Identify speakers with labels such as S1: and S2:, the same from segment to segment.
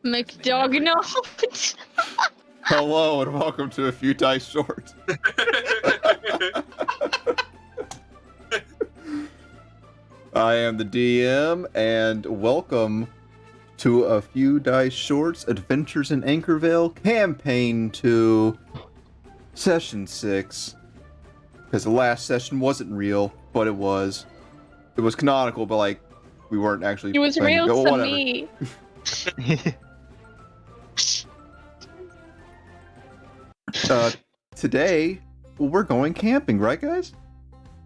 S1: McDog note.
S2: Hello and welcome to A Few Dice Short. I am the DM, and welcome to A Few Dice Short's Adventures in Anqkorveil Campaign 2, Session 6. Because the last session wasn't real, but it was. It was canonical, but like, we weren't actually
S1: It was
S2: playing
S1: real
S2: it.
S1: to me.
S2: Today, we're going camping, right guys?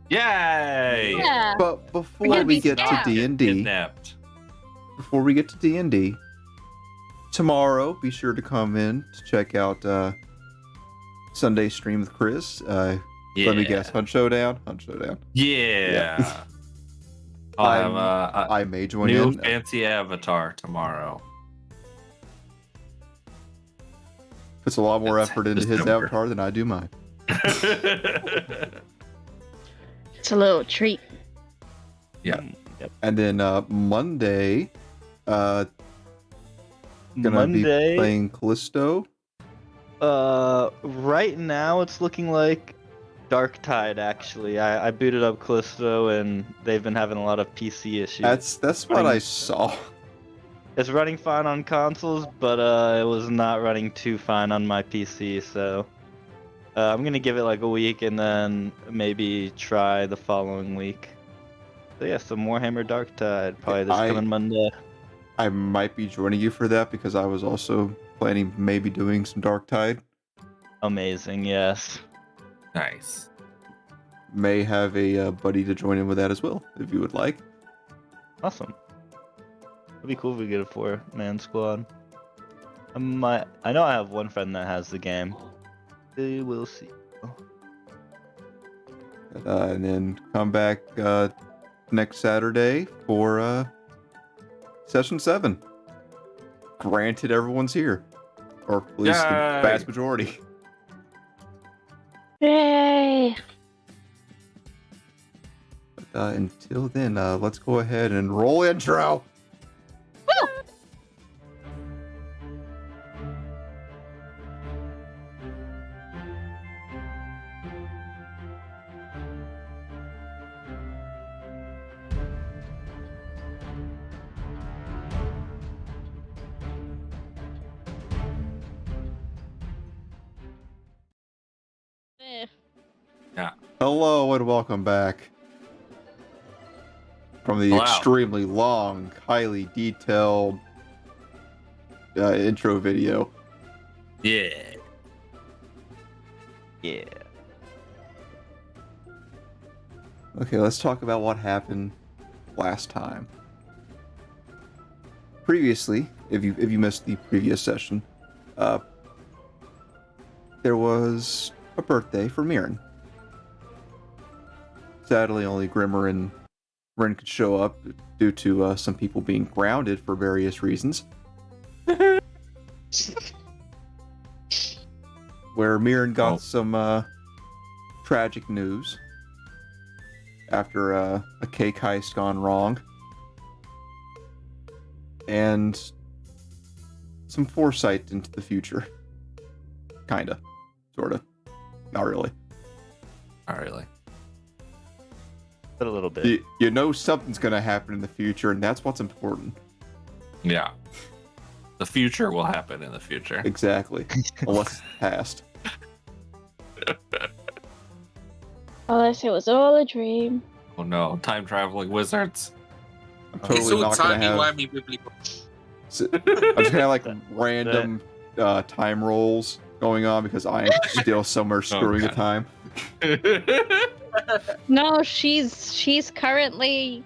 S3: Yay!
S1: Yeah.
S2: But
S1: We're
S2: before
S1: gonna
S2: we
S1: be
S2: get to
S1: stabbed.
S2: D&D,
S3: Kidnapped.
S2: before we get to D&D, tomorrow be sure to come in to check out Sunday stream with Chris. Let me guess, Hunt Showdown? Hunt Showdown.
S3: Yeah. I'll have
S2: I may
S3: a
S2: join
S3: new
S2: in.
S3: fancy avatar tomorrow.
S2: Puts a lot more
S3: It's
S2: effort into his
S3: December.
S2: avatar than I do mine.
S1: It's a little treat.
S3: Yeah.
S2: And then Monday, gonna be
S4: Monday.
S2: playing Callisto.
S4: Right now it's looking like Dark Tide. Actually, I booted up Callisto, and they've been having a lot of PC issues.
S2: That's what I saw.
S4: It's running fine on consoles, but it was not running too fine on my PC. So I'm gonna give it like a week, and then maybe try the following week. So yeah, some Warhammer Dark Tide probably this coming Monday.
S2: I might be joining you for that because I was also planning maybe doing some Dark Tide.
S4: Amazing, yes.
S3: Nice.
S2: May have a buddy to join in with that as well, if you would like.
S4: Awesome. It'd be cool if we get a 4-man squad. I know I have one friend that has the game. We'll see.
S2: And then come back next Saturday for Session 7. Granted, everyone's here. Or at least the
S3: Yay!
S2: vast majority.
S1: Yay!
S2: But until then, let's go ahead and roll intro! Hello and welcome back from the
S3: Hello.
S2: extremely long, highly detailed intro video.
S3: Yeah.
S4: Yeah.
S2: Okay, let's talk about what happened last time. Previously, if you missed the previous session, there was a birthday for Mirren. Sadly, only Grimmer and Ren could show up due to some people being grounded for various reasons. Where Mirren got some tragic news after a cake heist gone wrong. And some foresight into the future. Kinda. Sorta. Not really.
S3: Not really.
S4: But a little bit.
S2: You know something's gonna happen in the future, and that's what's important.
S3: Yeah. The future will happen in the future.
S2: Exactly. Unless it's past.
S1: Unless it was all a dream.
S3: Oh no, time traveling wizards.
S2: I'm
S5: It's
S2: totally
S5: all
S2: not gonna
S5: timey
S2: have...
S5: wimey wibbly.
S2: I'm just gonna have like random time rolls going on because I am still somewhere screwing the
S3: God.
S2: time.
S1: No, she's currently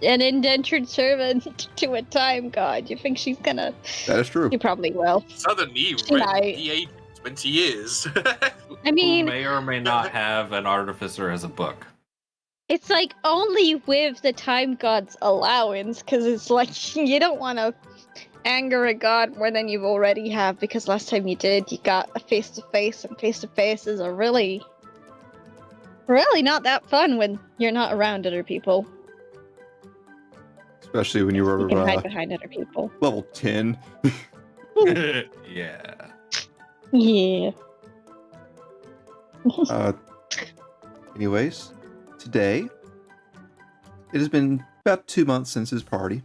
S1: an indentured servant to a time god. You think she's gonna?
S2: That is true.
S1: You probably will.
S5: Suddenly,
S1: She
S5: Ren
S1: might.
S5: de-aged 20 years.
S1: I
S3: Who
S1: mean,
S3: may or may not have an artificer as a book.
S1: it's like only with the time god's allowance, because it's like you don't want to anger a god more than you've already have, because last time you did, you got a face-to-face, and face-to-faces are really not that fun when you're not around other people.
S2: especially when you
S1: You
S2: were
S1: can hide behind other people.
S2: level 10.
S3: Yeah.
S1: Yeah.
S2: Anyways, today it has been about 2 months since his party,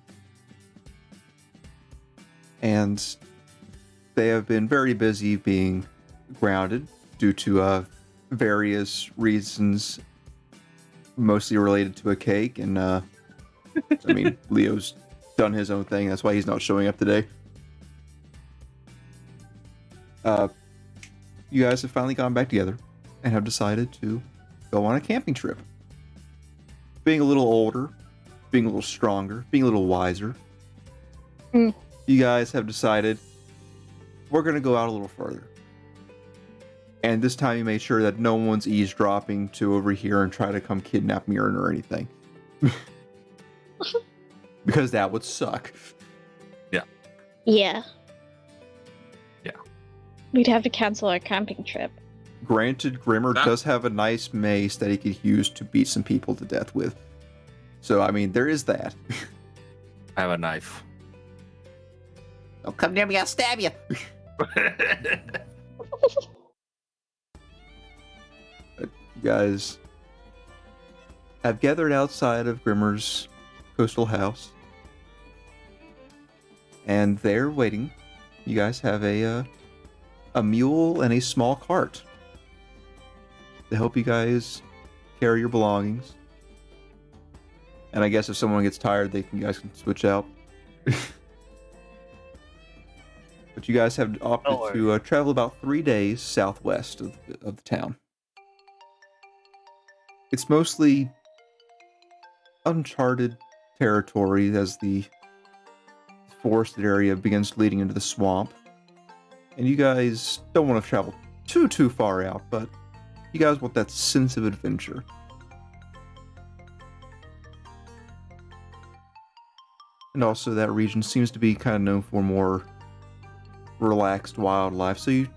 S2: and they have been very busy being grounded due to various reasons, mostly related to a cake. And I mean, Leo's done his own thing. That's why he's not showing up today. You guys have finally gone back together and have decided to go on a camping trip. Being a little older, being a little stronger, being a little wiser, you guys have decided we're going to go out a little further. And this time you made sure that no one's eavesdropping to over here and try to come kidnap Mirren or anything. Because that would suck.
S1: Yeah.
S3: Yeah.
S1: We'd have to cancel our camping trip.
S2: Granted, Grimmer does have a nice mace that he could use to beat some people to death with. So, I mean, there is that.
S3: I have a knife.
S2: Don't come near me, I'll stab you. You guys have gathered outside of Grimmer's coastal house. And there, waiting, you guys have a mule and a small cart to help you guys carry your belongings. And I guess if someone gets tired, you guys can switch out. But you guys have opted to travel about 3 days southwest of the town. It's mostly uncharted territory as the forested area begins leading into the swamp. And you guys don't want to travel too far out, but you guys want that sense of adventure. And also that region seems to be kind of known for more relaxed wildlife, so you're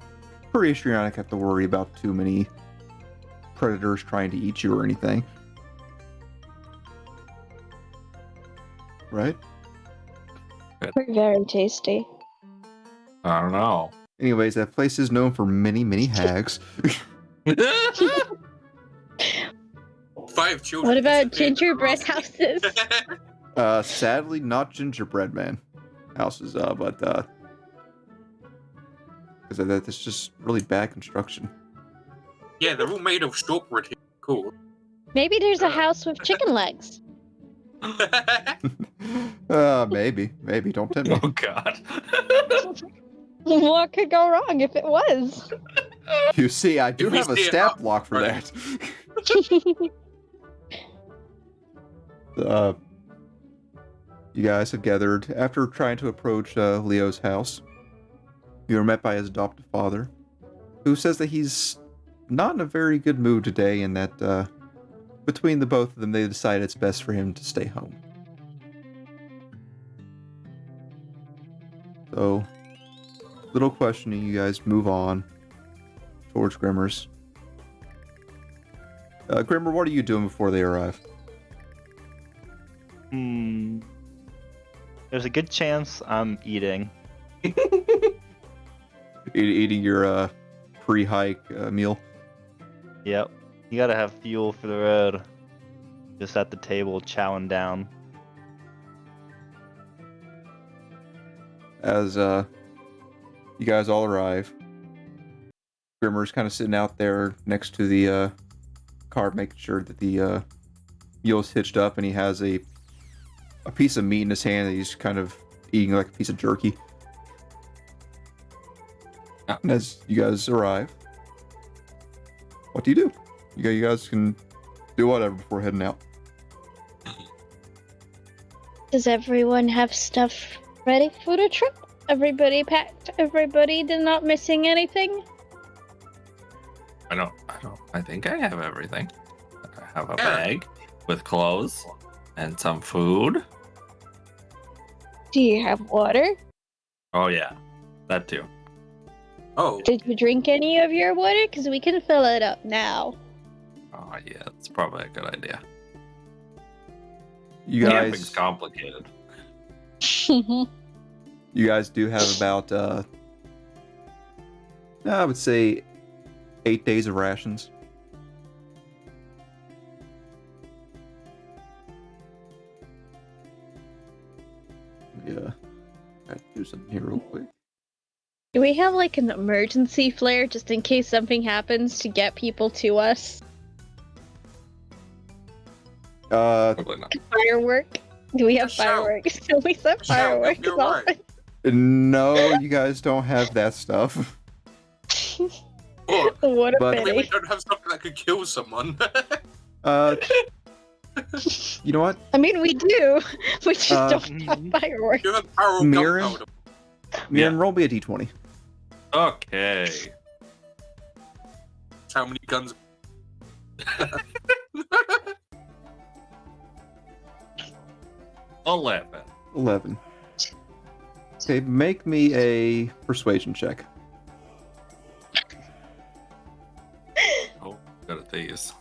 S2: pretty sure you're not going to have to worry about too many predators trying to eat you or anything. Right?
S1: We're very tasty.
S3: I don't know.
S2: Anyways, that place is known for many hags.
S5: 5 children.
S1: What about
S5: disappeared
S1: gingerbread
S5: across-
S1: houses?
S2: Sadly, not gingerbread man houses, but because that's just really bad construction.
S5: Yeah, they're all made of shortbread here. Cool.
S1: Maybe there's a house with chicken legs.
S2: Maybe. Don't tempt me.
S3: Oh God.
S1: What could go wrong if it was?
S2: You see, I do
S5: If we
S2: have a
S5: stay
S2: stat
S5: up,
S2: block for
S5: right.
S2: that. You guys have gathered after trying to approach Leo's house. You are met by his adoptive father, who says that he's not in a very good mood today, and that between the both of them, they decided it's best for him to stay home. So, little questioning, you guys move on towards Grimmer's. Grimmer, what are you doing before they arrive?
S4: There's a good chance I'm eating.
S2: Eating your pre-hike meal.
S4: Yep. You gotta have fuel for the road. Just at the table, chowing down.
S2: As you guys all arrive, Grimmer's kind of sitting out there next to the cart, making sure that the mule's hitched up, and he has a piece of meat in his hand that he's kind of eating like a piece of jerky. And as you guys arrive, what do? You guys can do whatever before heading out.
S1: Does everyone have stuff ready for the trip? Everybody packed? Everybody did not missing anything?
S3: I think I have everything. I have a
S5: Yeah.
S3: bag with clothes and some food.
S1: Do you have water?
S3: Oh yeah, that too.
S5: Oh,
S1: Did you drink any of your water? Because we can fill it up now.
S3: Oh yeah, that's probably a good idea.
S2: You
S3: Camping's
S2: guys,
S3: complicated.
S2: You guys do have about, I would say, 8 days of rations. Yeah, I gotta do something here real quick.
S1: Do we have like an emergency flare just in case something happens to get people to us?
S3: Probably not.
S1: Firework? Do we have
S5: A shout.
S1: fireworks? Can we set
S5: A shout,
S1: fireworks
S5: you're
S1: off?
S5: right.
S2: No, you guys don't have that stuff.
S5: What?
S1: What a
S2: But-
S5: I mean, we
S1: pity.
S5: don't have something that could kill someone.
S2: You know what?
S1: I mean, we do. We just don't have
S4: mhm.
S1: fireworks.
S5: You have barrel
S2: Mirren?
S5: gunpowder.
S2: Mirren, roll me a d20.
S3: Okay.
S5: That's how many guns.
S3: 11.
S2: 11. Okay, make me a persuasion check.
S3: Oh, good at these.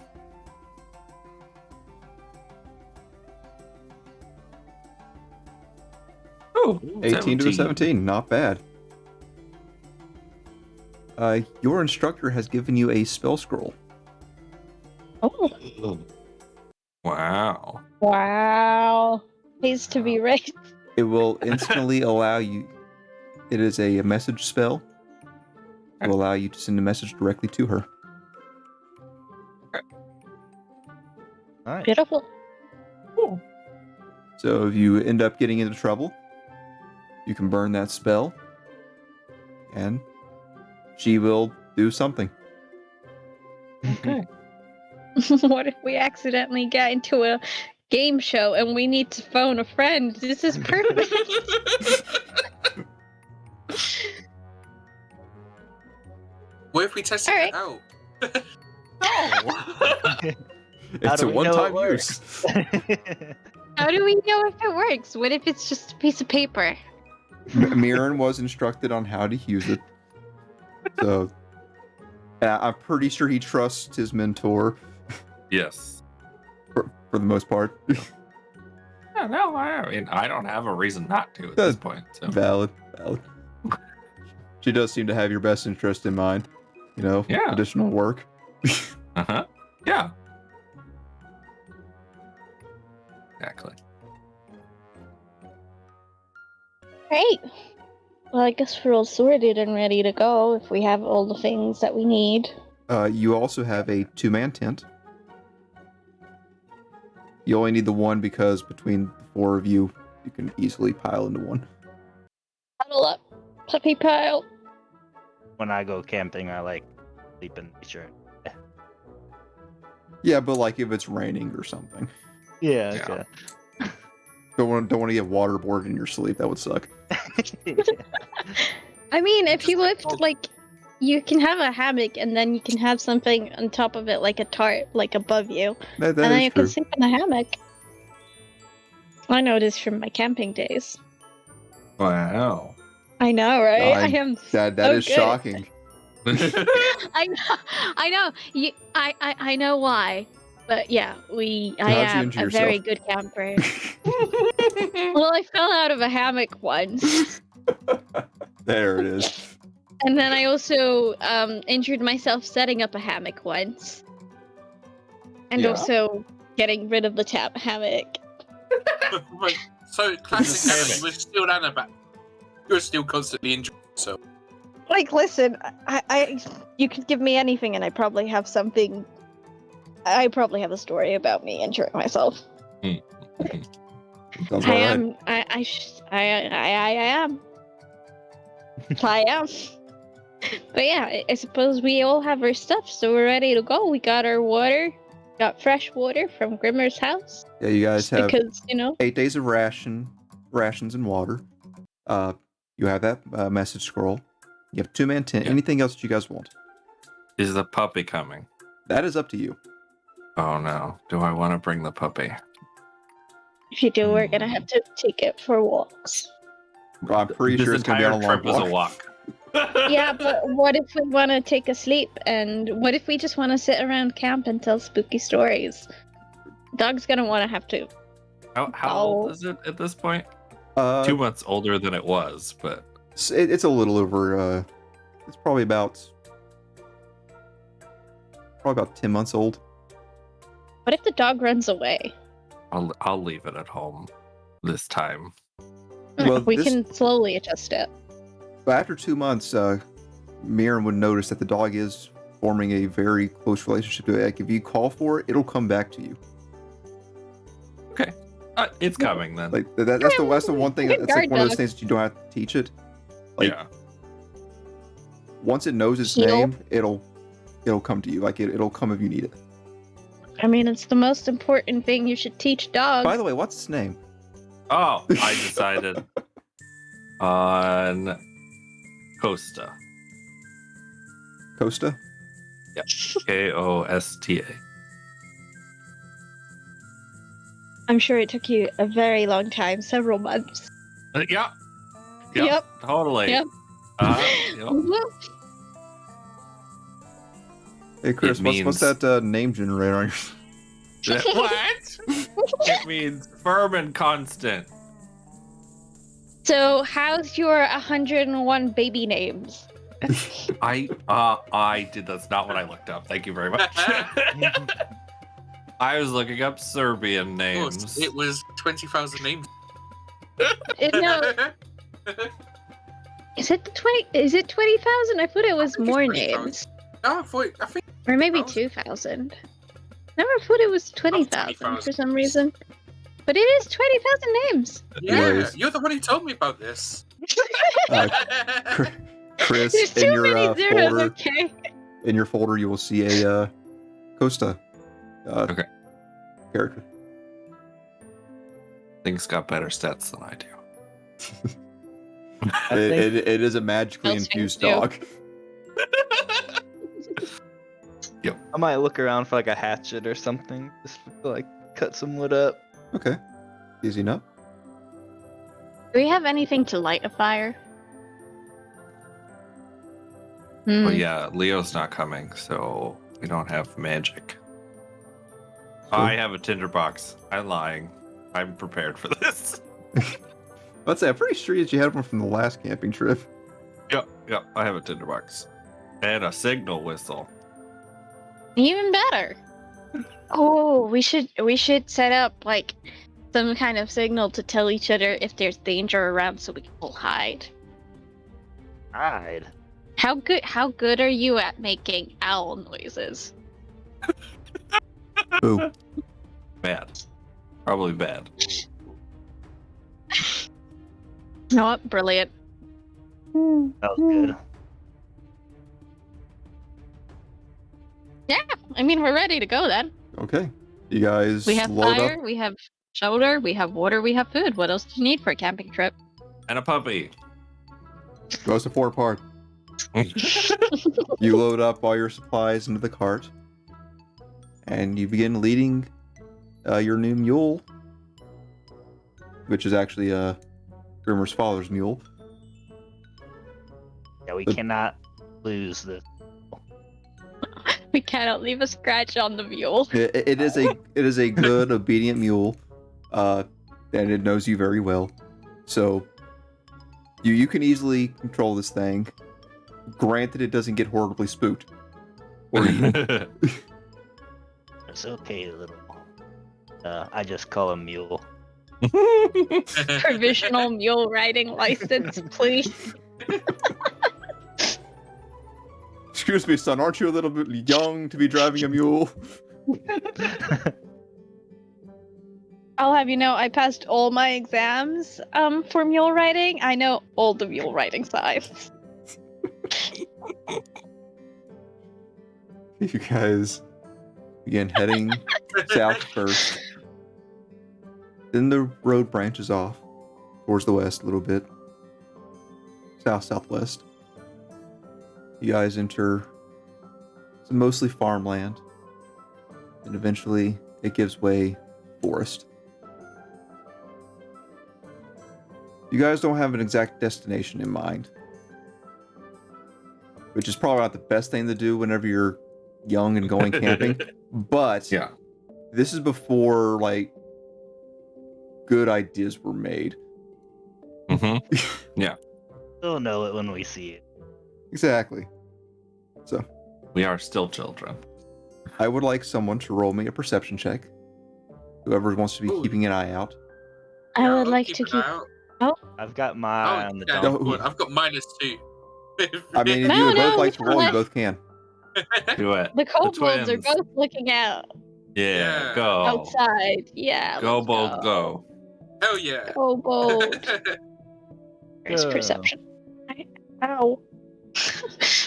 S3: Oh,
S2: 18 to a 17, not bad. Your instructor has given you a spell scroll.
S1: Oh,
S3: Wow.
S1: wow. Pays to be right.
S2: It will instantly allow you. It is a message spell. It will allow you to send a message directly to her.
S4: Nice.
S1: Beautiful.
S2: So if you end up getting into trouble, you can burn that spell, and she will do something.
S3: Okay.
S1: What if we accidentally get into a game show and we need to phone a friend? This is perfect.
S5: What if we tested
S1: Alright.
S5: it out?
S4: How
S2: It's
S4: do
S2: a
S4: we know it
S2: one-time
S4: works?
S2: use.
S1: How do we know if it works? What if it's just a piece of paper?
S2: Mirren was instructed on how to use it. So I'm pretty sure he trusts his mentor
S3: Yes.
S2: for the most part.
S3: Yeah, no, I mean, I don't have a reason not to at this point. So.
S2: Valid. She does seem to have your best interest in mind. You know,
S3: Yeah.
S2: additional work.
S3: Uh-huh. Yeah. Exactly.
S1: Great. Well, I guess we're all sorted and ready to go if we have all the things that we need.
S2: You also have a 2-man tent. You only need the one because between the 4 of you, you can easily pile into one.
S1: Huddle up. Puppy pile.
S4: When I go camping, I like sleep in nature.
S2: Yeah, but like if it's raining or something.
S4: Yeah.
S3: Yeah.
S2: Don't want to get waterboarded in your sleep. That would suck.
S4: Okay.
S1: I mean, if
S3: Just
S1: you
S3: like
S1: lift,
S3: all-
S1: like, you can have a hammock and then you can have something on top of it, like a tarp, like above you.
S2: That
S1: and then
S2: is
S1: you
S2: true.
S1: can sleep in the hammock. I know this from my camping days.
S3: Wow.
S1: I know, right? I
S2: I'm-
S1: am.
S2: That
S1: so
S2: is
S1: good.
S2: shocking.
S1: I know. I know. I know why. But yeah,
S2: So
S1: I
S2: how'd you
S1: am
S2: injure
S1: a very
S2: yourself?
S1: good camper. Well, I fell out of a hammock once.
S2: There it is.
S1: And then I also injured myself setting up a hammock once. And
S3: Yeah.
S1: also getting rid of the hammock.
S5: Wait, so classic
S3: Damn
S5: Hannah,
S3: it.
S5: you were still down about. You were still constantly injured, so.
S1: Like, listen, you could give me anything and I probably have something. I probably have a story about me injuring myself.
S2: Sounds
S1: I
S2: about right.
S1: am. I am. I am. But yeah, I suppose we all have our stuff, so we're ready to go. We got our water. Got fresh water from Grimmer's house.
S2: Yeah, you guys have
S1: Because,
S2: 8 days of rations and water. You have that message scroll. You have a 2-man tent.
S3: Yeah.
S2: Anything else that you guys want?
S3: Is the puppy coming?
S2: That is up to you.
S3: Oh no. Do I want to bring the puppy?
S1: if you do, we're gonna have to take it for walks.
S2: I'm pretty
S3: This
S2: sure it's going to be on a
S3: entire
S2: long
S3: trip is
S2: walk.
S3: a walk.
S1: Yeah, but what if we want to take a sleep? And what if we just want to sit around camp and tell spooky stories? Dog's gonna want to have to.
S3: How
S1: Oh.
S3: old is it at this point? 2 months older than it was, but
S2: It's a little over. It's probably about 10 months old.
S1: What if the dog runs away?
S3: I'll leave it at home this time.
S2: Well,
S1: We can slowly adjust it.
S2: But after 2 months, Mirren would notice that the dog is forming a very close relationship to it. Like if you call for it, it'll come back to you.
S3: Okay, it's coming then.
S2: Like that's the one thing.
S1: Good
S2: That's like
S1: guard
S2: one of those
S1: dog.
S2: things that you don't have to teach it. Like
S3: yeah.
S2: once it knows its
S1: Heel.
S2: name, it'll come to you. Like it'll come if you need it.
S1: I mean, it's the most important thing you should teach dogs.
S2: By the way, what's its name?
S3: Oh, I decided on Costa.
S2: Costa.
S3: Kosta.
S1: I'm sure it took you a very long time, several months.
S3: Yeah.
S1: Yep.
S3: Totally.
S1: Yep.
S3: Yep.
S1: Mhm.
S2: Hey Chris,
S3: It
S2: what's
S3: means-
S2: that name generator on your?
S3: What? It means firm and constant.
S1: So, how's your 101 baby names?
S3: I did. That's not what I looked up. Thank you very much. I was looking up Serbian
S5: Of
S3: names.
S5: course, it was 20,000 names.
S1: No, is it 20? Is it 20,000? I thought it was
S5: think it's
S1: more
S5: 20,000.
S1: names,
S5: No, I think
S1: or maybe
S5: 20,000.
S1: 2,000. Never thought it was 20,000 for
S5: 20,000.
S1: some reason. But it is 20,000 names.
S5: yeah,
S2: Anyways.
S5: you're the one who told me about this.
S2: Chris,
S1: There's
S2: in
S1: too
S2: your
S1: many zeros.
S2: folder,
S1: Okay.
S2: in your folder, you will see a Costa
S3: Okay.
S2: character.
S3: Things got better stats than I do.
S4: I think
S2: It is a magically
S1: Those
S2: infused
S1: things do.
S2: dog.
S4: I might look around for like a hatchet or something, just to like cut some wood up.
S2: Okay, easy enough.
S1: Do we have anything to light a fire?
S3: Well,
S1: Hmm.
S3: yeah, Leo's not coming, so we don't have magic. I have a tinderbox. I'm lying. I'm prepared for this.
S2: Let's say I'm pretty sure that you had one from the last camping trip.
S3: Yep, I have a tinderbox. And a signal whistle.
S1: Even better. Oh, we should set up like some kind of signal to tell each other if there's danger around, so we can all hide.
S4: Hide.
S1: How good are you at making owl noises?
S2: Ooh,
S3: Bad. Probably bad.
S1: You know what? Brilliant.
S4: That was good.
S1: I mean, we're ready to go then.
S2: okay. You guys
S1: We have
S2: load
S1: fire,
S2: up.
S1: we have shelter, we have water, we have food. What else do you need for a camping trip?
S3: And a puppy.
S2: Goes to 4 apart. You load up all your supplies into the cart, and you begin leading your new mule, which is actually Grimmer's father's mule.
S6: Yeah, we
S2: The-
S6: cannot lose this.
S1: We cannot leave a scratch on the mule.
S2: It is a good, obedient mule, and it knows you very well. So you can easily control this thing. Granted, it doesn't get horribly spooked. Or you,
S6: It's okay, little. I just call him Mule.
S1: Provisional mule riding license, please.
S2: excuse me, son, aren't you a little bit young to be driving a mule?
S1: I'll have you know, I passed all my exams for mule riding. I know all the mule riding signs.
S2: You guys begin heading south first. Then the road branches off towards the west a little bit. Southwest. You guys enter some mostly farmland. And eventually it gives way forest. You guys don't have an exact destination in mind. Which is probably not the best thing to do whenever you're young and going camping. But
S3: Yeah.
S2: this is before like good ideas were made.
S3: Mm-hmm.
S6: We'll know it when we see it.
S2: Exactly. So,
S3: We are still children.
S2: I would like someone to roll me a perception check. Whoever wants to be
S5: Ooh.
S2: keeping an eye out.
S1: I would
S5: I'll
S1: like to
S5: an
S1: keep.
S5: eye out.
S4: I've got my eye
S5: Oh,
S4: on the
S5: yeah,
S4: dog.
S2: No.
S5: I've got -2.
S2: I mean, if
S1: No,
S2: you would both
S1: no,
S2: like to roll, you
S1: let-
S2: both can.
S3: Do it.
S1: The kobolds are
S3: twins.
S1: both looking out
S3: Yeah,
S5: Yeah.
S3: go.
S1: outside. Yeah,
S3: Go,
S1: let's
S3: bold, go.
S5: Hell yeah.
S1: Kobold. There's
S4: Go.
S1: perception. Ow.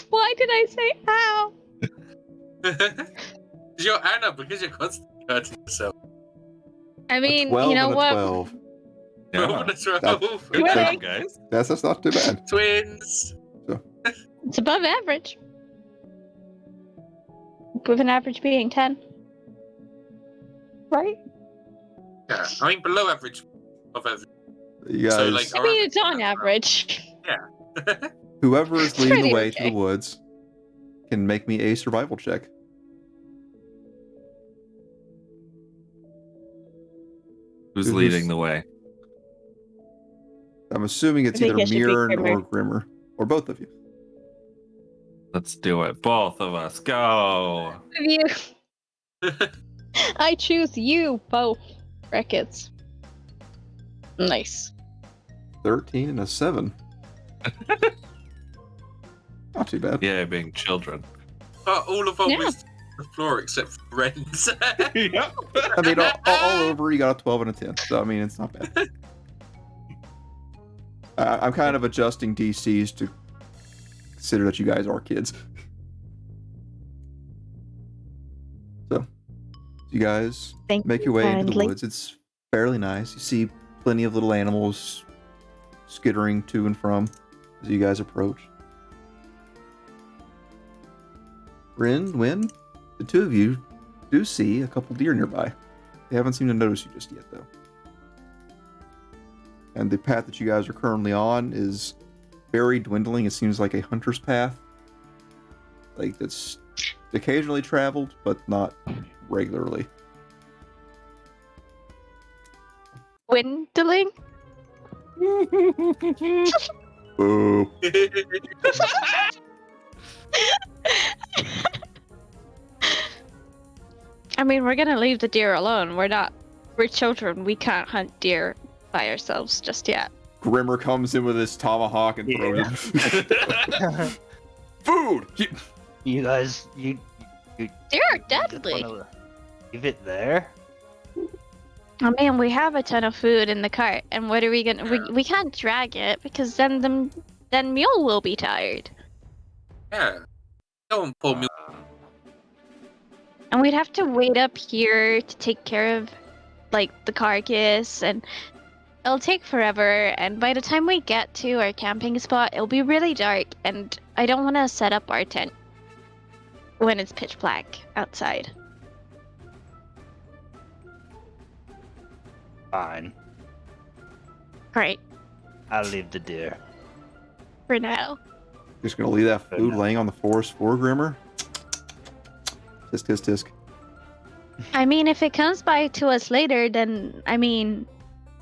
S1: Why did I say ow?
S5: You're Anna because you're constantly hurting yourself.
S1: I
S2: A
S1: mean,
S2: 12
S1: you know
S2: and a
S1: what?
S2: 12.
S5: 12
S3: Yeah.
S5: and a 12.
S3: Good
S1: Twins.
S3: job, guys.
S2: That's not too bad.
S5: Twins.
S1: It's above average. With an average being 10. Right?
S5: Yeah, I mean below average of average.
S2: You guys,
S5: So, like,
S1: I mean, it's on average.
S2: whoever is
S1: It's
S2: leading the
S1: pretty
S2: way to
S1: okay.
S2: the woods can make me a survival check.
S3: Who's
S2: Who's-
S3: leading the way?
S2: I'm assuming it's
S1: I think
S2: either
S1: it should be
S2: Mirren
S1: Grimmer.
S2: or Grimmer. Or both of you.
S3: Let's do it. Both of us. Go.
S1: You. I choose you both. Brackets. Nice.
S2: 13 and a 7. Not too bad.
S3: Yeah, being children.
S5: But all of our
S1: Yeah.
S5: wisdom on the floor except for Ren's.
S3: Yep.
S2: I mean, all over, you got a 12 and a 10. So, I mean, it's not bad. I'm kind of adjusting DCs to consider that you guys are kids. So, you guys
S1: Thank
S2: make
S1: you
S2: your way into the
S1: kindly.
S2: woods. It's fairly nice. You see plenty of little animals skittering to and from as you guys approach. Rin, Win, the two of you do see a couple deer nearby. They haven't seemed to notice you just yet, though. And the path that you guys are currently on is very dwindling. It seems like a hunter's path. Like, that's occasionally traveled, but not regularly.
S1: Dwindling?
S2: Boo.
S1: I mean, we're gonna leave the deer alone. We're children. We can't hunt deer by ourselves just yet.
S2: Grimmer comes in with his tomahawk and throws it. Food!
S6: You guys, you
S1: Deer are
S6: just
S1: deadly.
S6: wanna leave it there?
S1: I mean, we have a ton of food in the cart, and what are we gonna? We can't drag it because then Mule will be tired,
S5: Yeah. Go on, poor Mule.
S1: and we'd have to wait up here to take care of, like, the carcass, and it'll take forever. And by the time we get to our camping spot, it'll be really dark, and I don't want to set up our tent when it's pitch black outside.
S6: Fine.
S1: Great
S6: I'll leave the deer.
S1: for now.
S2: Just gonna leave that
S6: Fair
S2: food
S6: enough.
S2: laying on the forest for Grimmer? Tisk, tisk, tisk.
S1: I mean, if it comes by to us later, then I mean,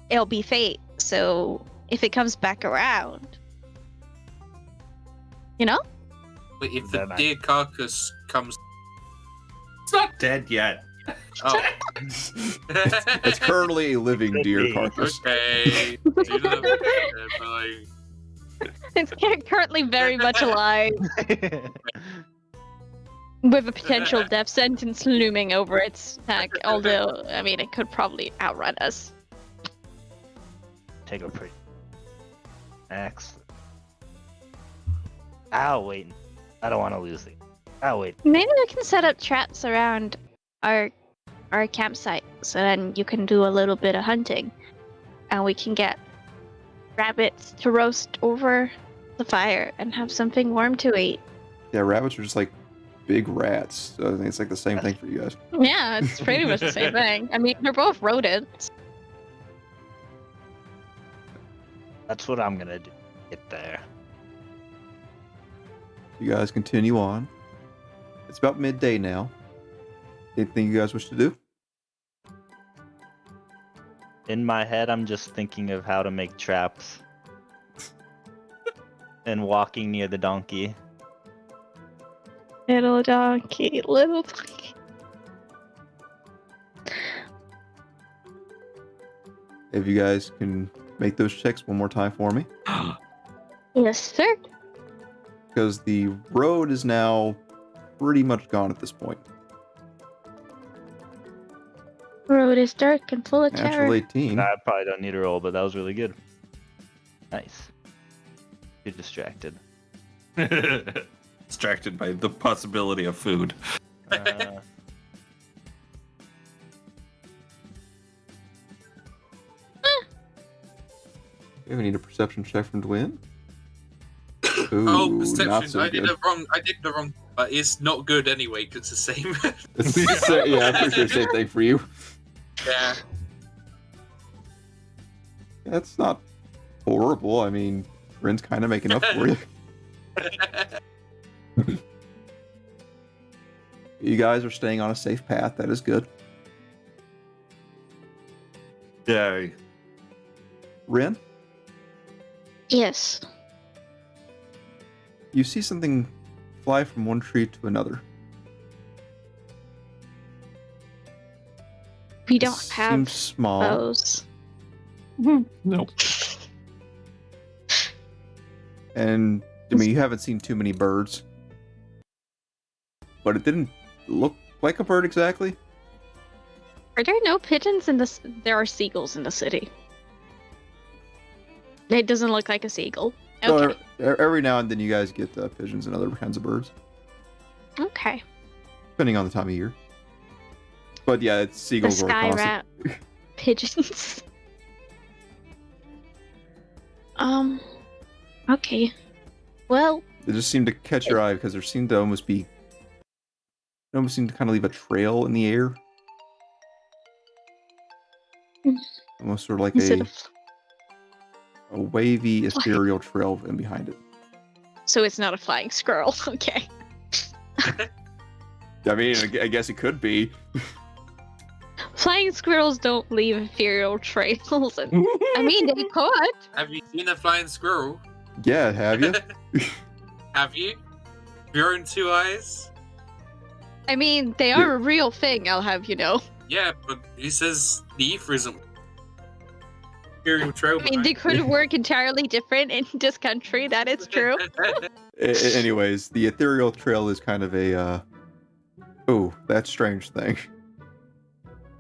S1: it'll be fate. So if it comes back around, you know?
S5: But if the
S6: Then I-
S5: deer carcass comes.
S3: It's not dead yet.
S5: Oh.
S2: It's currently a living deer carcass.
S5: Okay. Do the bye.
S1: It's currently very much alive, with a potential death sentence looming over its neck. Although, I mean, it could probably outrun us.
S6: Take a pretty. Excellent. I'll wait. I don't want to lose it. I'll wait.
S1: Maybe we can set up traps around our campsite, so then you can do a little bit of hunting, and we can get rabbits to roast over the fire and have something warm to eat.
S2: Yeah, rabbits are just like big rats. So I think it's like the same thing for you guys.
S1: Yeah, it's pretty much the same thing. I mean, they're both rodents.
S6: That's what I'm gonna do. Get there.
S2: You guys continue on. It's about midday now. Anything you guys wish to do?
S4: In my head, I'm just thinking of how to make traps and walking near the donkey.
S1: Little donkey, little donkey.
S2: If you guys can make those checks one more time for me.
S1: Yes, sir.
S2: Because the road is now pretty much gone at this point.
S1: Road is dark and full of
S2: Natural
S1: terror.
S2: 18.
S4: I probably don't need a roll, but that was really good. Nice. You're distracted.
S3: Distracted by the possibility of food.
S2: We need a perception check from Dwayne. Ooh,
S5: Oh, perception.
S2: not so
S5: I did
S2: good.
S5: it wrong. I did the wrong. But it's not good anyway, 'cause it's the same.
S2: It's the same- yeah, I'm pretty sure same thing for you.
S5: Yeah.
S2: That's not horrible. I mean, Ren's kind of making up for you. You guys are staying on a safe path. That is good.
S3: Yay.
S2: Ren,
S1: Yes.
S2: you see something fly from one tree to another.
S1: We
S2: It
S1: don't have
S2: seems small.
S1: bows.
S3: Nope.
S2: And I mean, you haven't seen too many birds, but it didn't look like a bird exactly.
S1: Are there no pigeons in this? There are seagulls in the city. It doesn't look like a seagull. Okay.
S2: So every now and then, you guys get pigeons and other kinds of birds,
S1: Okay.
S2: depending on the time of year. But yeah, it's
S1: The
S2: seagulls are
S1: sky
S2: constant.
S1: rat pigeons. Okay. Well,
S2: They just seem to catch your eye because there seemed to almost be, it almost seemed to kind of leave a trail in the air,
S1: Mm.
S2: almost sort of like
S1: instead
S2: a
S1: of
S2: wavy ethereal trail in behind it.
S1: so it's not a flying squirrel. Okay.
S2: I mean, I guess it could be.
S1: Flying squirrels don't leave ethereal trails. And, I mean, they could.
S5: Have you seen a flying squirrel?
S2: Yeah, have you?
S5: Have you? Your own two eyes?
S1: I mean, they
S2: Yeah.
S1: are a real thing, I'll have you know.
S5: Yeah, but he says the ether isn't. Imperial trail.
S1: I mean, they could work entirely different in this country, that is true.
S2: Anyways, the ethereal trail is kind of a, that strange thing.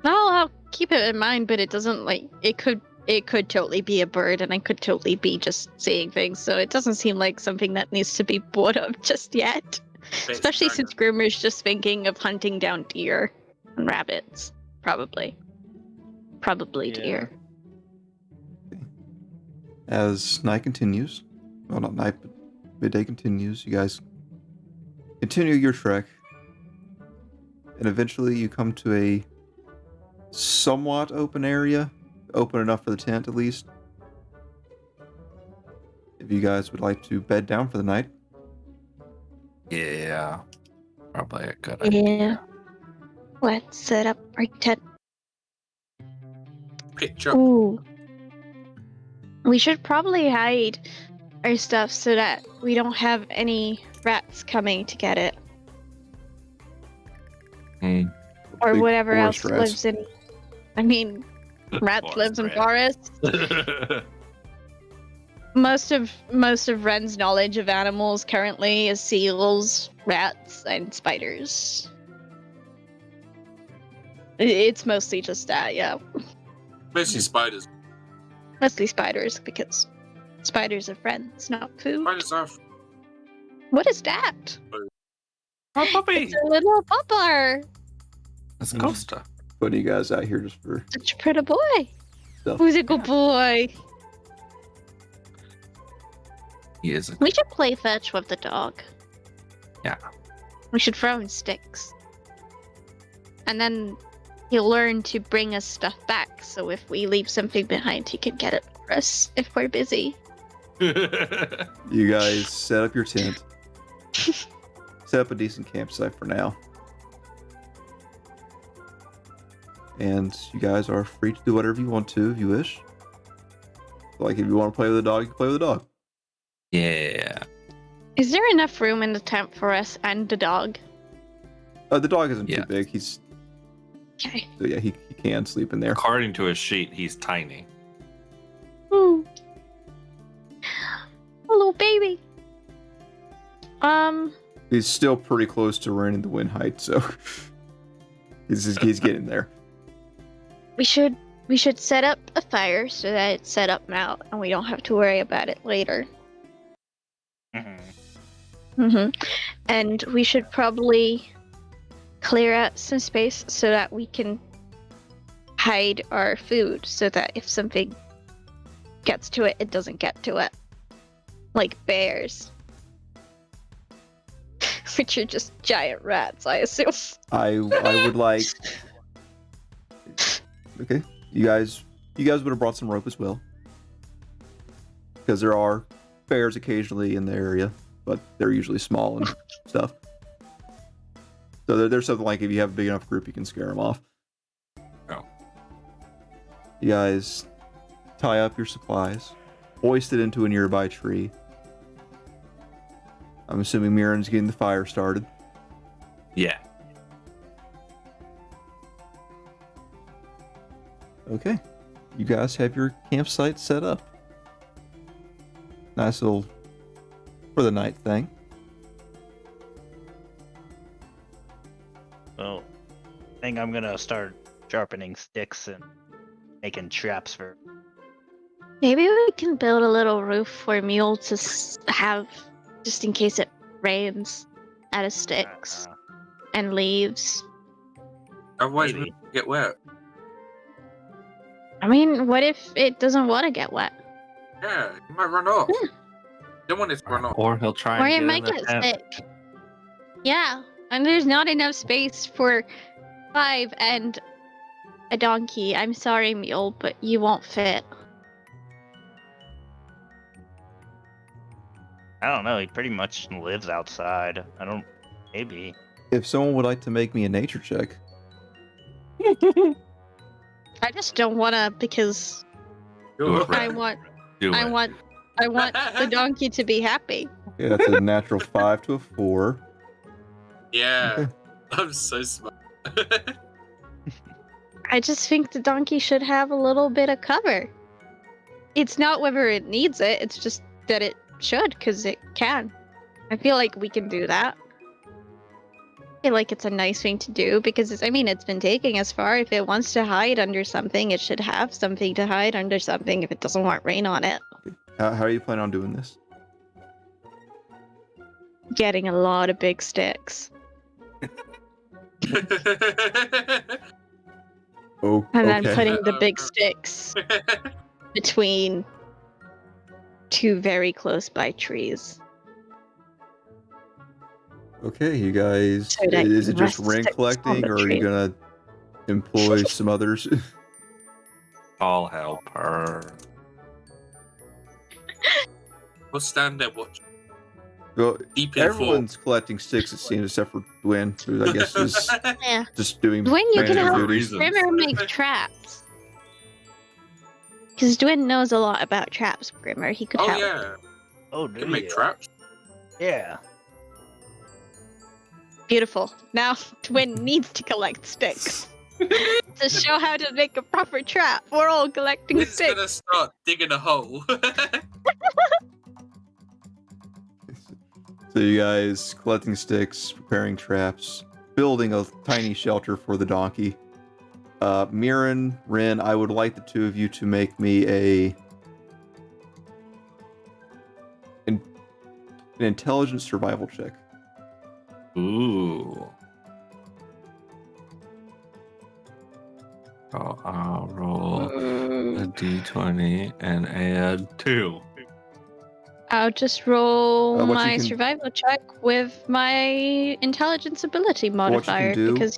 S1: No, I'll keep it in mind, but it doesn't like it could totally be a bird and I could totally be just seeing things, so it doesn't seem like something that needs to be brought up just yet. Especially since Groomer's just thinking of hunting down deer and rabbits. Probably
S4: Yeah.
S1: deer.
S2: As night continues, well, not night, but midday continues, you guys continue your trek, and eventually you come to a somewhat open area, open enough for the tent at least. If you guys would like to bed down for the night,
S3: Yeah. Probably a good idea.
S1: Yeah. Let's set up our tent.
S5: Pitch up.
S1: Ooh. We should probably hide our stuff so that we don't have any rats coming to get it.
S3: Hmm.
S1: Or
S2: Big
S1: whatever else
S2: forest rats.
S1: lives in. I mean, rats lives in forests. Most of Ren's knowledge of animals currently is seals, rats, and spiders. It's mostly just that, yeah.
S5: Mostly spiders.
S1: Mostly spiders, because spiders are friends, not food.
S5: Spiders are.
S1: What is that?
S3: Oh, puppy!
S1: It's a little poplar.
S3: It's Costa.
S2: putting you guys out here just for
S1: Such a pretty boy.
S2: stuff.
S1: Who's a good boy?
S3: He is.
S1: We should play fetch with the dog.
S3: Yeah.
S1: We should throw him sticks. And then he'll learn to bring us stuff back, so if we leave something behind, he can get it for us if we're busy.
S2: You guys set up your tent. Set up a decent campsite for now. And you guys are free to do whatever you want to if you wish. Like if you want to play with the dog, you can play with the dog.
S3: Yeah.
S1: Is there enough room in the tent for us and the dog?
S2: The dog isn't
S3: Yeah.
S2: too big. He's
S1: Okay.
S2: so yeah, he can sleep in there.
S3: According to his sheet, he's tiny.
S1: Ooh. A little baby.
S2: He's still pretty close to running the wind height, so he's getting there.
S1: We should set up a fire so that it's set up now and we don't have to worry about it later. And we should probably clear out some space so that we can hide our food so that if something gets to it, it doesn't get to it. Like bears. Which are just giant rats, I assume.
S2: I would like. Okay, you guys would have brought some rope as well, because there are bears occasionally in the area, but they're usually small and stuff. So there's something like if you have a big enough group, you can scare them off.
S3: Oh.
S2: You guys tie up your supplies, hoist it into a nearby tree. I'm assuming Mirren's getting the fire started.
S3: Yeah.
S2: Okay, you guys have your campsite set up. Nice little for the night thing.
S6: Oh, I think I'm gonna start sharpening sticks and making traps for.
S1: Maybe we can build a little roof for Mule to have, just in case it rains, out of sticks and leaves.
S5: Otherwise,
S6: Maybe.
S5: we get wet.
S1: I mean, what if it doesn't want to get wet?
S5: Yeah, you might run off. Don't want it to run off.
S3: Or he'll try
S1: Or
S3: and
S1: it
S3: get
S1: might
S3: in the
S1: get
S3: tent.
S1: sick. Yeah, and there's not enough space for 5 and a donkey. I'm sorry, Mule, but you won't fit.
S6: I don't know. He pretty much lives outside. I don't. Maybe.
S2: If someone would like to make me a nature check,
S1: I just don't wanna because
S3: Do it,
S1: I
S3: Rick.
S1: want
S3: Do
S1: I
S3: it.
S1: want the donkey to be happy.
S2: okay, that's a natural 5 to a 4.
S5: Yeah,
S2: Okay.
S5: I'm so smart.
S1: I just think the donkey should have a little bit of cover. It's not whether it needs it, it's just that it should, because it can. I feel like we can do that. I feel like it's a nice thing to do, because it's been taking us far. If it wants to hide under something, it should have something to hide under something if it doesn't want rain on it.
S2: How are you planning on doing this?
S1: Getting a lot of big sticks.
S2: Oh,
S1: And then
S2: okay.
S1: putting the big sticks between 2 very close by trees.
S2: Okay, you guys.
S1: So that
S2: Is it
S1: you
S2: just
S1: rest
S2: rent
S1: sticks on
S2: collecting,
S1: the
S2: or are you
S1: tree.
S2: gonna employ some others?
S3: I'll help her.
S5: We'll stand there watching.
S2: Well,
S5: Deep in
S2: everyone's collecting sticks, it seems, except for Gwen, who I guess is
S1: Yeah.
S2: just doing
S1: Dwayne, you can
S2: manager
S1: help
S2: duties.
S1: Grimmer make traps. Because Dwayne knows a lot about traps, Grimmer. He could
S5: Oh
S1: help.
S5: yeah,
S6: Oh,
S5: you
S6: do
S5: can make
S6: you?
S5: traps.
S6: Yeah.
S1: Beautiful. Now Dwayne needs to collect sticks to show how to make a proper trap. We're all collecting
S5: It's
S1: sticks.
S5: gonna start digging a hole.
S2: So you guys collecting sticks, preparing traps, building a tiny shelter for the donkey. Mirren, Ren, I would like the two of you to make me an intelligence survival check.
S3: Ooh. So I'll roll a d20 and add 2.
S1: I'll just roll
S2: What you
S1: my
S2: can-
S1: survival check with my intelligence ability modifier
S2: do-
S1: because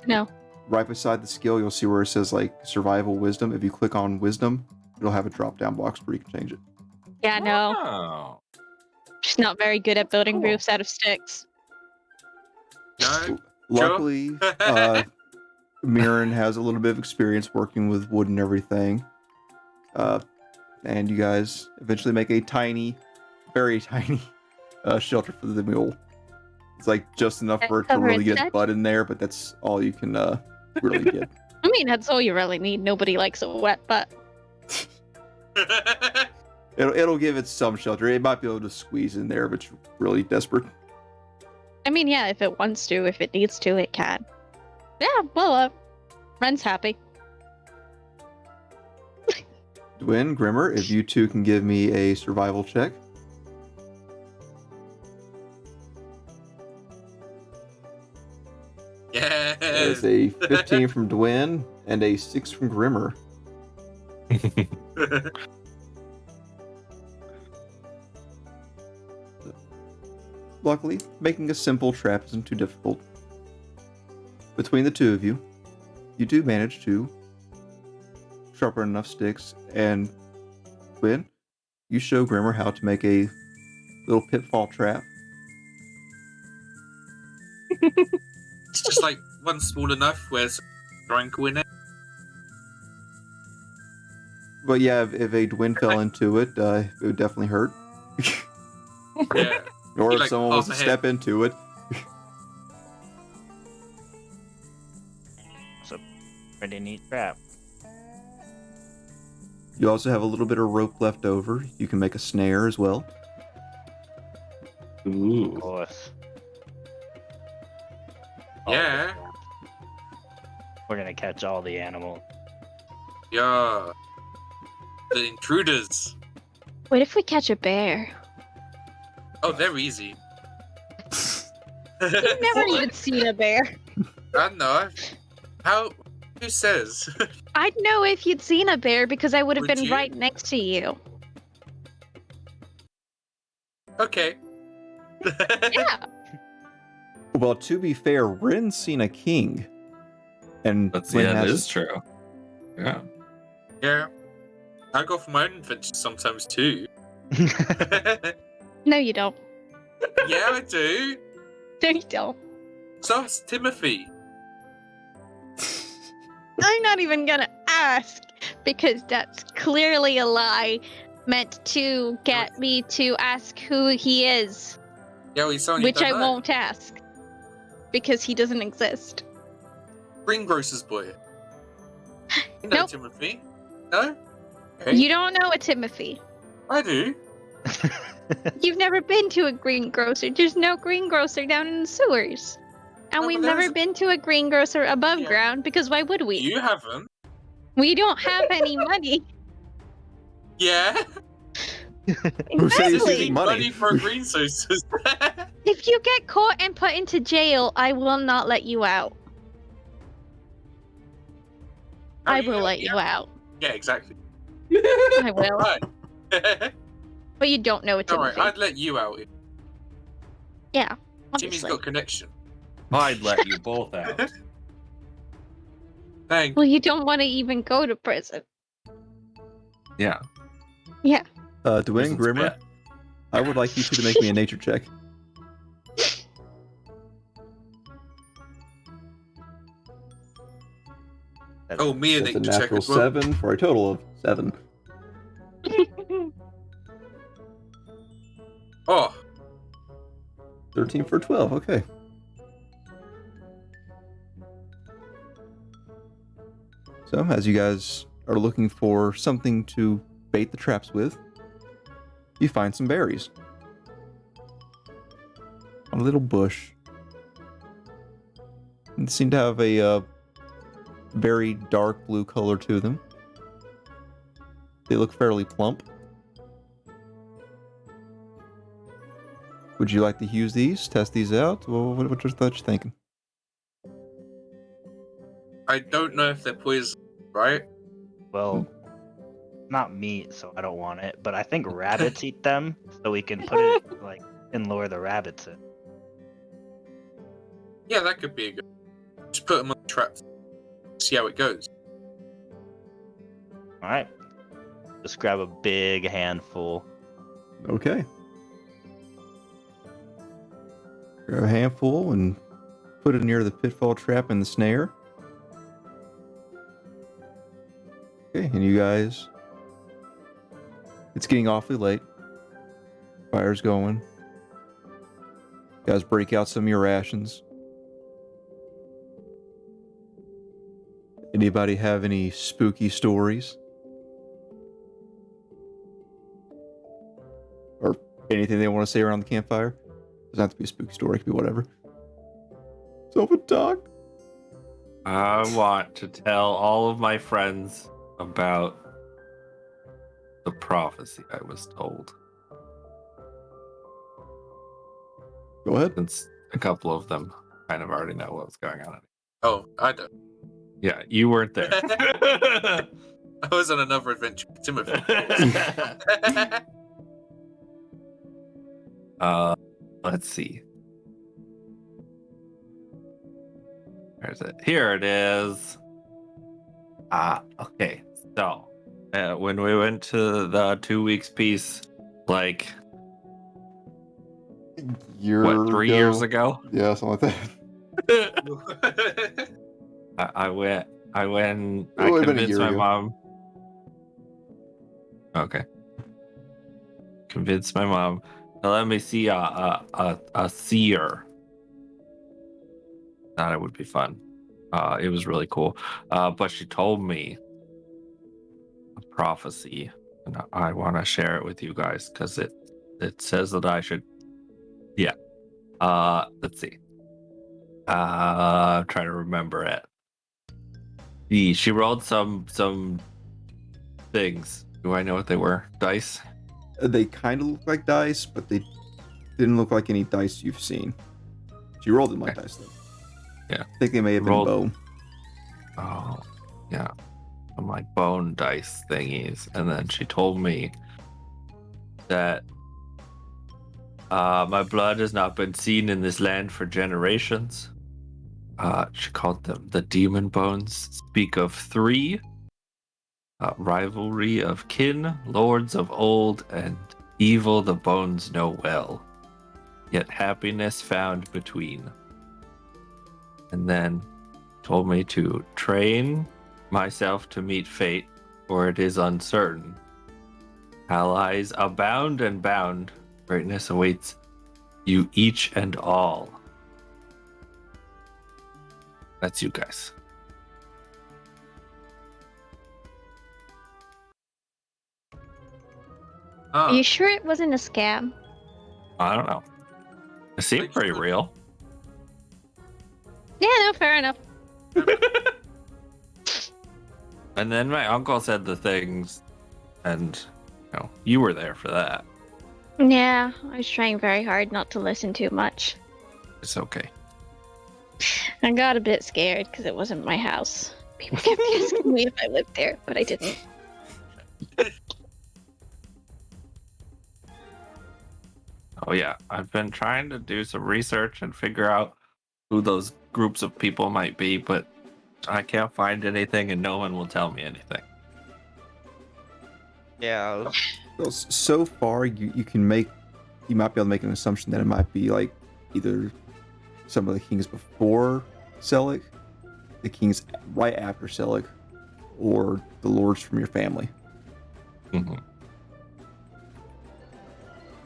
S2: Right beside the skill, you'll see where it says like survival wisdom. If you click on wisdom, it'll have a drop down box where you can change it.
S1: yeah, no,
S3: Oh.
S1: just not very good at building
S3: Cool.
S1: roofs out of sticks.
S5: No.
S2: Luckily, Mirren has a little bit of experience working with wood and everything. And you guys eventually make a tiny very tiny shelter for the mule. It's like just enough for it to
S1: Cover
S2: really
S1: its
S2: get its
S1: head?
S2: butt in there, but that's all you can really get.
S1: I mean, that's all you really need. Nobody likes a wet butt.
S2: It'll give it some shelter. It might be able to squeeze in there if it's really desperate.
S1: I mean, yeah, if it wants to, if it needs to, it can. Yeah, well, Ren's happy.
S2: Dwin, Grimmer, if you two can give me a survival check. There's
S5: Yes.
S2: a 15 from Dwin and a 6 from Grimmer. Luckily, making a simple trap isn't too difficult. Between the two of you, you do manage to sharpen enough sticks, and Dwin, you show Grimmer how to make a little pitfall trap.
S5: It's just like one small enough where it's triangle in it.
S2: But yeah, if a Dwin fell into it, it would definitely hurt.
S5: Yeah.
S2: Or if
S5: Like
S2: someone was to
S5: half a
S2: step into it.
S6: It's a pretty neat trap.
S2: You also have a little bit of rope left over. You can make a snare as well.
S6: Of
S3: Ooh.
S6: course.
S5: Yeah.
S6: We're gonna catch all the animals.
S5: Yeah. The intruders.
S1: What if we catch a bear?
S5: Oh, they're easy.
S1: You've never even seen a bear.
S5: I know. How? Who says?
S1: I'd know if you'd seen a bear because I would have
S5: Would
S1: been
S5: you?
S1: right next to you.
S5: Okay.
S1: Yeah.
S2: Well, to be fair, Rin's seen a king. And
S3: That's
S2: Rin
S3: yeah, it
S2: hasn't.
S3: is true. Yeah.
S5: Yeah. I go for my own adventures sometimes too.
S1: No, you don't.
S5: Yeah, I do.
S1: No, you don't.
S5: So it's Timothy.
S1: I'm not even gonna ask because that's clearly a lie meant to get me to ask who he is,
S5: Yeah, well, he's someone
S1: which
S5: you
S1: I
S5: don't know.
S1: won't ask because he doesn't exist.
S5: Greengrocer's boy. You know
S1: Nope.
S5: Timothy. No? Okay.
S1: You don't know a Timothy.
S5: I do.
S1: You've never been to a greengrocer. There's no greengrocer down in the sewers. And
S5: No,
S1: we've
S5: but there
S1: never
S5: is-
S1: been to a greengrocer above
S5: Yeah.
S1: ground because why would we?
S5: You haven't.
S1: We don't have any money.
S5: Yeah.
S2: Who says
S1: Exactly.
S2: using money?
S5: Money for a green sauces.
S1: If you get caught and put into jail, I will not let you out. I will let you out.
S5: Yeah, exactly.
S1: I will.
S5: Right.
S1: But you don't know a
S5: Alright,
S1: Timothy.
S5: I'd let you out.
S1: Yeah,
S5: Timmy's
S1: obviously.
S5: got connection.
S3: I'd let you both out.
S5: Thanks.
S1: Well, you don't want to even go to prison.
S3: Yeah.
S1: Yeah.
S2: Dwayne
S3: Prison's
S2: Grimmer,
S3: bad.
S2: I would like you two to make me a nature check.
S5: Oh, me and
S2: That's a
S5: Nick to check
S2: natural
S5: as well.
S2: 7 for a total of 7.
S5: Oh,
S2: 13 for 12, okay. So, as you guys are looking for something to bait the traps with, you find some berries. A little bush. They seem to have a very dark blue color to them. They look fairly plump. Would you like to use these? Test these out? Well, what you thinking?
S5: I don't know if they're poison, right?
S6: Well, not meat, so I don't want it. But I think rabbits eat them, so we can put it like and lure the rabbits in.
S5: Yeah, that could be a good. Just put them on the traps. See how it goes.
S6: All right. Just grab a big handful.
S2: Okay. Grab a handful and put it near the pitfall trap and the snare. Okay, and you guys... It's getting awfully late. By campfire's going. You guys break out some of your rations. Anybody have any spooky stories? Or anything they want to say around the campfire? Doesn't have to be a spooky story, it could be whatever. Someone talk.
S3: I want to tell all of my friends about the prophecy I was told.
S2: Go ahead.
S3: Since a couple of them kind of already know what's going on.
S5: Oh, I don't.
S3: Yeah, you weren't there.
S5: I was on another adventure. Timothy.
S3: Let's see. Where's it? Here it is. Okay. So, when we went to the 2 weeks piece, like, what, 3 years ago?
S2: Yeah, something like that.
S3: I went, I
S2: It would've been a
S3: convinced
S2: year
S3: my
S2: ago.
S3: mom. Okay. Convinced my mom to let me see a seer. Thought it would be fun. It was really cool. But she told me a prophecy, and I want to share it with you guys because it says that I should. Yeah. Let's see. I'm trying to remember it. She rolled some things. Do I know what they were? Dice?
S2: They kind of look like dice, but they didn't look like any dice you've seen. She rolled them like dice, though.
S3: Yeah.
S2: I think they may have been
S3: Rolled-
S2: bone.
S3: Oh, yeah. Some like bone dice thingies. And then she told me that my blood has not been seen in this land for generations. She called them the demon bones. Speak of 3. Rivalry of kin, lords of old, and evil the bones know well. Yet happiness found between. And then told me to train myself to meet fate, for it is uncertain. Allies abound and bound. Greatness awaits you each and all. That's you guys.
S1: Are you sure it wasn't a scam?
S3: I don't know. It seemed pretty real.
S1: Yeah, no, fair enough.
S3: And then my uncle said the things, and you were there for that.
S1: Yeah, I was trying very hard not to listen too much.
S3: It's okay.
S1: I got a bit scared because it wasn't my house. People kept asking me if I lived there, but I didn't.
S3: Oh yeah, I've been trying to do some research and figure out who those groups of people might be, but I can't find anything and no one will tell me anything.
S4: Yeah.
S2: Well, so far, you might be able to make an assumption that it might be like either some of the kings before Selic, the kings right after Selic, or the lords from your family.
S3: Mm-hmm.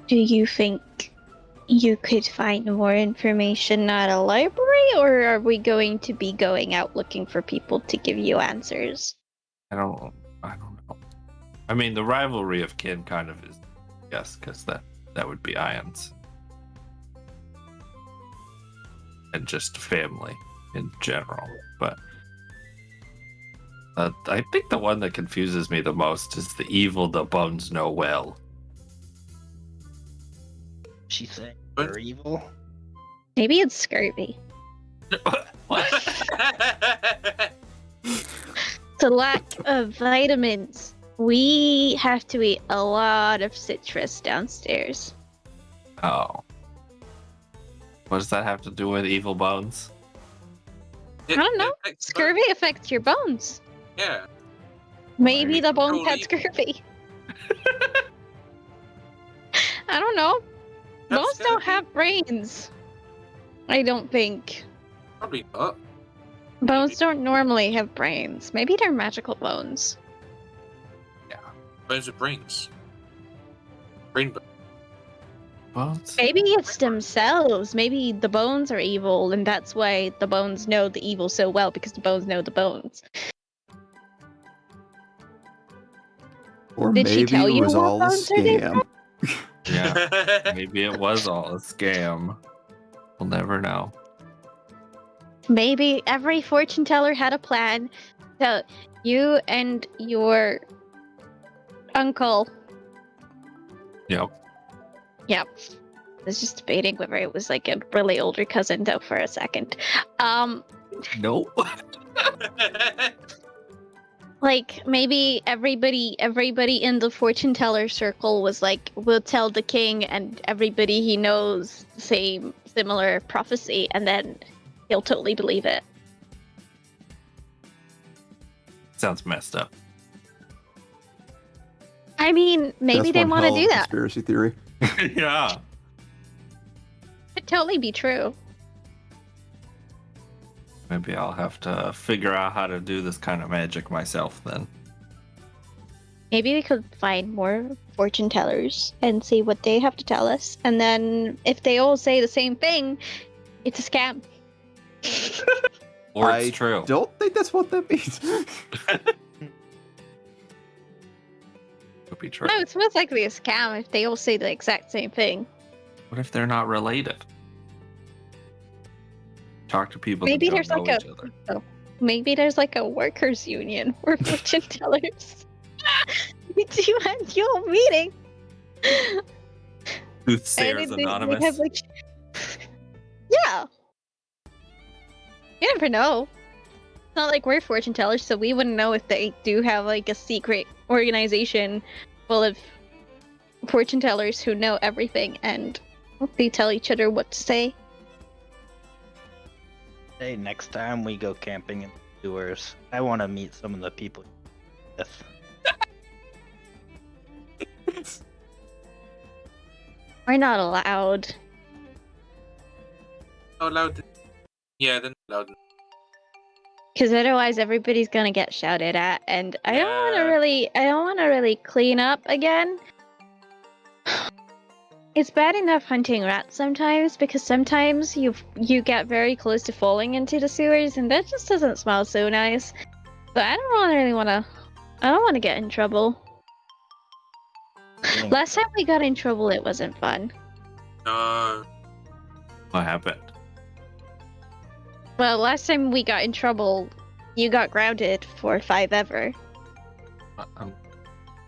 S1: Do you think you could find more information at a library, or are we going to be going out looking for people to give you answers?
S3: I don't know. I mean, the rivalry of kin kind of is, yes, because that would be Ions. And just family in general. But I think the one that confuses me the most is the evil the bones know well.
S6: She saying
S5: What?
S6: they're evil.
S1: Maybe it's scurvy.
S3: What?
S1: It's a lack of vitamins. We have to eat a lot of citrus downstairs.
S3: Oh. What does that have to do with evil bones?
S1: I don't know. Scurvy affects your bones.
S5: Yeah.
S1: Maybe the bones
S5: Totally.
S1: had scurvy. I don't know.
S5: That's
S1: Bones don't have brains. I don't think.
S5: Probably not.
S1: Bones don't normally have brains. Maybe they're magical bones.
S5: Bones with brains. Brain bones.
S3: Bones?
S1: Maybe it's themselves. Maybe the bones are evil, and that's why the bones know the evil so well, because the bones know the bones.
S2: Or
S1: Did she
S2: maybe
S1: tell
S2: it
S1: you
S2: was
S1: what
S2: all a
S1: bones are made
S2: scam.
S3: Yeah, maybe it was all a scam. We'll never know.
S1: Maybe every fortune teller had a plan. So you and your uncle.
S3: Yep.
S1: Yep. I was just debating whether it was like a really older cousin though for a second.
S3: Nope.
S1: Like maybe everybody in the fortune teller circle was like, we'll tell the king and everybody he knows the same similar prophecy, and then he'll totally believe it.
S3: Sounds messed up.
S1: I mean, maybe
S2: That's
S1: they
S2: one
S1: want to
S2: hell of
S1: do
S2: a
S1: that.
S2: conspiracy theory.
S3: Yeah.
S1: Could totally be true.
S3: Maybe I'll have to figure out how to do this kind of magic myself then.
S1: Maybe we could find more fortune tellers and see what they have to tell us. And then if they all say the same thing, it's a scam.
S3: Or it's
S2: I
S3: true.
S2: don't think that's what that means.
S3: Could be true.
S1: No, it's most likely a scam if they all say the exact same thing.
S3: What if they're not related? Talk to people
S1: Maybe
S3: that
S1: there's
S3: don't
S1: like
S3: know
S1: a
S3: each other.
S1: maybe there's like a workers union for fortune tellers. You do annual meeting.
S3: Soothsayers
S1: And they
S3: Anonymous.
S1: have, like... Yeah. You never know. It's not like we're fortune tellers, so we wouldn't know if they do have like a secret organization full of fortune tellers who know everything and they tell each other what to say.
S6: Hey, next time we go camping in the sewers, I want to meet some of the people. With.
S1: We're not allowed.
S5: Not allowed. Yeah, they're not allowed.
S1: Because otherwise everybody's gonna get shouted at, and I don't want to
S5: Yeah.
S1: really clean up again. It's bad enough hunting rats sometimes, because sometimes you get very close to falling into the sewers, and that just doesn't smell so nice. But I don't want to get in trouble.
S6: Being-
S1: Last time we got in trouble, it wasn't fun.
S3: What happened?
S1: Well, last time we got in trouble, you got grounded for 5 ever.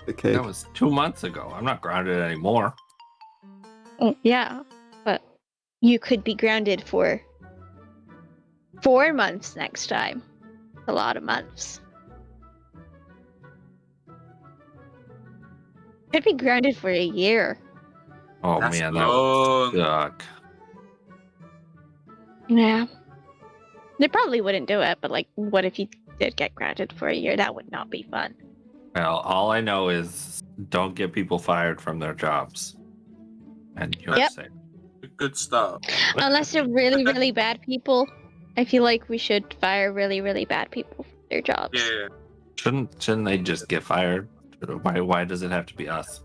S2: The cake.
S3: That was 2 months ago. I'm not grounded anymore.
S1: Yeah, but you could be grounded for 4 months next time. A lot of months. Could be grounded for a year.
S3: Oh
S5: That's
S3: man, that would
S5: long.
S3: suck.
S1: Yeah. They probably wouldn't do it, but like, what if you did get grounded for a year? That would not be fun.
S3: Well, all I know is don't get people fired from their jobs. And you're
S1: Yep.
S3: safe.
S5: Good stuff.
S1: Unless they're really, really bad people. I feel like we should fire really, really bad people from their jobs.
S5: Yeah.
S3: Shouldn't they just get fired? Why does it have to be us?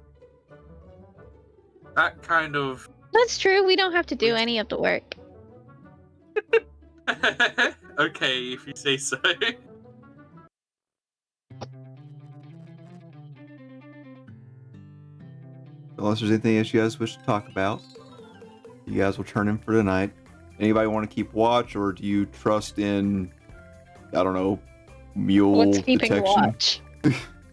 S5: That kind of.
S1: That's true. We don't have to do any of the work.
S5: Okay, if you say so.
S2: Unless there's anything else you guys wish to talk about, you guys will turn in for tonight. Anybody want to keep watch, or do you trust in, I don't know, mule
S1: What's keeping
S2: detection?
S1: watch?
S3: Yeah,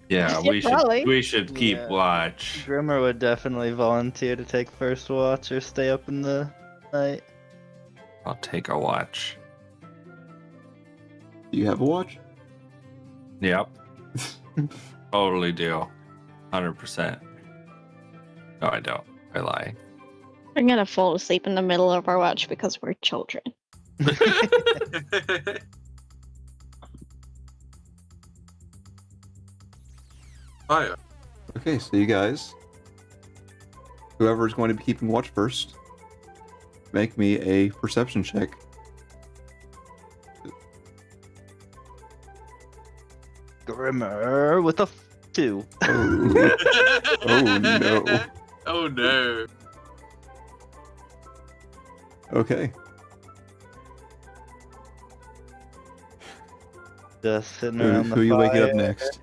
S1: Yeah,
S3: we
S1: probably.
S3: should keep
S4: Yeah.
S3: watch.
S4: Grimmer would definitely volunteer to take first watch or stay up in the night.
S3: I'll take a watch.
S2: Do you have a watch?
S3: Yep. Totally do. 100%. No, I don't. I lie.
S1: We're gonna fall asleep in the middle of our watch because we're children.
S5: Fire.
S2: Okay, so you guys, whoever is going to be keeping watch first, make me a perception check.
S6: Grimmer with a 2.
S2: Oh, oh no.
S5: Oh no.
S2: Okay.
S4: Just sitting
S2: Who,
S4: around the
S2: who you waking up
S4: fire.
S2: next?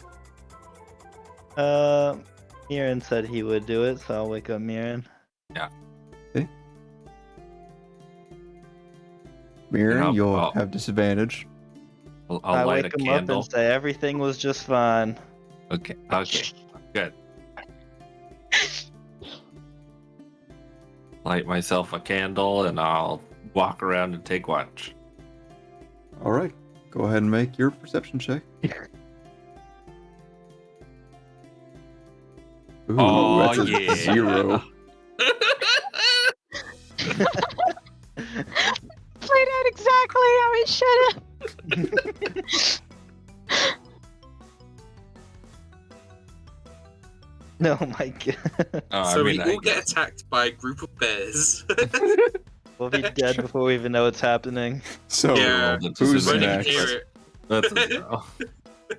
S4: Mirren said he would do it, so I'll wake up Mirren.
S2: Mirren,
S3: I'll-
S2: you'll
S3: I'll-
S2: have disadvantage.
S3: I'll
S4: I
S3: light
S4: wake
S3: a
S4: him up
S3: candle.
S4: and say everything was just fine.
S3: Okay. Good. Light myself a candle and I'll walk around and take watch.
S2: All right. Go ahead and make your perception check. Ooh,
S3: Oh,
S2: that's a
S3: yeah.
S2: 0.
S1: Played out exactly how it should have.
S4: No, my god.
S5: So we all get
S3: guess.
S5: attacked by a group of bears.
S4: We'll be dead before we even know what's happening.
S2: So,
S5: Yeah.
S3: Rolled a
S2: who's
S5: When you
S3: disadvantage.
S2: next?
S5: hear it.
S3: That's a 0.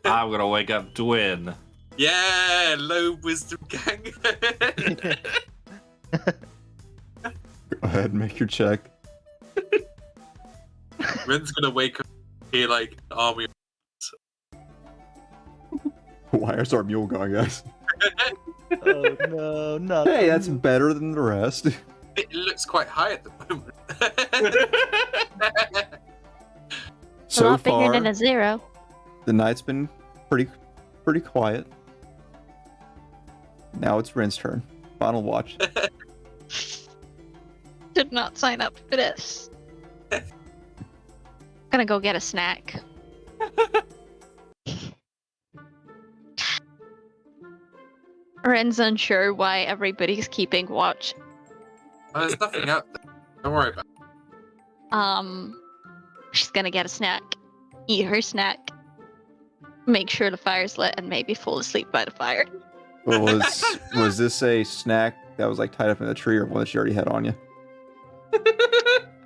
S3: I'm gonna wake up Twin.
S5: Yeah, low wisdom gang.
S2: Go ahead and make your check.
S5: Ren's gonna wake up here like an army.
S2: Why is our mule going, guys?
S4: Oh no, not.
S2: Hey, that's better than the rest.
S5: It looks quite high at the moment.
S1: A
S2: So
S1: lot bigger
S2: far,
S1: than a 0.
S2: the night's been pretty quiet. Now it's Ren's turn. Final watch.
S1: Did not sign up for this. Gonna go get a snack. Ren's unsure why everybody's keeping watch.
S5: There's nothing out there. Don't worry about it.
S1: She's gonna get a snack, eat her snack, make sure the fire's lit, and maybe fall asleep by the fire.
S2: Well, was this a snack that was like tied up in the tree, or one that she already had on you?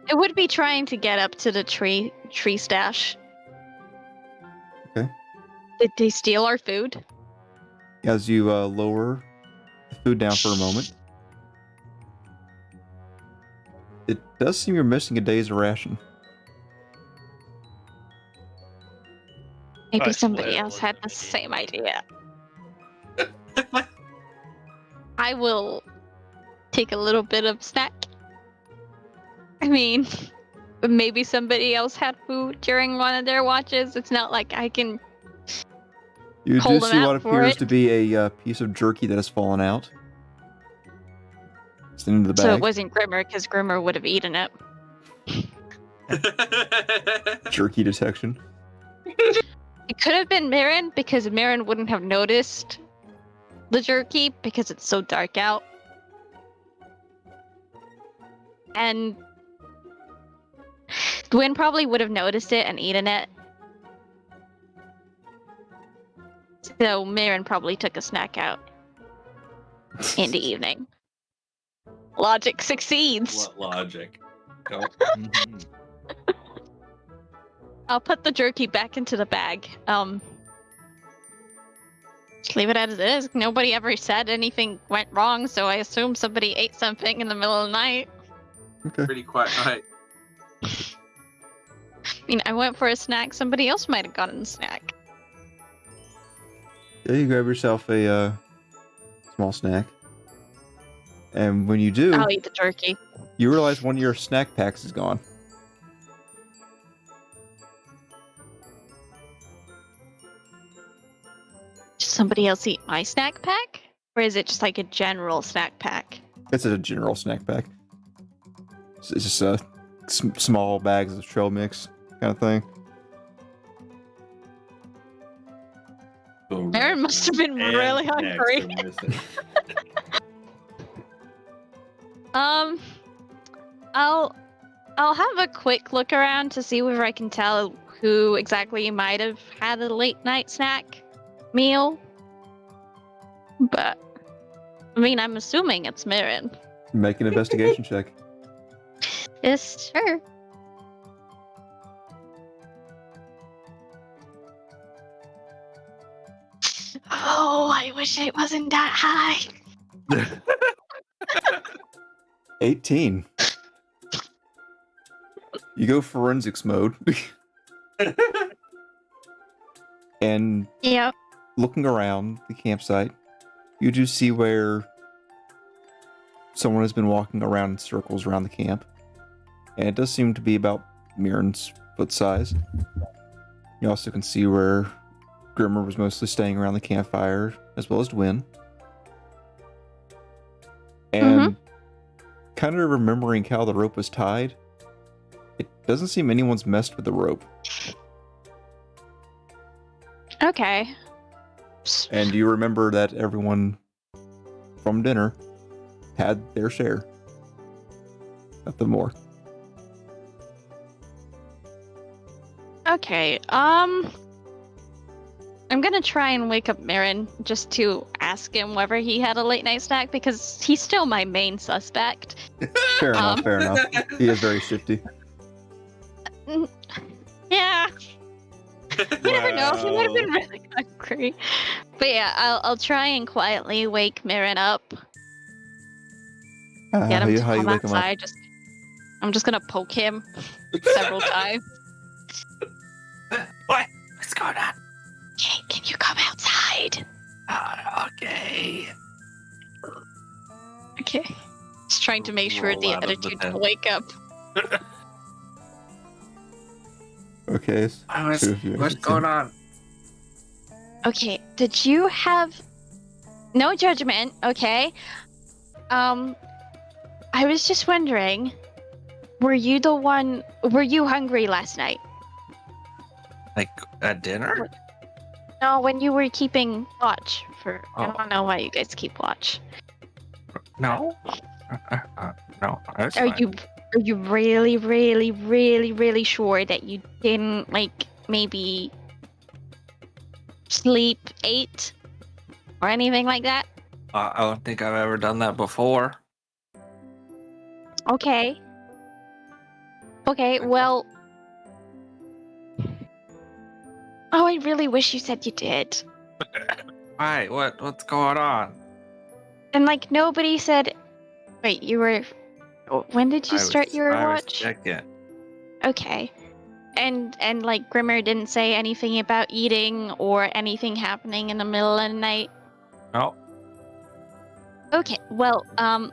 S1: It would be trying to get up to the tree stash.
S2: Okay.
S1: Did they steal our food?
S2: As you lower the food down for a moment, it does seem you're missing a day's ration.
S1: Maybe
S6: I
S1: somebody
S6: swear it
S1: else had
S6: wasn't
S1: the
S6: me.
S1: same idea. I will take a little bit of snack. I mean, maybe somebody else had food during one of their watches. It's not like I can.
S2: You
S1: Hold
S2: do
S1: them
S2: see
S1: out
S2: what
S1: for
S2: appears
S1: it.
S2: to be a piece of jerky that has fallen out. It's into the bag.
S1: So it wasn't Grimmer, because Grimmer would have eaten it.
S2: Jerky detection.
S1: It could have been Mirren, because Mirren wouldn't have noticed the jerky because it's so dark out. And Gwyn probably would have noticed it and eaten it. So Mirren probably took a snack out in the evening. Logic succeeds.
S3: What logic? Nope.
S4: Mhm.
S1: I'll put the jerky back into the bag. Just leave it as it is. Nobody ever said anything went wrong, so I assume somebody ate something in the middle of the night.
S2: Okay.
S5: Pretty quiet night.
S1: I mean, I went for a snack. Somebody else might have gotten a snack.
S2: Yeah, you grab yourself a small snack. And when you do,
S1: I'll eat the jerky.
S2: you realize one of your snack packs is gone.
S1: Did somebody else eat my snack pack? Or is it just like a general snack pack?
S2: It's a general snack pack. It's just small bags of trail mix kind of thing.
S1: Aaron must have been really hungry. I'll have a quick look around to see whether I can tell who exactly might have had a late night snack meal. But I mean, I'm assuming it's Mirren.
S2: Make an investigation check.
S1: Yes, sure. Oh, I wish it wasn't that high.
S2: 18. You go forensics mode, and
S1: Yep.
S2: looking around the campsite, you do see where someone has been walking around in circles around the camp. And it does seem to be about Mirren's foot size. You also can see where Grimmer was mostly staying around the campfire, as well as Dwin. And kind of remembering how the rope was tied, it doesn't seem anyone's messed with the rope.
S1: Okay.
S2: And you remember that everyone from dinner had their share. Nothing more.
S1: Okay. I'm gonna try and wake up Mirren just to ask him whether he had a late night snack because he's still my main suspect.
S2: Fair enough, fair enough. He is very shifty.
S1: Yeah. You never know. He might have been really hungry. But yeah, I'll try and quietly wake Mirren up. Get him to
S2: How you
S1: come
S2: wake him up?
S1: outside. I'm just gonna poke him several times.
S3: What? What's going on?
S1: Okay, can you come outside?
S3: Okay.
S1: Okay. Just trying to make sure
S3: Roll
S1: the
S3: out of the
S1: attitude
S3: tent.
S1: to wake up.
S2: Okay.
S3: What's
S2: two of you, I should say.
S3: going on?
S1: Okay, did you have no judgment, okay? I was just wondering, were you hungry last night?
S3: Like at dinner?
S1: No, when you were keeping watch for I
S3: Oh.
S1: don't know why you guys keep watch.
S3: No. No. That's
S1: Are
S3: fine.
S1: you really, really, really, really sure that you didn't like maybe sleep 8 or anything like that?
S3: I don't think I've ever done that before.
S1: Okay. Okay, well. Oh, I really wish you said you did.
S3: Why? What's going on?
S1: And like nobody said. Wait, you were. When did you start your
S3: I was
S1: watch?
S3: checking.
S1: Okay. And like Grimmer didn't say anything about eating or anything happening in the middle of the night.
S3: No.
S1: Okay, well,
S3: No.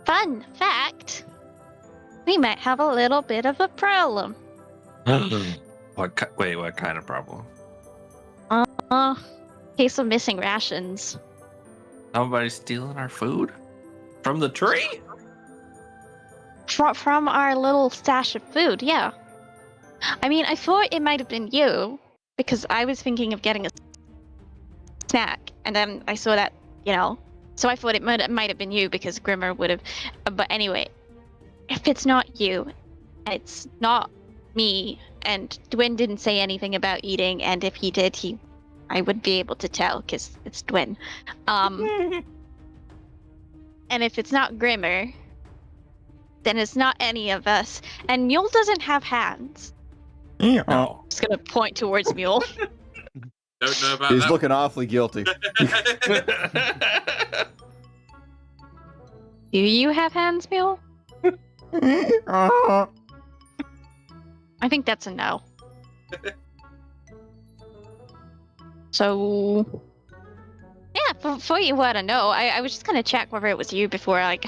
S1: fun fact. We might have a little bit of a problem.
S3: What kind of problem?
S1: Case of missing rations.
S3: Somebody's stealing our food? From the tree?
S1: From our little stash of food, yeah. I mean, I thought it might have been you because I was thinking of getting a snack, and then I saw that, so I thought it might have been you because Grimmer would have. But anyway, if it's not you, and it's not me, and Dwin didn't say anything about eating, and if he did, I would be able to tell because it's Dwin. And if it's not Grimmer, then it's not any of us. And Mule doesn't have hands.
S3: No.
S1: I'm just gonna point towards Mule.
S5: Don't know about
S2: He's
S5: that.
S2: looking awfully guilty.
S1: Do you have hands, Mule? I think that's a no. So, yeah, before you want to know, I was just gonna check whether it was you before, like,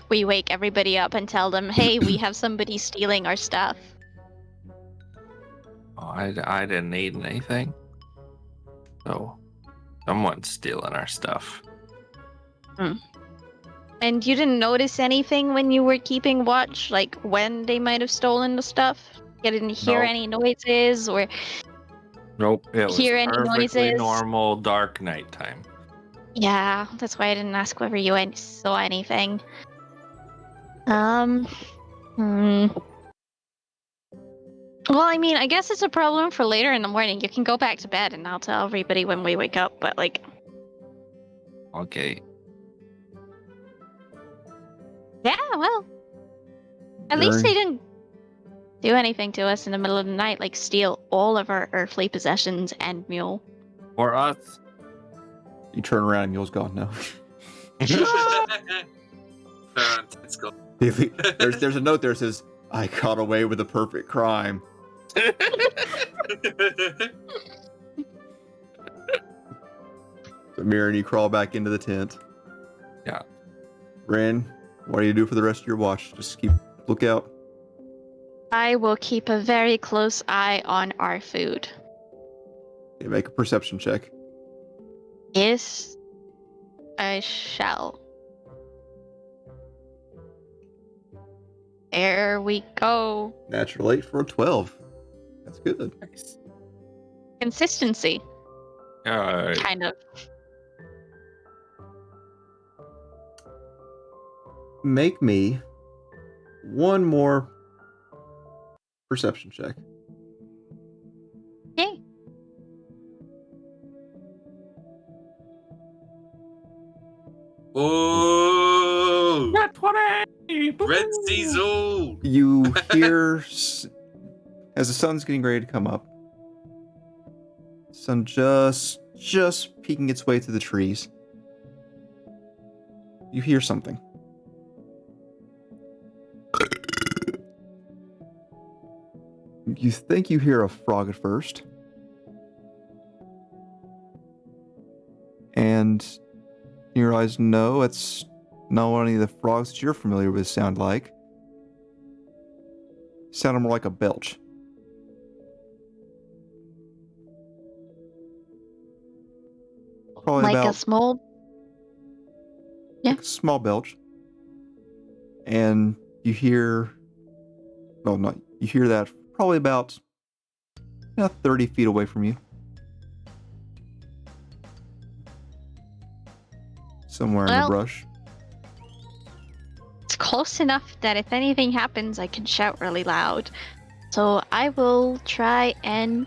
S1: we wake everybody up and tell them, hey, we have somebody stealing our stuff.
S3: Oh, I didn't eat anything. So, someone's stealing our stuff.
S1: And you didn't notice anything when you were keeping watch, like when they might have stolen the stuff? You didn't hear
S3: Nope.
S1: any noises or
S3: Nope. It was
S1: hear any
S3: perfectly
S1: noises?
S3: normal dark nighttime.
S1: Yeah, that's why I didn't ask whether you saw anything. Well, I mean, I guess it's a problem for later in the morning. You can go back to bed and I'll tell everybody when we wake up, but like,
S3: Okay.
S1: yeah, well. At least they didn't do anything to us in the middle of the night, like steal all of our earthly possessions and Mule.
S3: For us.
S2: You turn around and Mule's gone now.
S5: Let's go.
S2: There's a note there that says, I got away with a perfect crime. So Mirren, you crawl back into the tent.
S3: Yeah.
S2: Ren, what do you do for the rest of your watch? Just keep lookout.
S1: I will keep a very close eye on our food.
S2: Okay, make a perception check.
S1: Yes, I shall. There we go.
S2: Natural 8 for a 12. That's good.
S3: Nice.
S1: Consistency,
S3: Alright.
S1: kind of.
S2: Make me one more perception check.
S1: Okay.
S5: Oh,
S3: Nat 20!
S5: Red Diesel.
S2: You hear as the sun's getting ready to come up. Sun just peeking its way through the trees. You hear something. You think you hear a frog at first. And you realize, no, it's not one of the frogs that you're familiar with sound like. Sounded more like a belch. Probably
S1: Like
S2: about
S1: a small. Yeah.
S2: like a small belch. And you hear, well, not, you hear that probably about 30 feet away from you. Somewhere in the
S1: Well-
S2: brush.
S1: It's close enough that if anything happens, I can shout really loud. So I will try and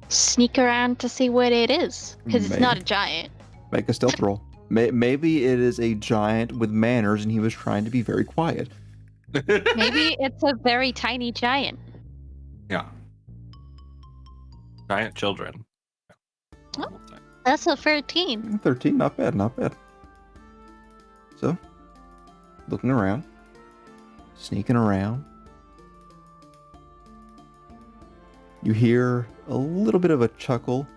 S1: sneak around to see what it is. Because it's not a giant.
S2: Make a stealth roll. Maybe it is a giant with manners and he was trying to be very quiet.
S1: Maybe it's a very tiny giant.
S3: Yeah. Giant children.
S1: Oh. That's a 13.
S2: 13, not bad, not bad. So, looking around, sneaking around. You hear a little bit of a chuckle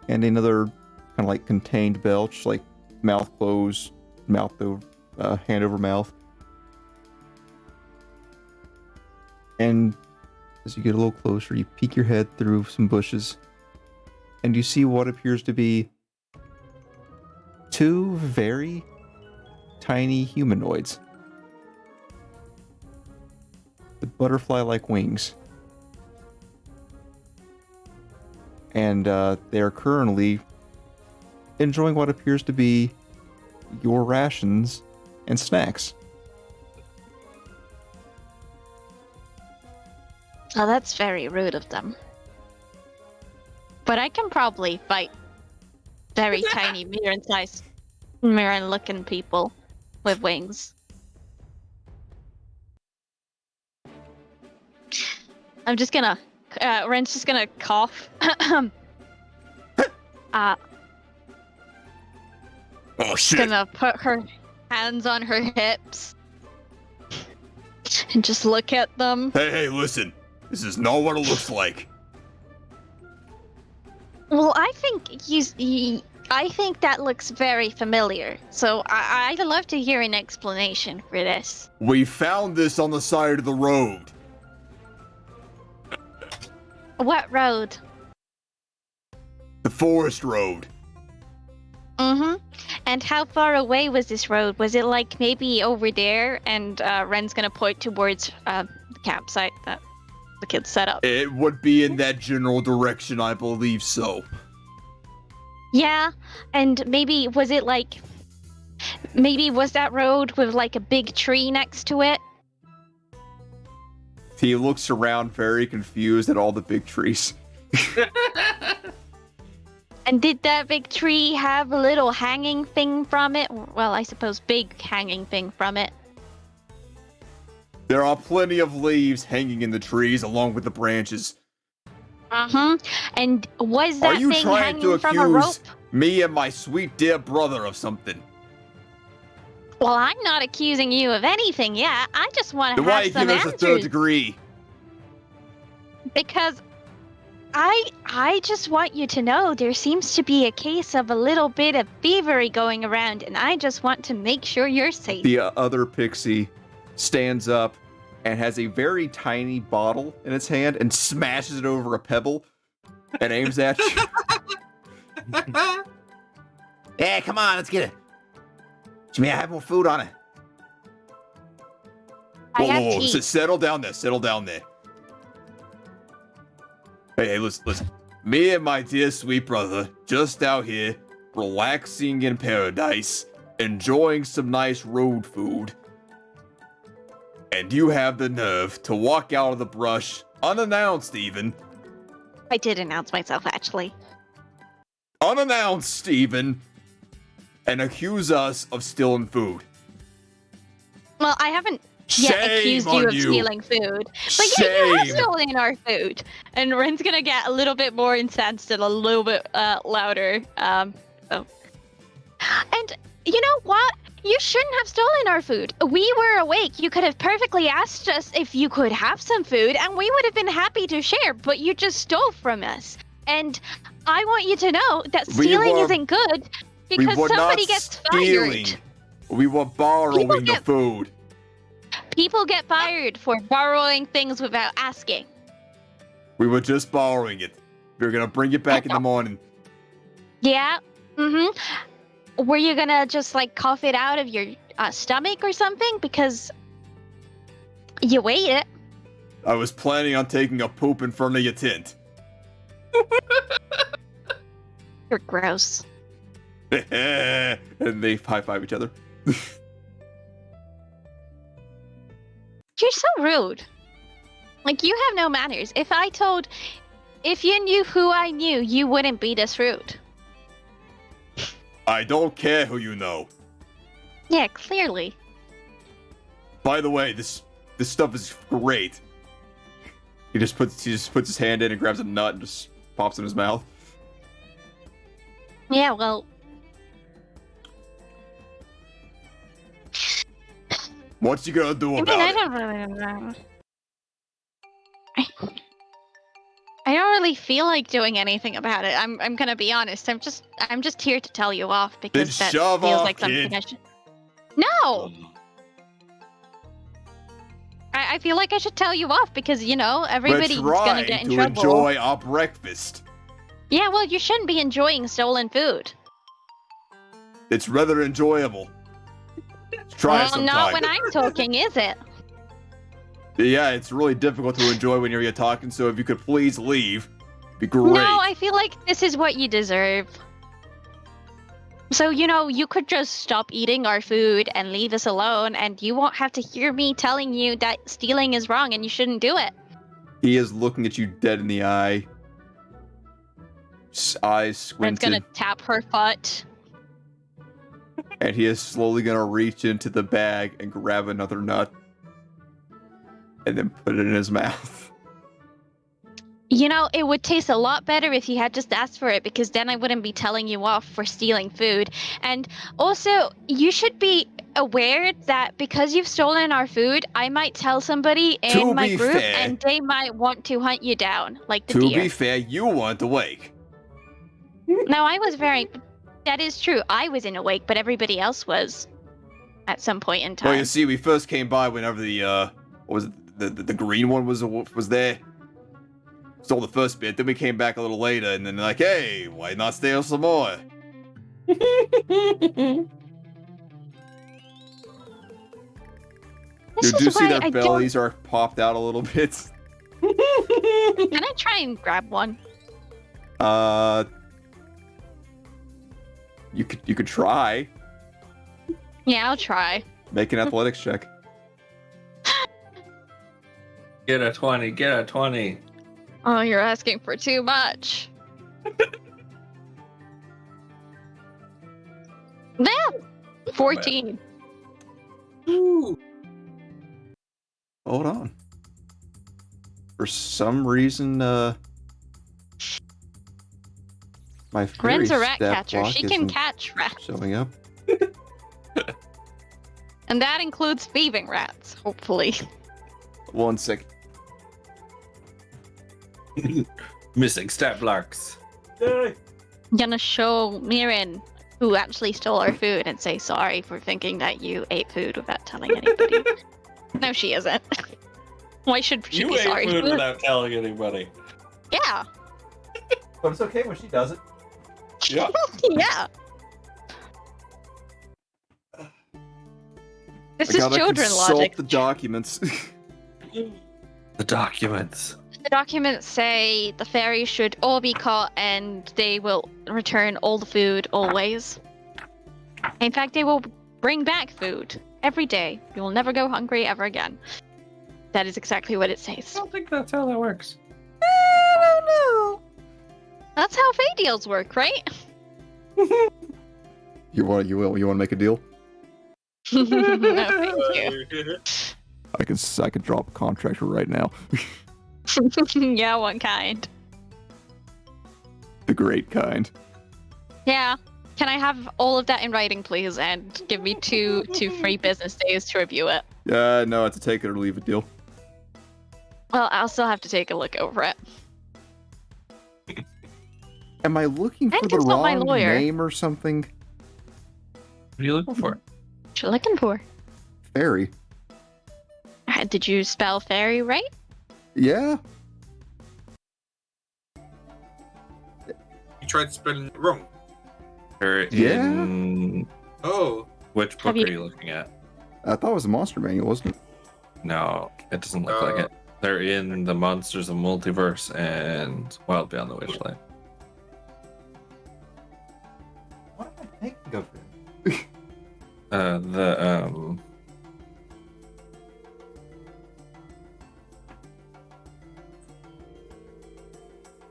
S2: and another kind of like contained belch, like mouth closed, mouth over, hand over mouth. And as you get a little closer, you peek your head through some bushes and you see what appears to be two very tiny humanoids with butterfly-like wings. And they are currently enjoying what appears to be your rations and snacks.
S1: Oh, that's very rude of them. But I can probably fight very tiny mirror-sized, mirror-looking people with wings. I'm just gonna... Ren's just gonna cough.
S2: Oh shit!
S1: Gonna put her hands on her hips and just look at them.
S2: Hey, listen. This is not what it looks like.
S1: Well, I think I think that looks very familiar. So I'd love to hear an explanation for this.
S2: We found this on the side of the road.
S1: What road?
S2: The forest road.
S1: Mm-hmm. And how far away was this road? Was it like maybe over there? And Ren's gonna point towards the campsite that the kids set up.
S2: It would be in that general direction, I believe so.
S1: Yeah, and maybe was it like... Maybe was that road with like a big tree next to it?
S2: He looks around very confused at all the big trees.
S1: And did that big tree have a little hanging thing from it? Well, I suppose big hanging thing from it.
S2: There are plenty of leaves hanging in the trees along with the branches.
S1: Uh-huh. And was that
S2: Are you
S1: thing
S2: trying
S1: hanging
S2: to
S1: from a rope?
S2: accuse me and my sweet dear brother of something?
S1: Well, I'm not accusing you of anything yet. I just want to
S2: Then why
S1: have
S2: you
S1: some
S2: give us a third
S1: answers.
S2: degree?
S1: Because I just want you to know there seems to be a case of a little bit of thievery going around, and I just want to make sure you're safe.
S2: The other pixie stands up and has a very tiny bottle in its hand and smashes it over a pebble and aims at you. Hey, come on, let's get it. Jimmy, I have more food on it.
S1: I have tea.
S2: Settle down there. Settle down there. Hey, listen. Me and my dear sweet brother, just out here, relaxing in paradise, enjoying some nice road food. And you have the nerve to walk out of the brush, unannounced even.
S1: I did announce myself, actually.
S2: Unannounced even. And accuse us of stealing food.
S1: Well, I haven't yet accused you of stealing food. But yeah, you have stolen our food. And Ren's gonna get a little bit more incensed and a little bit louder. And you know what? You shouldn't have stolen our food. We were awake. You could have perfectly asked us if you could have some food, and we would have been happy to share, but you just stole from us. And I want you to know that stealing isn't good because somebody gets fired.
S2: We were borrowing the food.
S1: People get fired for borrowing things without asking.
S2: We were just borrowing it. We were gonna bring it back in the morning.
S1: Yeah. Mm-hmm. Were you gonna just like cough it out of your stomach or something? Because you weighed it.
S2: I was planning on taking a poop in front of your tent.
S1: You're gross.
S2: And they high-five each other.
S1: You're so rude. Like, you have no manners. If you knew who I knew, you wouldn't be this rude.
S2: I don't care who you know.
S1: Yeah, clearly.
S2: By the way, this stuff is great. He just puts his hand in and grabs a nut and just pops in his mouth.
S1: Yeah, well.
S2: What's you gonna do about it?
S1: I don't really know. I don't really feel like doing anything about it. I'm gonna be honest. I'm just here to tell you off because
S2: Then
S1: that
S2: shove
S1: feels
S2: off,
S1: like something
S2: kid.
S1: I should. No. I feel like I should tell you off because everybody's gonna get in trouble.
S2: Enjoy our breakfast.
S1: Yeah, well, you shouldn't be enjoying stolen food.
S2: It's rather enjoyable. Try it sometime.
S1: Not when I'm talking, is it?
S2: Yeah, it's really difficult to enjoy when you're talking, so if you could please leave, it'd be great.
S1: No, I feel like this is what you deserve. So, you could just stop eating our food and leave us alone, and you won't have to hear me telling you that stealing is wrong and you shouldn't do it.
S2: He is looking at you dead in the eye. Eyes squinted.
S1: Red's gonna tap her foot.
S2: And he is slowly gonna reach into the bag and grab another nut. And then put it in his mouth.
S1: It would taste a lot better if you had just asked for it, because then I wouldn't be telling you off for stealing food. And also, you should be aware that because you've stolen our food, I might tell somebody in my group, and they might want to hunt you down, like the deer.
S2: To be fair, you weren't awake.
S1: No, I was that is true. I was in awake, but everybody else was at some point in time.
S2: Well, you see, we first came by whenever the the green one was there. Stole the first bit, then we came back a little later, and then like, hey, why not steal some more? You do see their bellies are popped out a little bit.
S1: Can I try and grab one?
S2: You could try.
S1: Yeah, I'll try.
S2: Make an athletics check.
S3: Get a 20, get a 20.
S1: Oh, you're asking for too much. Yeah, 14.
S5: Ooh.
S2: Hold on. For some reason, my fairy
S1: Ren's a rat
S2: stat
S1: catcher.
S2: block
S1: She can
S2: isn't
S1: catch rats.
S2: showing up.
S1: And that includes thieving rats, hopefully.
S2: 1 second.
S3: Missing stat blocks.
S1: I'm gonna show Mirren who actually stole our food and say sorry for thinking that you ate food without telling anybody. No, she isn't. Why should she
S3: You
S1: be
S3: ate
S1: sorry?
S3: food without telling anybody.
S1: Yeah.
S2: But it's okay when she does it.
S3: Yeah.
S1: Yeah. This
S2: I
S1: is
S2: gotta
S1: children
S2: consult
S1: logic.
S2: the documents.
S3: The documents.
S1: The documents say the fairies should all be caught and they will return all the food always. In fact, they will bring back food every day. You will never go hungry ever again. That is exactly what it
S3: I
S1: says.
S3: don't think that's how that works.
S1: I don't know. That's how fate deals work, right?
S2: You want to make a deal?
S1: No, thank you.
S2: I can drop a contract right now.
S1: Yeah, what kind?
S2: The great kind.
S1: Yeah. Can I have all of that in writing, please, and give me two free business days to review it?
S2: No, it's a take it or leave it deal.
S1: Well, I'll still have to take a look over it.
S2: Am I looking
S1: I
S2: for the
S1: consult my
S2: wrong
S1: lawyer.
S2: name or something?
S3: What are you looking for?
S1: What you looking for?
S2: Fairy.
S1: Did you spell fairy right?
S2: Yeah.
S5: You tried spelling it wrong.
S3: Or
S2: Yeah?
S3: in
S5: Oh,
S3: which book
S1: Have you-
S3: are you looking at?
S2: I thought it was a monster manual, wasn't it?
S3: No, it doesn't look like it. They're in the Monsters of Multiverse and Wild Beyond the Witchlight.
S2: What am I thinking of?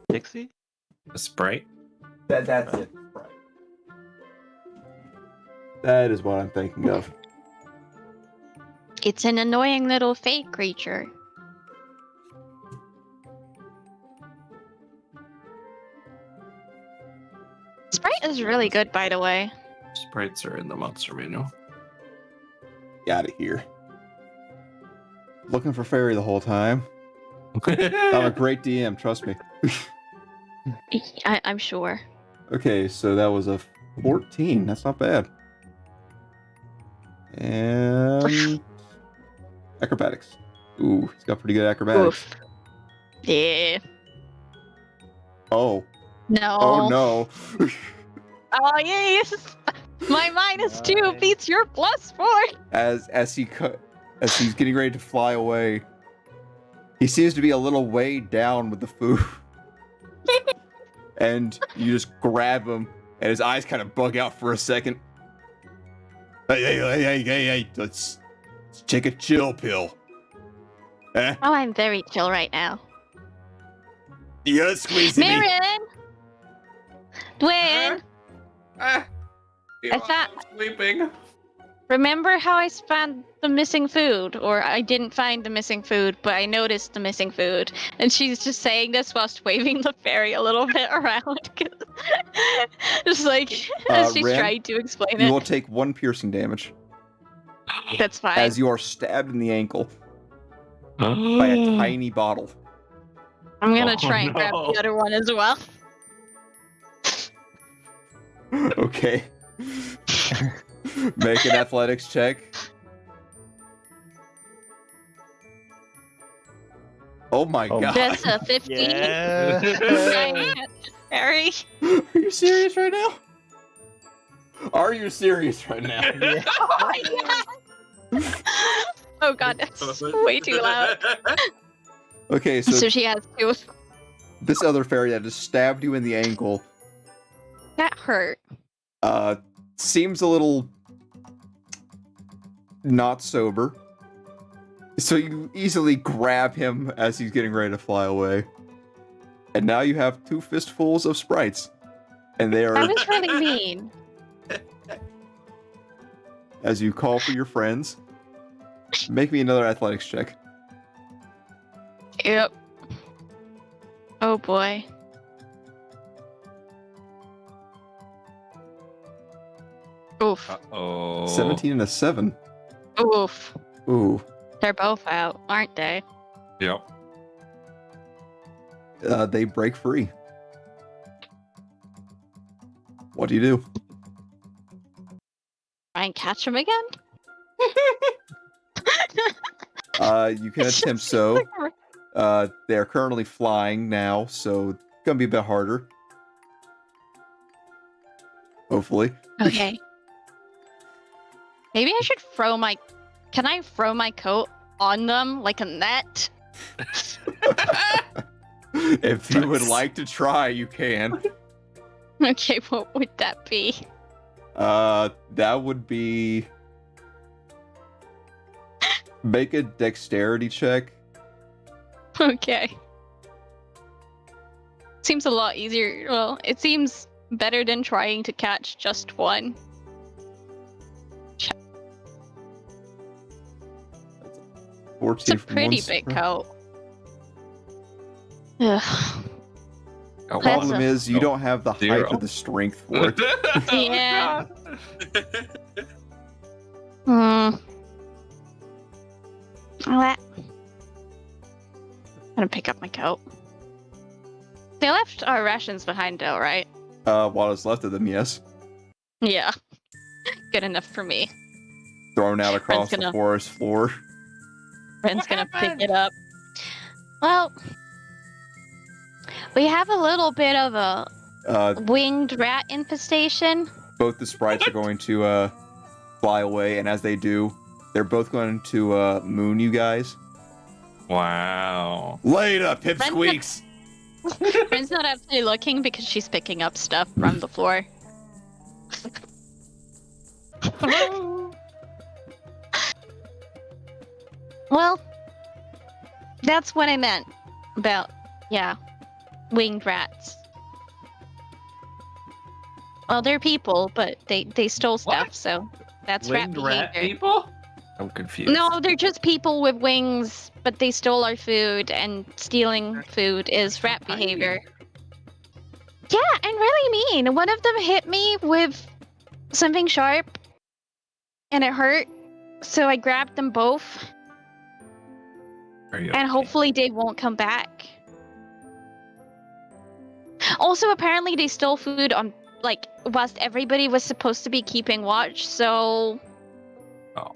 S6: Dixie?
S3: The Sprite?
S2: That's it. Right. That is what I'm thinking of.
S1: It's an annoying little fake creature. Sprite is really good, by the way.
S3: Sprites are in the monster manual.
S2: Get out of here. Looking for fairy the whole time. I'm a great DM, trust me.
S1: I'm sure.
S2: Okay, so that was a 14. That's not bad. And acrobatics. Ooh, he's got pretty good acrobatics.
S1: Oof. Yeah.
S2: Oh.
S1: No.
S2: Oh no.
S1: Oh yes. My -2
S6: Nice.
S1: beats your +4.
S2: As he's getting ready to fly away, he seems to be a little weighed down with the food. And you just grab him, and his eyes kind of bug out for a second. Hey, let's take a chill pill. Eh?
S1: Oh, I'm very chill right now.
S2: You gotta squeeze me.
S1: Mirren! Dwayne!
S3: I
S1: thought-
S3: sleeping.
S1: Remember how I found the missing food? Or I didn't find the missing food, but I noticed the missing food. And she's just saying this whilst waving the fairy a little bit around. Just like, as she's
S2: Ren,
S1: trying to explain
S2: You
S1: it.
S2: will take 1 piercing damage
S1: That's fine.
S2: as you are stabbed in the ankle by a tiny bottle.
S1: I'm gonna
S3: Oh,
S1: try and grab
S3: no.
S1: the other one as well.
S2: Okay. Make an athletics check. Oh my
S6: Oh
S2: god.
S1: That's a 15.
S6: Yeah.
S1: Fairy.
S2: Are you serious right now? Are you serious right now?
S6: Yeah.
S1: Oh, yeah. Oh god, that's way too loud.
S2: Okay,
S1: So
S2: so
S1: she has two.
S2: this other fairy that just stabbed you in the ankle
S1: That hurt.
S2: seems a little not sober. So you easily grab him as he's getting ready to fly away. And now you have 2 fistfuls of sprites. And they
S1: That
S2: are,
S1: was really mean.
S2: as you call for your friends, make me another athletics check.
S1: Yep. Oh boy. Oof.
S3: Oh.
S2: 17 and a 7.
S1: Oof.
S2: Ooh.
S1: They're both out, aren't they?
S3: Yep.
S2: They break free. What do you do?
S1: Try and catch them again?
S2: You can attempt so. They're currently flying now, so it's gonna be a bit harder. Hopefully.
S1: Okay. Maybe I should throw my... Can I throw my coat on them like a net?
S2: If you would
S3: Nice.
S2: like to try, you can.
S1: Okay, what would that be?
S2: That would be... Make a dexterity check.
S1: Okay. Seems a lot easier. Well, it seems better than trying to catch just one.
S2: 14
S1: It's a
S2: from
S1: pretty
S2: one
S1: big
S2: side.
S1: coat. Ugh.
S3: Oh,
S1: That's
S2: Problem
S1: a-
S2: is, you don't have the height
S3: Zero.
S2: or the strength for it.
S1: Yeah.
S3: God.
S1: Hmm. I'm gonna pick up my coat. They left our rations behind though, right?
S2: What is left of them, yes.
S1: Yeah. Good enough for me.
S2: Thrown out across the
S1: gonna-
S2: forest floor.
S1: Friend's
S3: What
S1: gonna
S3: happened?
S1: pick it up. Well, we have a little bit of a winged rat infestation.
S2: Both the sprites are going to fly away, and as they do, they're both going to moon you guys.
S3: Wow.
S2: Later, pipsqueaks!
S1: Friend's not actually looking because she's picking up stuff from the floor. Well, that's what I meant about, yeah, winged rats. Well, they're people, but they stole stuff,
S3: What?
S1: so that's
S3: Winged
S1: rat
S3: rat
S1: behavior.
S3: people? I'm confused.
S1: No, they're just people with wings, but they stole our food, and stealing food is rat
S3: tiny.
S1: behavior. Yeah, and really mean. One of them hit me with something sharp, and it hurt, so I grabbed them both,
S3: Are you
S1: and
S3: okay?
S1: hopefully they won't come back. Also, apparently they stole food on, like, whilst everybody was supposed to be keeping watch, so...
S3: Oh.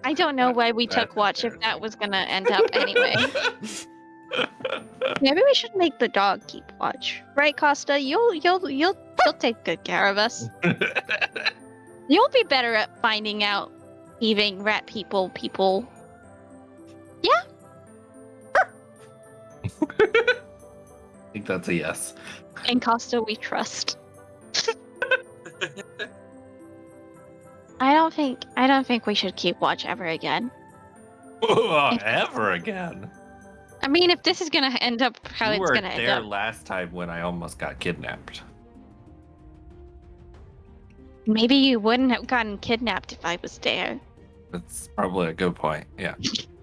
S1: I don't know why we took
S3: That's
S1: watch if that
S3: embarrassing.
S1: was gonna end up anyway. Maybe we should make the dog keep watch, right, Costa? You'll take good care of us. You'll be better at finding out thieving rat people.
S3: I think that's a yes.
S1: And Costa, we trust. I don't think we should keep watch ever again.
S3: Ever again.
S1: I mean, if this is gonna end up how
S3: You
S1: it's
S3: were
S1: gonna end
S3: there
S1: up,
S3: last time when I almost got kidnapped.
S1: maybe you wouldn't have gotten kidnapped if I was there.
S3: That's probably a good point. Yeah.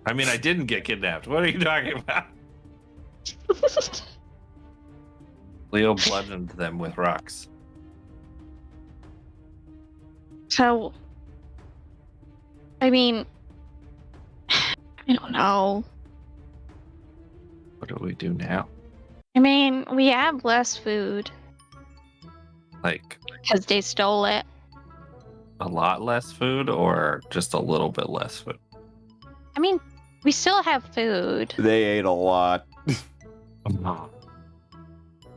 S3: I mean, I didn't get kidnapped. What are you talking about? Leo bludgeoned them with rocks.
S1: So, I mean, I don't know.
S3: What do we do now?
S1: I mean, we have less food
S3: Like
S1: because they stole it.
S3: a lot less food or just a little bit less food?
S1: I mean, we still have food.
S2: They ate a lot.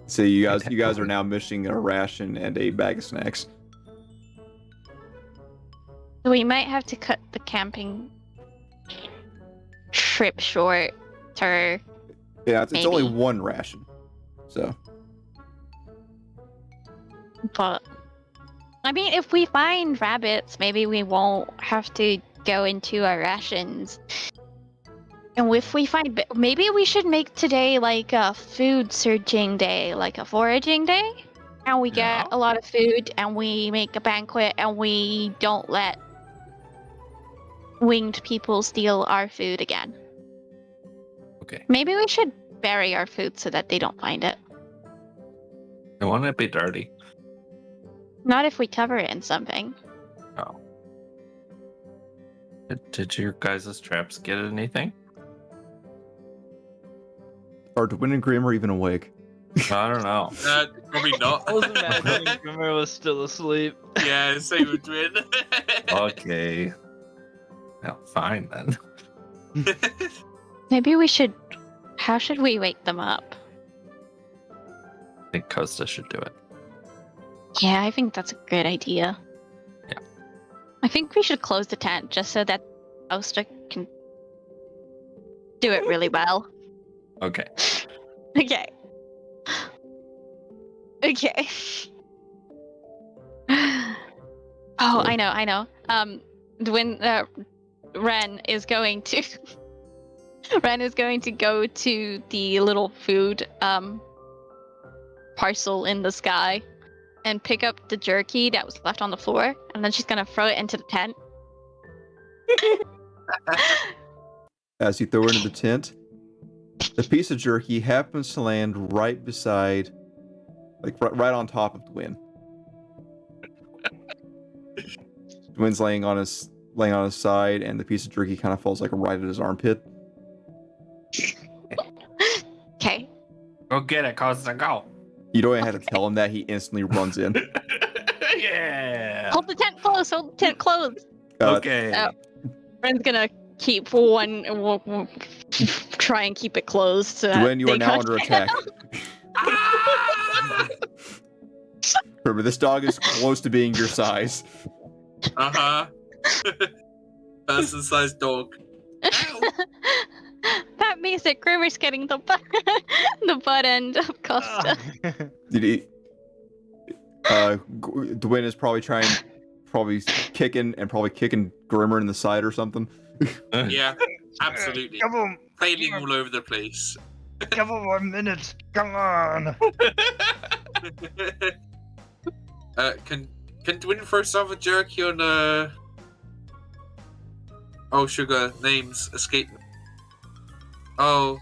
S2: So you guys are now missing a ration and a bag of snacks.
S1: So we might have to cut the camping trip short. Or
S2: Yeah, it's only
S1: Maybe.
S2: one ration. So
S1: but I mean, if we find rabbits, maybe we won't have to go into our rations. And if we find, maybe we should make today like a food searching day, like a foraging day, and we get
S3: Yeah.
S1: a lot of food, and we make a banquet, and we don't let winged people steal our food again.
S3: Okay.
S1: Maybe we should bury our food so that they don't find it.
S3: I want it to be dirty.
S1: Not if we cover it in something.
S3: Oh. Did your guys' traps get anything?
S2: Are Dwin and Grim even awake?
S3: I don't know.
S5: Probably not.
S4: I was imagining Grimmer was still asleep.
S5: Yeah, same with Twin.
S3: Okay. Well, fine then.
S1: Maybe we should. How should we wake them up?
S3: I think Costa should do it.
S1: Yeah, I think that's a good idea.
S3: Yeah.
S1: I think we should close the tent just so that Costa can do it really well.
S3: Okay.
S1: Okay. Okay. Oh, I know. When Ren is going to Ren is going to go to the little food parcel in the sky and pick up the jerky that was left on the floor, and then she's gonna throw it into the tent.
S2: As you throw it into the tent, the piece of jerky happens to land right beside, like right on top of Dwin. Dwin's laying on his side, and the piece of jerky kind of falls like right at his armpit.
S1: Okay.
S3: Go get it, Costa, go.
S2: You don't even have to tell him that, he instantly runs in.
S3: Yeah.
S1: Hold the tent closed. Hold the tent closed.
S3: Okay.
S1: Ren's gonna keep try and keep it closed. So that
S2: Dwin, you
S1: they
S2: are now
S1: can't
S2: under
S1: get
S2: attack.
S1: out.
S2: Remember, this dog is close to being your size.
S5: Uh-huh. Person-sized dog. Ow.
S1: That means that Grimmer's getting the butt, the butt end of Costa.
S2: Dwin is probably kicking Grimmer in the side or something.
S5: Yeah, absolutely.
S6: Come on,
S5: Failing all over the place.
S6: couple more minutes. Come on.
S5: Can Dwin throw some of a jerky on Oh, sugar, names escape me. Oh,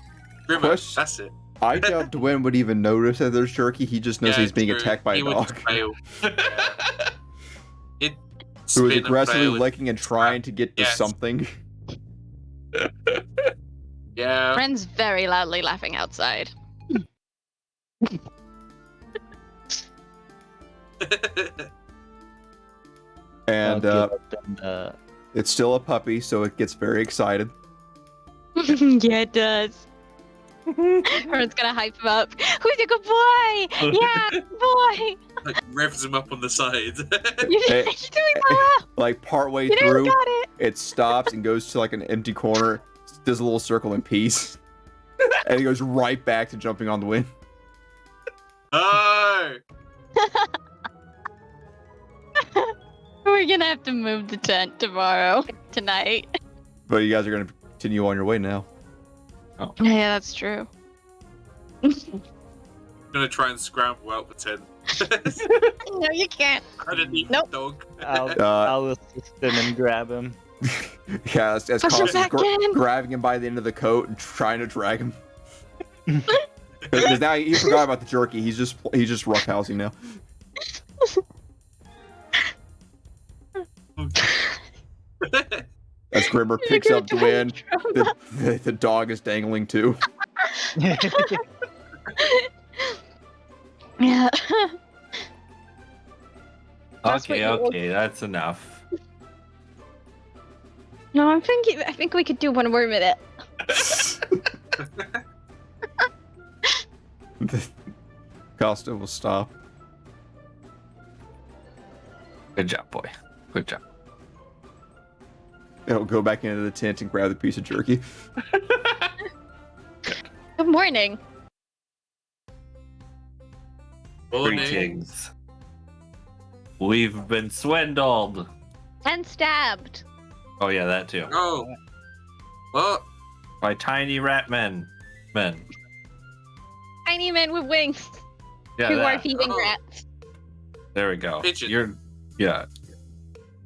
S5: Grimmer,
S2: Question-
S5: that's it.
S2: I doubt Dwin would even notice that there's jerky. He just knows
S5: Yeah,
S2: he's being
S5: true.
S2: attacked by
S5: He
S2: a
S5: would
S2: dog
S5: fail. It
S2: who is
S5: spin and
S2: aggressively
S5: fail.
S2: licking and trying to get to
S5: Yes.
S2: something.
S5: Yeah.
S1: Ren's very loudly laughing outside.
S2: And
S4: And
S2: it's still a puppy, so it gets very excited.
S1: Yeah, it does. Ren's gonna hype him up. Who's a good boy? Yeah, good boy.
S5: Like revs him up on the side.
S1: You're doing well.
S2: Like partway
S1: You never
S2: through,
S1: got it.
S2: it stops and goes to like an empty corner, does a little circle in peace, and he goes right back to jumping on the wind.
S5: Oh!
S1: We're gonna have to move the tent tonight.
S2: But you guys are gonna continue on your way now.
S1: Yeah, that's true.
S5: I'm gonna try and scramble out the tent.
S1: No, you can't.
S5: Underneath
S1: Nope.
S5: the dog.
S4: I'll assist him and grab him.
S2: Yeah, as
S1: Push him
S2: Costa's
S1: back in.
S2: grabbing him by the end of the coat and trying to drag him. Because now he forgot about the jerky. He's just roughhousing now. As Grimmer picks up Dwin, the dog is dangling too.
S1: Yeah. That's what
S3: Okay,
S1: you-
S3: that's enough.
S1: No, I think we could do one more minute.
S2: Costa will stop.
S3: Good job, boy. Good job.
S2: It'll go back into the tent and grab the piece of jerky.
S1: Good morning.
S5: Morning.
S3: Greetings. We've been swindled.
S1: And stabbed.
S3: Oh yeah, that too.
S5: Oh. What?
S3: By tiny rat men.
S1: Tiny men with wings
S3: Yeah,
S1: who are
S3: that.
S1: feeding
S5: Oh.
S1: rats.
S3: There we go.
S5: Pigeon.
S3: Yeah.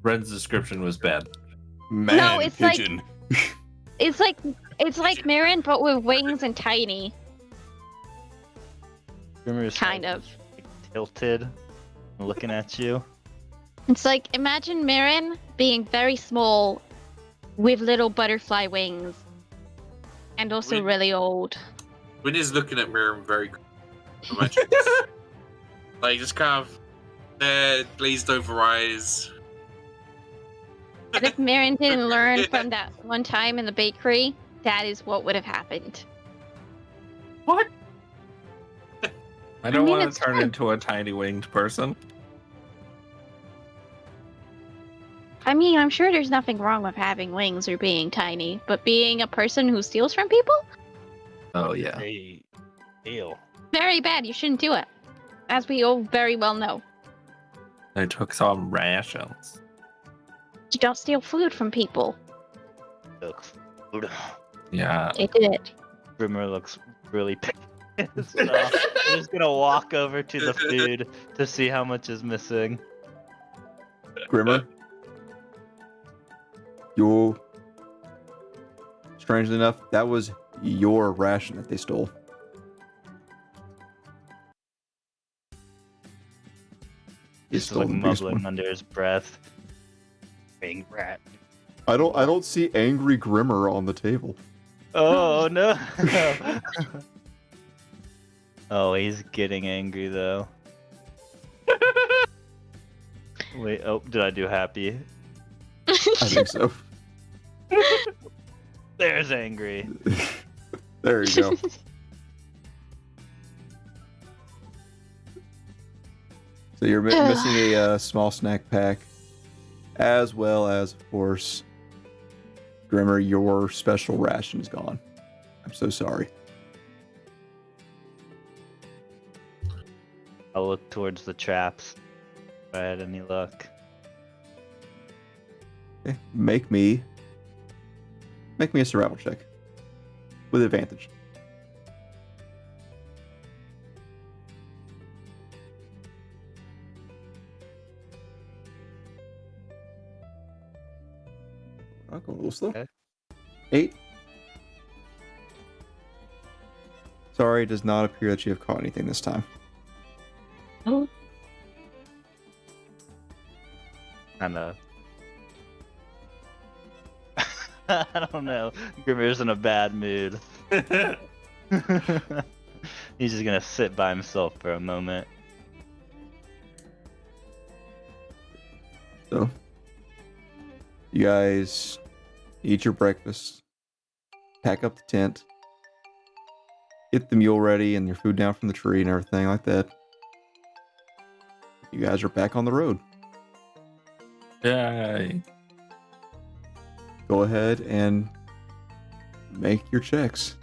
S3: Ren's description was bad.
S2: Man,
S1: No, it's like-
S2: pigeon.
S1: It's like Marin, but with wings and tiny.
S4: Grimmer's
S1: Kind
S4: like,
S1: of.
S4: tilted, looking at you.
S1: It's like, imagine Marin being very small with little butterfly wings, and also
S5: Win-
S1: really old.
S5: Win is looking at Miriam very much. Like, just kind of glazed over eyes.
S1: And if Marin didn't learn from that one time in the bakery, that is what would have happened.
S3: What? I don't
S1: mean,
S3: want
S1: it's
S3: to turn
S1: fun.
S3: into a tiny winged person.
S1: I mean, I'm sure there's nothing wrong with having wings or being tiny, but being a person who steals from people?
S3: Oh yeah.
S6: Hey, deal.
S1: Very bad. You shouldn't do it. As we all very well know.
S3: I took some rations.
S1: You don't steal food from people.
S6: Look, food.
S3: Yeah.
S1: They did it.
S6: Grimmer looks really pissed off. I'm just gonna walk over to the food to see how much is missing.
S2: Grimmer, you. Strangely enough, that was your ration that they stole. He
S6: He's
S2: stole
S6: like
S2: the biggest
S6: mumbling
S2: one.
S6: under his breath. Bang rat.
S2: I don't see angry Grimmer on the table.
S6: Oh no! Oh, he's getting angry though. Wait, oh, did I do happy?
S2: I think so.
S6: There's angry.
S2: There you go. So you're missing a small snack pack, as well as, of course, Grimmer, your special ration is gone. I'm so sorry.
S6: I'll look towards the traps. If I had any luck.
S2: Okay. Make me a survival check with advantage. I'll go a little slow.
S6: Okay.
S2: 8. Sorry, it does not appear that you have caught anything this time.
S1: Oh.
S6: Kind of. I don't know. Grimmer's in a bad mood. He's just gonna sit by himself for a moment.
S2: So, you guys eat your breakfast, pack up the tent, get the mule ready and your food down from the tree and everything like that. You guys are back on the road.
S3: Yay.
S2: Go ahead and make your checks.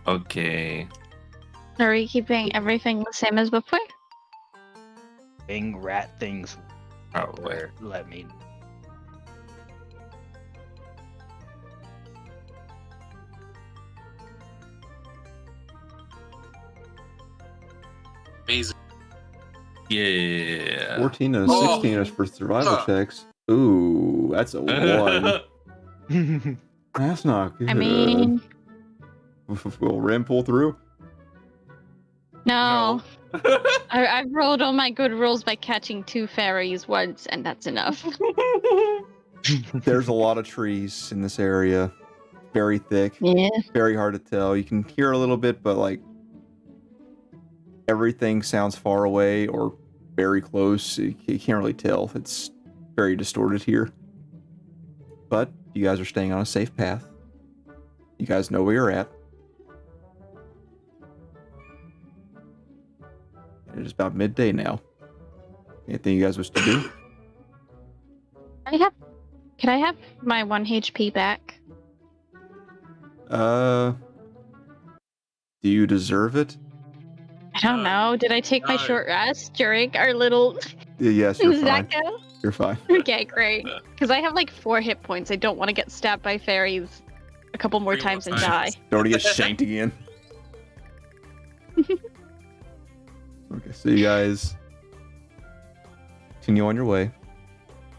S3: Okay.
S1: Are we keeping everything the same as before?
S6: Bang rat things.
S3: Probably.
S6: Where let me.
S5: Amazing.
S3: Yeah.
S2: 14 and a
S5: Oh.
S2: 16 is for survival checks. Ooh, that's a 1. That's not good.
S1: I mean,
S2: Will Ren pull through?
S1: no. I've rolled all my good rolls by catching 2 fairies once, and that's enough.
S2: There's a lot of trees in this area. Very thick.
S1: Yeah.
S2: Very hard to tell. You can hear a little bit, but like everything sounds far away or very close. You can't really tell. It's very distorted here. But you guys are staying on a safe path. You guys know where you're at. It is about midday now. Anything you guys wish to do?
S1: Can I have my 1 HP back?
S2: Do you deserve it?
S1: I don't know. Did I take my
S5: No.
S1: short rest during our little
S2: Yes, you're fine.
S1: Zaka?
S2: You're fine.
S1: Okay, great. Because I have like 4 hit points. I don't want to get stabbed by fairies a couple more
S5: 3 more
S1: times and die.
S5: times.
S2: Don't want to get shanked again. Okay, so you guys continue on your way.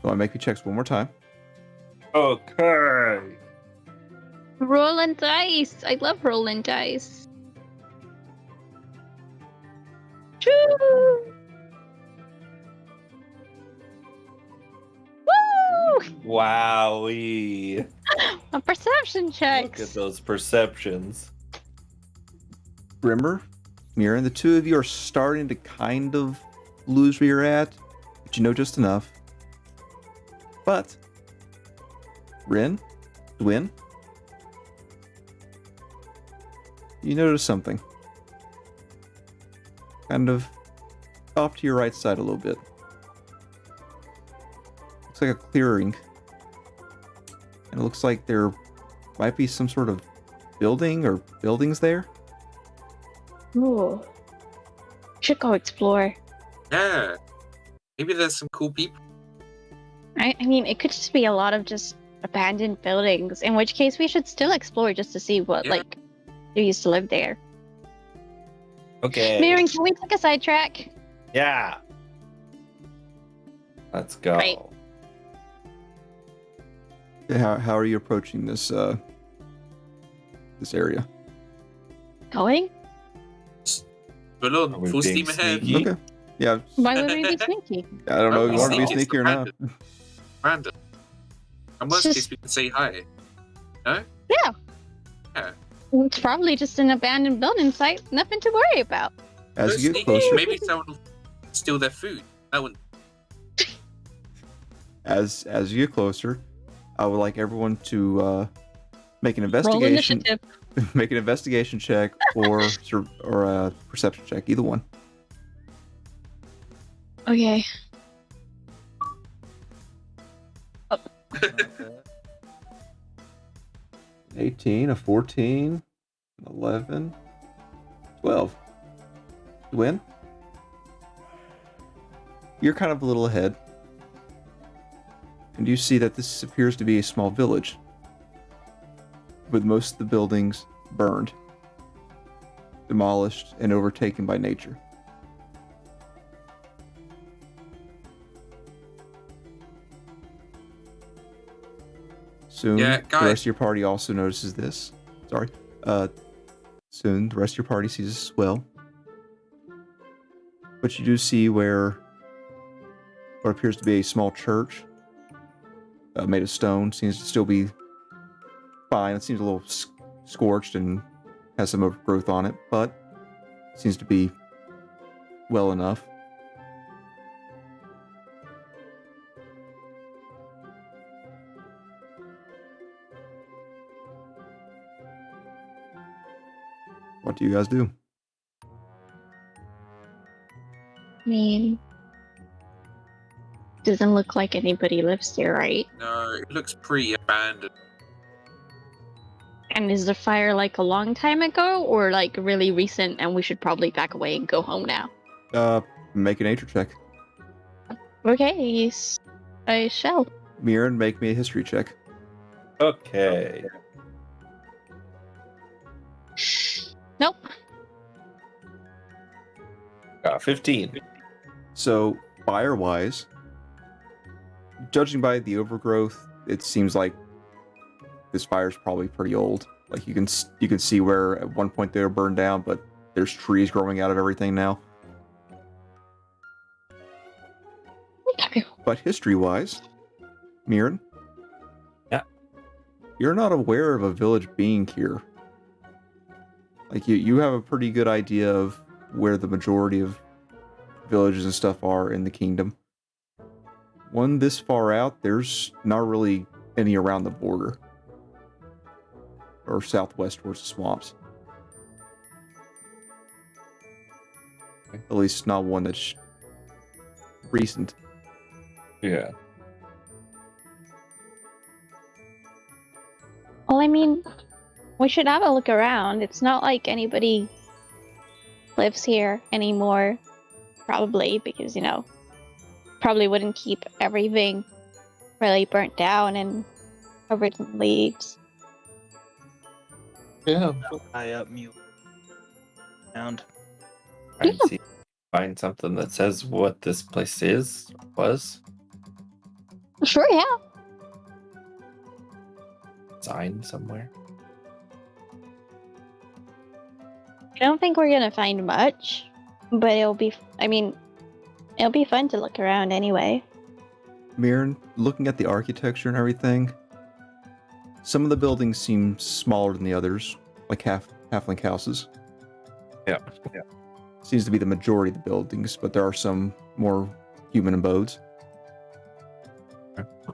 S2: Go on, make me checks one more time.
S3: Okay.
S1: Rolling dice. I love rolling dice. Woo!
S3: Wowee.
S1: A perception
S3: Look
S1: checks.
S3: at those perceptions.
S2: Grimmer, Mirren, the two of you are starting to kind of lose where you're at, but you know just enough. But, Rin, Dwin, you notice something. Kind of off to your right side a little bit. Looks like a clearing. And it looks like there might be some sort of building or buildings there.
S1: Ooh. Should go explore.
S5: Yeah. Maybe there's some cool people.
S1: I mean, it could just be a lot of just abandoned buildings, in which case we should still explore just to see what,
S5: Yeah.
S1: like, who used to live there.
S3: Okay.
S1: Mirren, can we take a sidetrack?
S3: Yeah. Let's go.
S1: Right.
S2: How are you approaching this this area?
S1: Going?
S5: But look,
S3: Are we
S5: full
S3: being
S5: steam ahead.
S3: sneaky?
S2: Okay. Yeah,
S1: Why would we be sneaky?
S2: I don't know
S5: Oh,
S2: if you want to be
S5: sneaky,
S2: sneaky or not.
S5: Random. And worst
S1: Just-
S5: case, we can say hi.
S1: It's probably just an abandoned building site. Nothing to worry about.
S2: As
S5: But
S2: you get
S5: sneaky,
S2: closer,
S5: maybe someone will steal their food. That would.
S2: as you get closer, I would like everyone to make an
S1: Roll
S2: investigation,
S1: initiative.
S2: make an investigation check or a perception check, either one.
S1: Okay.
S2: 18, a 14, 11, 12. You win? You're kind of a little ahead. And you see that this appears to be a small village, with most of the buildings burned, demolished, and overtaken by nature. Soon,
S5: Yeah,
S2: the
S5: guys.
S2: rest of your party also notices this. Sorry. Soon, the rest of your party sees this as well. But you do see where what appears to be a small church made of stone seems to still be fine. It seems a little scorched and has some overgrowth on it, but seems to be well enough. What do you guys do?
S1: I mean, doesn't look like anybody lives there, right?
S5: No, it looks pretty abandoned.
S1: And is the fire like a long time ago or like really recent and we should probably back away and go home now?
S2: Make a nature check.
S1: Okay, yes, I shall.
S2: Mirren, make me a history check.
S3: Okay.
S1: Nope.
S3: Got 15.
S2: So, fire-wise, judging by the overgrowth, it seems like this fire's probably pretty old. Like you can see where at one point they were burned down, but there's trees growing out of everything now.
S1: Okay.
S2: But history-wise, Mirren,
S3: Yeah.
S2: you're not aware of a village being here. Like you have a pretty good idea of where the majority of villages and stuff are in the kingdom. One this far out, there's not really any around the border or southwest towards the swamps. At least not one that's recent.
S3: Yeah.
S1: Well, I mean, we should have a look around. It's not like anybody lives here anymore. Probably, because, you know, probably wouldn't keep everything really burnt down and covered in leaves.
S3: Yeah.
S6: High up mute. Sound.
S3: Try and see. Find something that says what this place was.
S1: Sure, yeah.
S3: Sign somewhere.
S1: I don't think we're gonna find much, but it'll be fun to look around anyway.
S2: Mirren, looking at the architecture and everything, some of the buildings seem smaller than the others, like halfling houses.
S3: Yeah.
S2: Seems to be the majority of the buildings, but there are some more human abodes.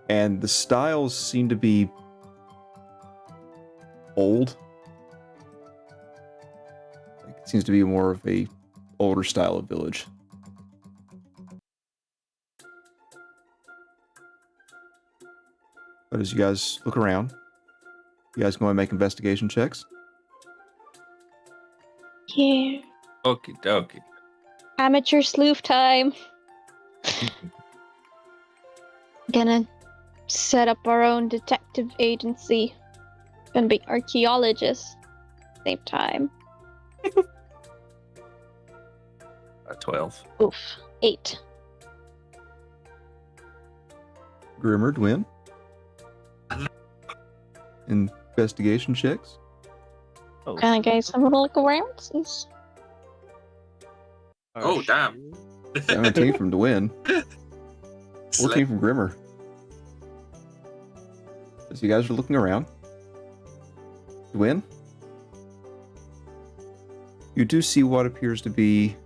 S2: And the styles seem to be old. It seems to be more of a older style of village. But as you guys look around, you guys going to make investigation checks?
S1: Yeah.
S3: Okie dokie.
S1: Amateur sleuth time. Gonna set up our own detective agency. Gonna be archaeologists. Same time.
S3: 12.
S1: Oof. 8.
S2: Grimmer, Dwin? Investigation checks?
S1: Can I guys have a look around? Since...
S5: Oh, damn.
S2: 17 from Dwin. 14 from Grimmer. As you guys are looking around, Dwin, you do see what appears to be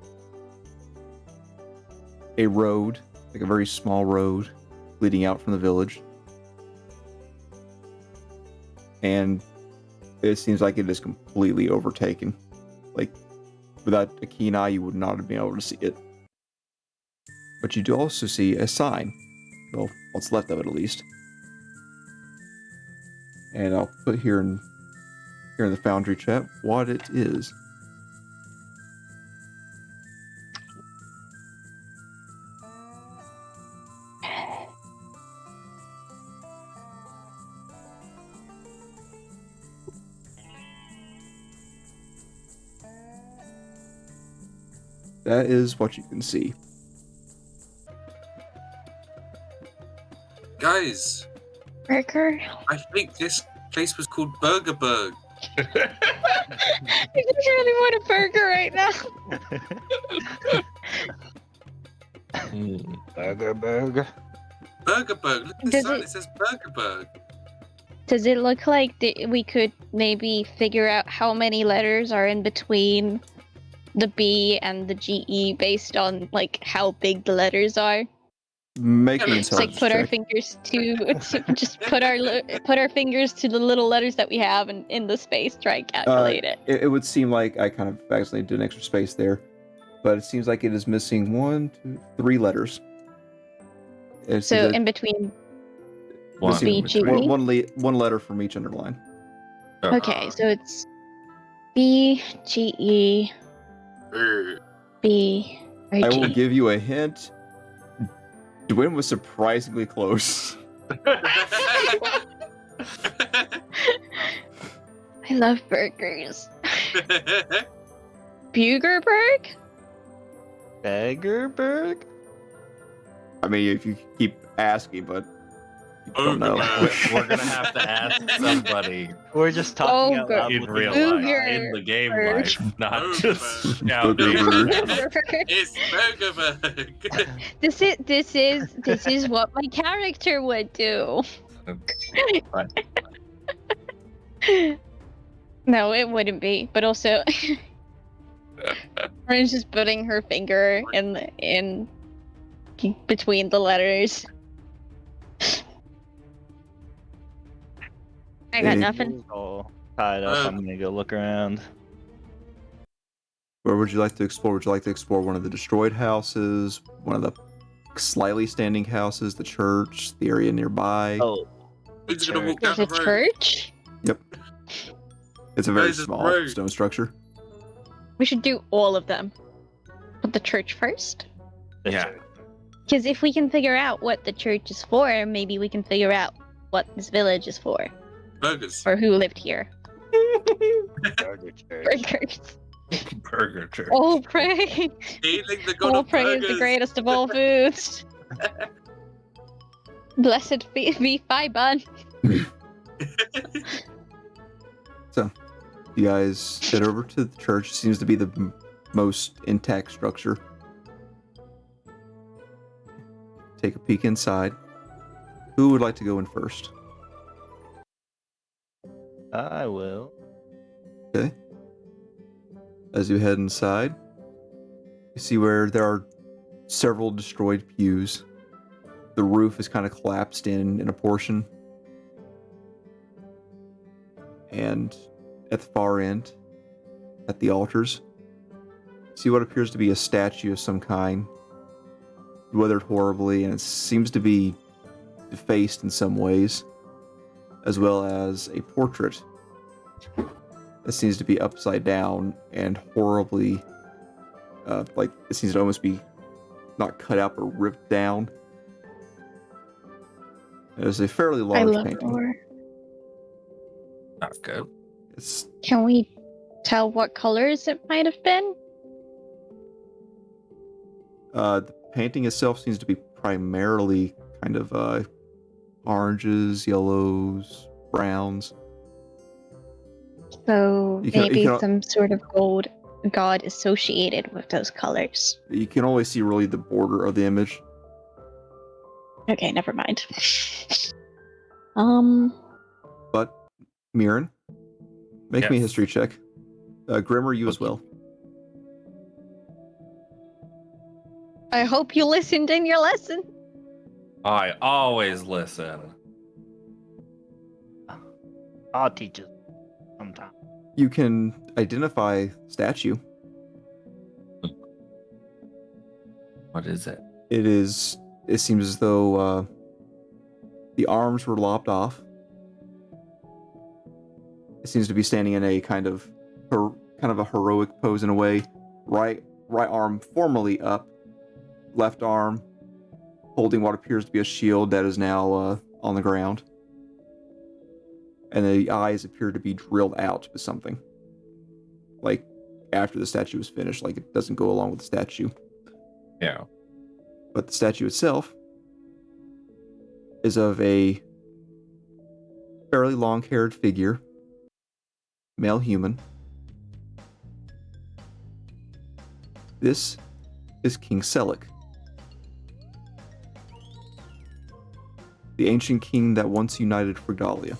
S2: a road, like a very small road, leading out from the village. And it seems like it is completely overtaken. Like, without a keen eye, you would not have been able to see it. But you do also see a sign. Well, what's left of it, at least. And I'll put here in the Foundry chat what it is. That is what you can see.
S5: Guys,
S1: Burger.
S5: I think this place was called Burgerberg.
S1: I just really want a burger right now.
S6: Burger.
S5: Burgerberg. Look at the
S1: Does
S5: sign.
S1: it-
S5: It says Burgerberg.
S1: Does it look like we could maybe figure out how many letters are in between the B and the GE based on like how big the letters are?
S2: Make an
S5: Yeah,
S1: Just like
S2: intelligence
S1: put our
S2: check.
S1: fingers to just put our fingers to the little letters that we have and in the space try and calculate it.
S2: It would seem like I kind of accidentally did an extra space there, but it seems like it is missing 1, 2, 3 letters. It's
S1: So
S2: either
S1: in between.
S3: One
S1: Must be
S3: in between.
S1: G.
S2: one letter from each underline.
S1: Okay, so it's B G E B or
S2: I will
S1: G.
S2: give you a hint. Dwin was surprisingly close.
S1: I love burgers. Bugerberg?
S6: Beggarberg?
S2: I mean, if you keep asking, but you don't know.
S3: We're gonna have to ask somebody
S6: We're just talking out loud
S3: in
S6: with
S3: real
S6: the
S3: life,
S1: Booger.
S3: in the game
S1: Bird.
S3: life, not
S5: Booger.
S3: just shouting.
S2: Booger.
S5: It's Burgerberg.
S1: This is what my character would do.
S3: Fine.
S1: No, it wouldn't be. But also, Rin's just putting her finger in between the letters. I got
S2: Hey.
S1: nothing.
S6: all tied up. I'm gonna go look around.
S2: Where would you like to explore? Would you like to explore one of the destroyed houses, one of the slightly standing houses, the church, the area nearby?
S6: Oh,
S5: Who's gonna walk down
S1: There's
S5: the
S1: a
S5: road?
S1: church?
S2: It's a very
S5: There's a
S2: small
S5: road.
S2: stone structure.
S1: We should do all of them. But the church first?
S3: Yeah.
S1: Because if we can figure out what the church is for, maybe we can figure out what this village is for.
S5: Burgers.
S1: Or who lived here.
S6: Burger Church.
S1: Burgers.
S3: Burger church.
S1: All praise.
S5: Healing the god
S1: All
S5: of
S1: praise is the
S5: burgers.
S1: greatest of all foods. Blessed be Phi Bun.
S2: You guys head over to the church. It seems to be the most intact structure. Take a peek inside. Who would like to go in first?
S6: I will.
S2: Okay. As you head inside, you see where there are several destroyed pews. The roof is kind of collapsed in a portion. And at the far end, at the altars, see what appears to be a statue of some kind, weathered horribly, and it seems to be defaced in some ways, as well as a portrait that seems to be upside down and horribly, like it seems to almost be not cut out but ripped down. It is a fairly
S1: I
S2: large
S1: love
S2: painting.
S1: lore.
S3: Not good.
S2: It's
S1: Can we tell what colors it might have been?
S2: the painting itself seems to be primarily kind of oranges, yellows, browns.
S1: So
S2: You can- you
S1: maybe
S2: can-
S1: some sort of gold god associated with those colors.
S2: You can only see really the border of the image.
S1: Okay, never mind. um,
S2: But Mirren, make me a
S3: Yes.
S2: history check. Grimmer, you as
S3: Okay.
S2: well.
S1: I hope you listened in your lesson.
S3: I always listen.
S6: I'll teach it sometime.
S2: You can identify statue.
S3: What is it?
S2: It seems as though the arms were lopped off. It seems to be standing in a kind of a heroic pose in a way. Right arm formally up, left arm holding what appears to be a shield that is now on the ground. And the eyes appear to be drilled out with something. Like after the statue is finished, like it doesn't go along with the statue.
S3: Yeah.
S2: But the statue itself is of a fairly long-haired figure, male human. This is King Selic, the ancient king that once united Frigalia.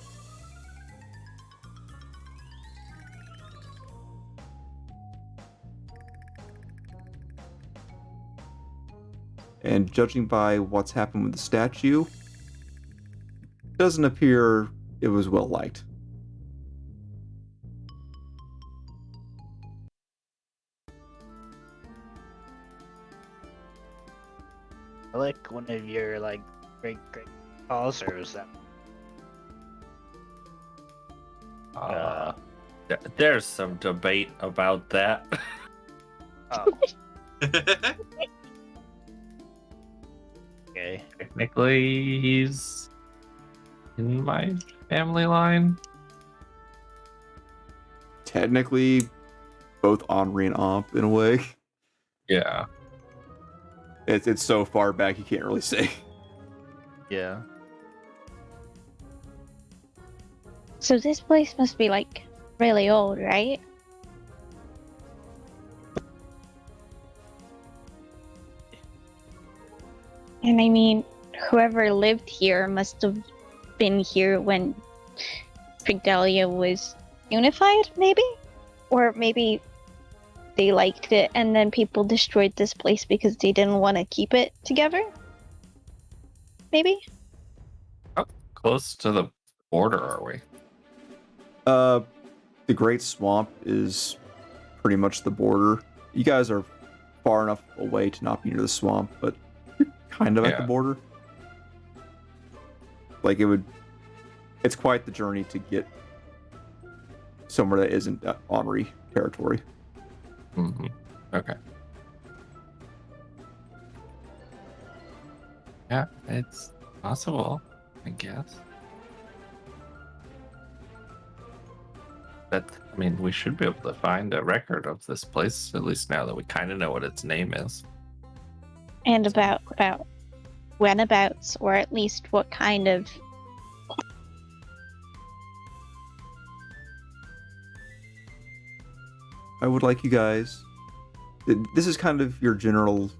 S2: And judging by what's happened with the statue, doesn't appear it was well liked.
S6: I like one of your like great calls, or is that?
S3: There's some debate about that.
S6: Oh, okay.
S3: Technically, he's in my family line.
S2: Technically, both Henri and Amp in a way.
S3: Yeah.
S2: It's so far back you can't really say.
S6: Yeah.
S1: So this place must be like really old, right? And I mean, whoever lived here must have been here when Frigdalia was unified, maybe? Or maybe they liked it and then people destroyed this place because they didn't want to keep it together? Maybe?
S3: How close to the border are we?
S2: The Great Swamp is pretty much the border. You guys are far enough away to not be near the swamp, but you're kind of at the
S3: Yeah.
S2: border. Like it's quite the journey to get somewhere that isn't Henri territory.
S3: Mm-hmm. Okay. Yeah, it's possible, I guess. But, I mean, we should be able to find a record of this place, at least now that we kind of know what its name is.
S1: And about whenabouts, or at least what kind of
S2: I would like you guys. This is kind of your general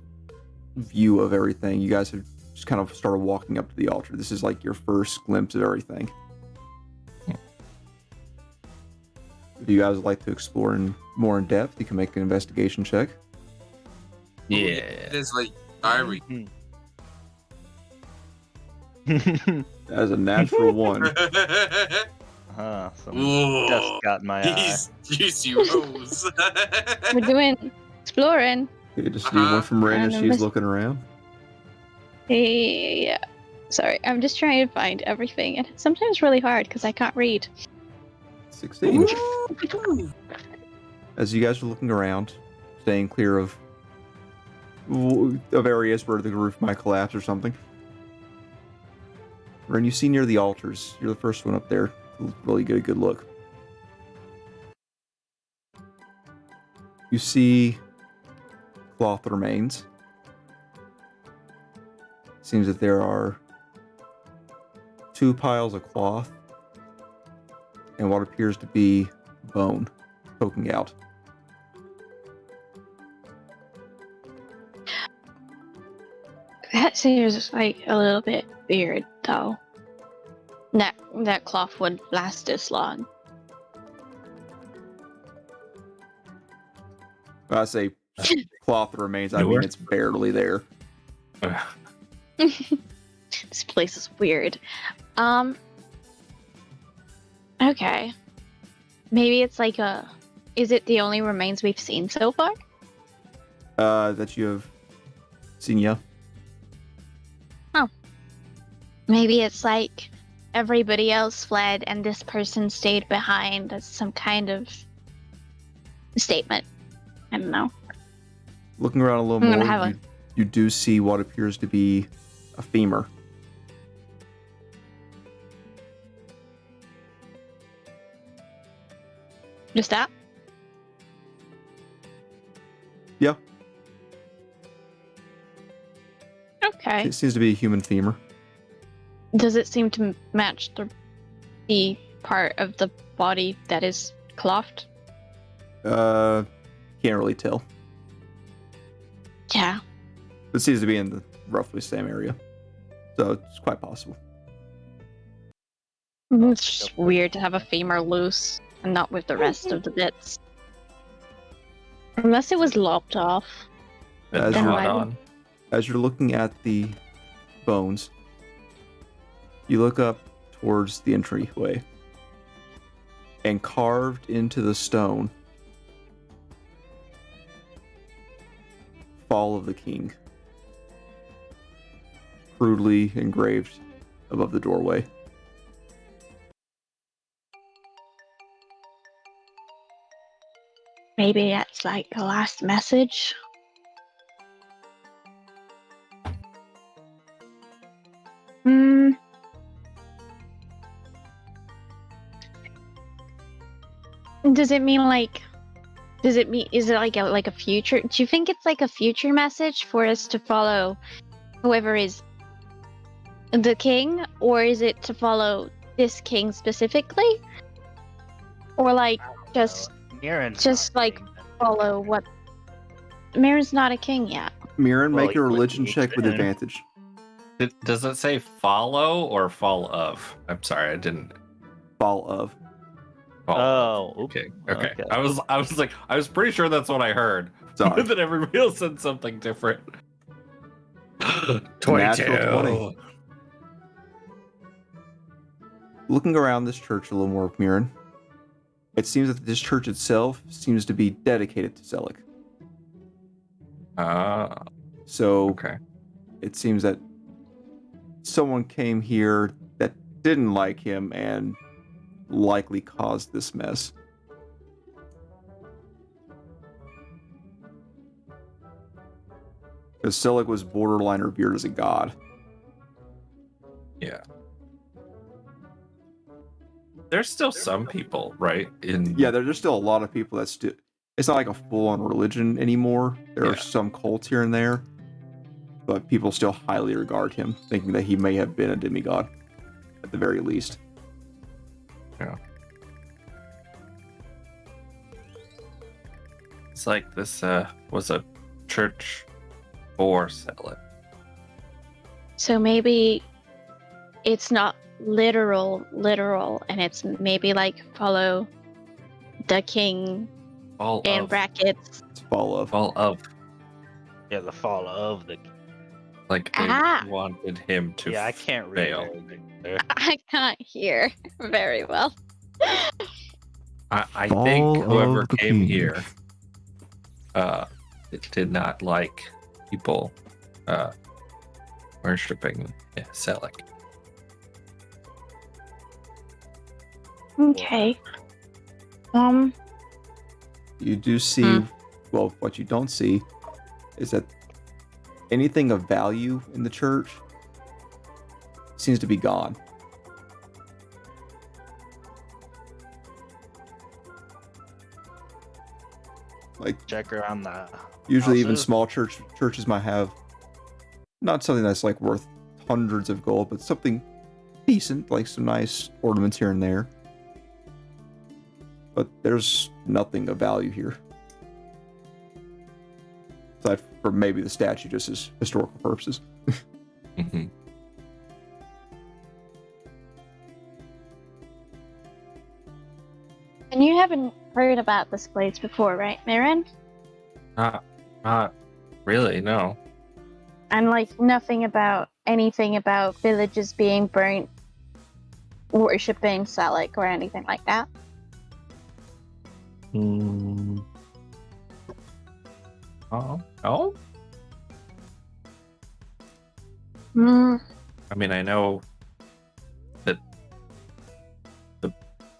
S2: view of everything. You guys have just kind of started walking up to the altar. This is like your first glimpse of everything. If you guys would like to explore more in depth, you can make an investigation check.
S3: Yeah.
S5: There's like diary.
S2: That is a natural one.
S6: Some
S5: Ooh,
S6: dust got in my eye.
S5: these juicy rolls.
S1: We're doing exploring.
S2: You just need one from Ren as
S1: And
S2: she's looking around.
S1: Yeah. Sorry, I'm just trying to find everything, and it's sometimes really hard because I can't read.
S2: 16. As you guys are looking around, staying clear of areas where the roof might collapse or something. Ren, you see near the altars. You're the first one up there. Really get a good look. You see cloth remains. Seems that there are 2 piles of cloth and what appears to be bone poking out.
S1: That seems like a little bit weird, though. That cloth would last this long.
S2: When I say cloth remains, I mean
S3: Newer?
S2: it's barely there.
S1: This place is weird. Okay. Maybe it's like a... Is it the only remains we've seen so far?
S2: That you have seen, yeah.
S1: Maybe it's like everybody else fled and this person stayed behind as some kind of statement. I don't know.
S2: Looking around a little
S1: I'm gonna
S2: more,
S1: have
S2: you do see what appears to be a femur.
S1: Just that?
S2: Yeah,
S1: Okay.
S2: it seems to be a human femur.
S1: Does it seem to match the part of the body that is clothed?
S2: Can't really tell.
S1: Yeah.
S2: It seems to be in the roughly same area, so it's quite possible.
S1: It's just weird to have a femur loose and not with the rest of the bits. Unless it was lopped off.
S2: As
S1: Then
S2: you're,
S1: why-
S3: on.
S2: as you're looking at the bones, you look up towards the entryway, and carved into the stone, Fall of the King, crudely engraved above the doorway.
S1: Maybe that's like the last message. Hmm. Does it mean like? Does it mean? Is it like a future? Do you think it's like a future message for us to follow, whoever is the king, or is it to follow this king specifically, or like just
S6: Mirren's
S1: just
S6: not
S1: like
S6: getting that.
S1: follow what? Mirren's not a king yet.
S2: Mirren,
S6: Well,
S2: make a
S6: he would
S2: religion
S6: be
S2: check with
S6: soon.
S2: advantage.
S3: Does it say follow or fall of? I'm sorry, I didn't.
S2: Fall of.
S3: Follow.
S6: Oh, oops.
S3: Okay.
S6: Okay.
S3: I was like, I was pretty sure that's what I heard.
S2: Sorry.
S3: But then everybody else said something different.
S2: Natural
S3: 22.
S2: 20. Looking around this church a little more, Mirren, it seems that this church itself seems to be dedicated to Zelig.
S3: Ah,
S2: So
S3: okay.
S2: it seems that someone came here that didn't like him and likely caused this mess. Because Zelig was borderline revered as a god.
S3: Yeah. There's still some people, right?
S2: Yeah, there's still a lot of people that still... It's not like a full-on religion anymore. There are
S3: Yeah.
S2: some cults here and there, but people still highly regard him, thinking that he may have been a demigod, at the very least.
S3: Yeah. It's like this was a church for Zelig.
S1: So maybe it's not literal, and it's maybe like follow the king
S3: Fall
S1: in
S3: of.
S1: brackets.
S2: It's fall of.
S3: Fall of.
S6: Yeah, the fall of the.
S3: Like they
S1: Ah.
S3: wanted him to
S6: Yeah, I can't read
S3: fail.
S6: very good there.
S1: I can't hear very well.
S3: I
S2: Fall
S3: think whoever
S2: of the
S3: came
S2: king.
S3: here it did not like people worshipping Selleck.
S1: Okay.
S2: You do see, well, what you don't see is that anything of value in the church seems to be gone. Like,
S6: Check around the.
S2: usually even
S6: houses.
S2: small churches might have not something that's like worth hundreds of gold, but something decent, like some nice ornaments here and there. But there's nothing of value here. Aside from maybe the statue just as historical purposes.
S3: Mm-hmm.
S1: And you haven't heard about this place before, right, Mirren?
S3: Not really, no.
S1: And like anything about villages being burnt, worshipping Selleck, or anything like that.
S3: Oh?
S1: Mm,
S3: I mean, I know that the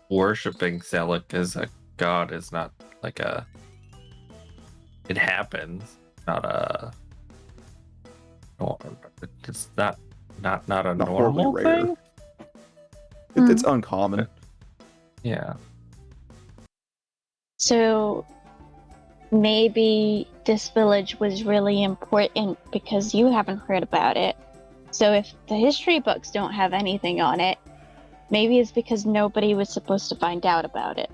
S3: worshipping Selleck as a god is not like a. It happens, not a. It's not a
S2: Not
S3: normal
S2: horribly rare.
S3: thing.
S2: It's uncommon.
S3: Yeah.
S1: so maybe this village was really important because you haven't heard about it. So if the history books don't have anything on it, maybe it's because nobody was supposed to find out about it.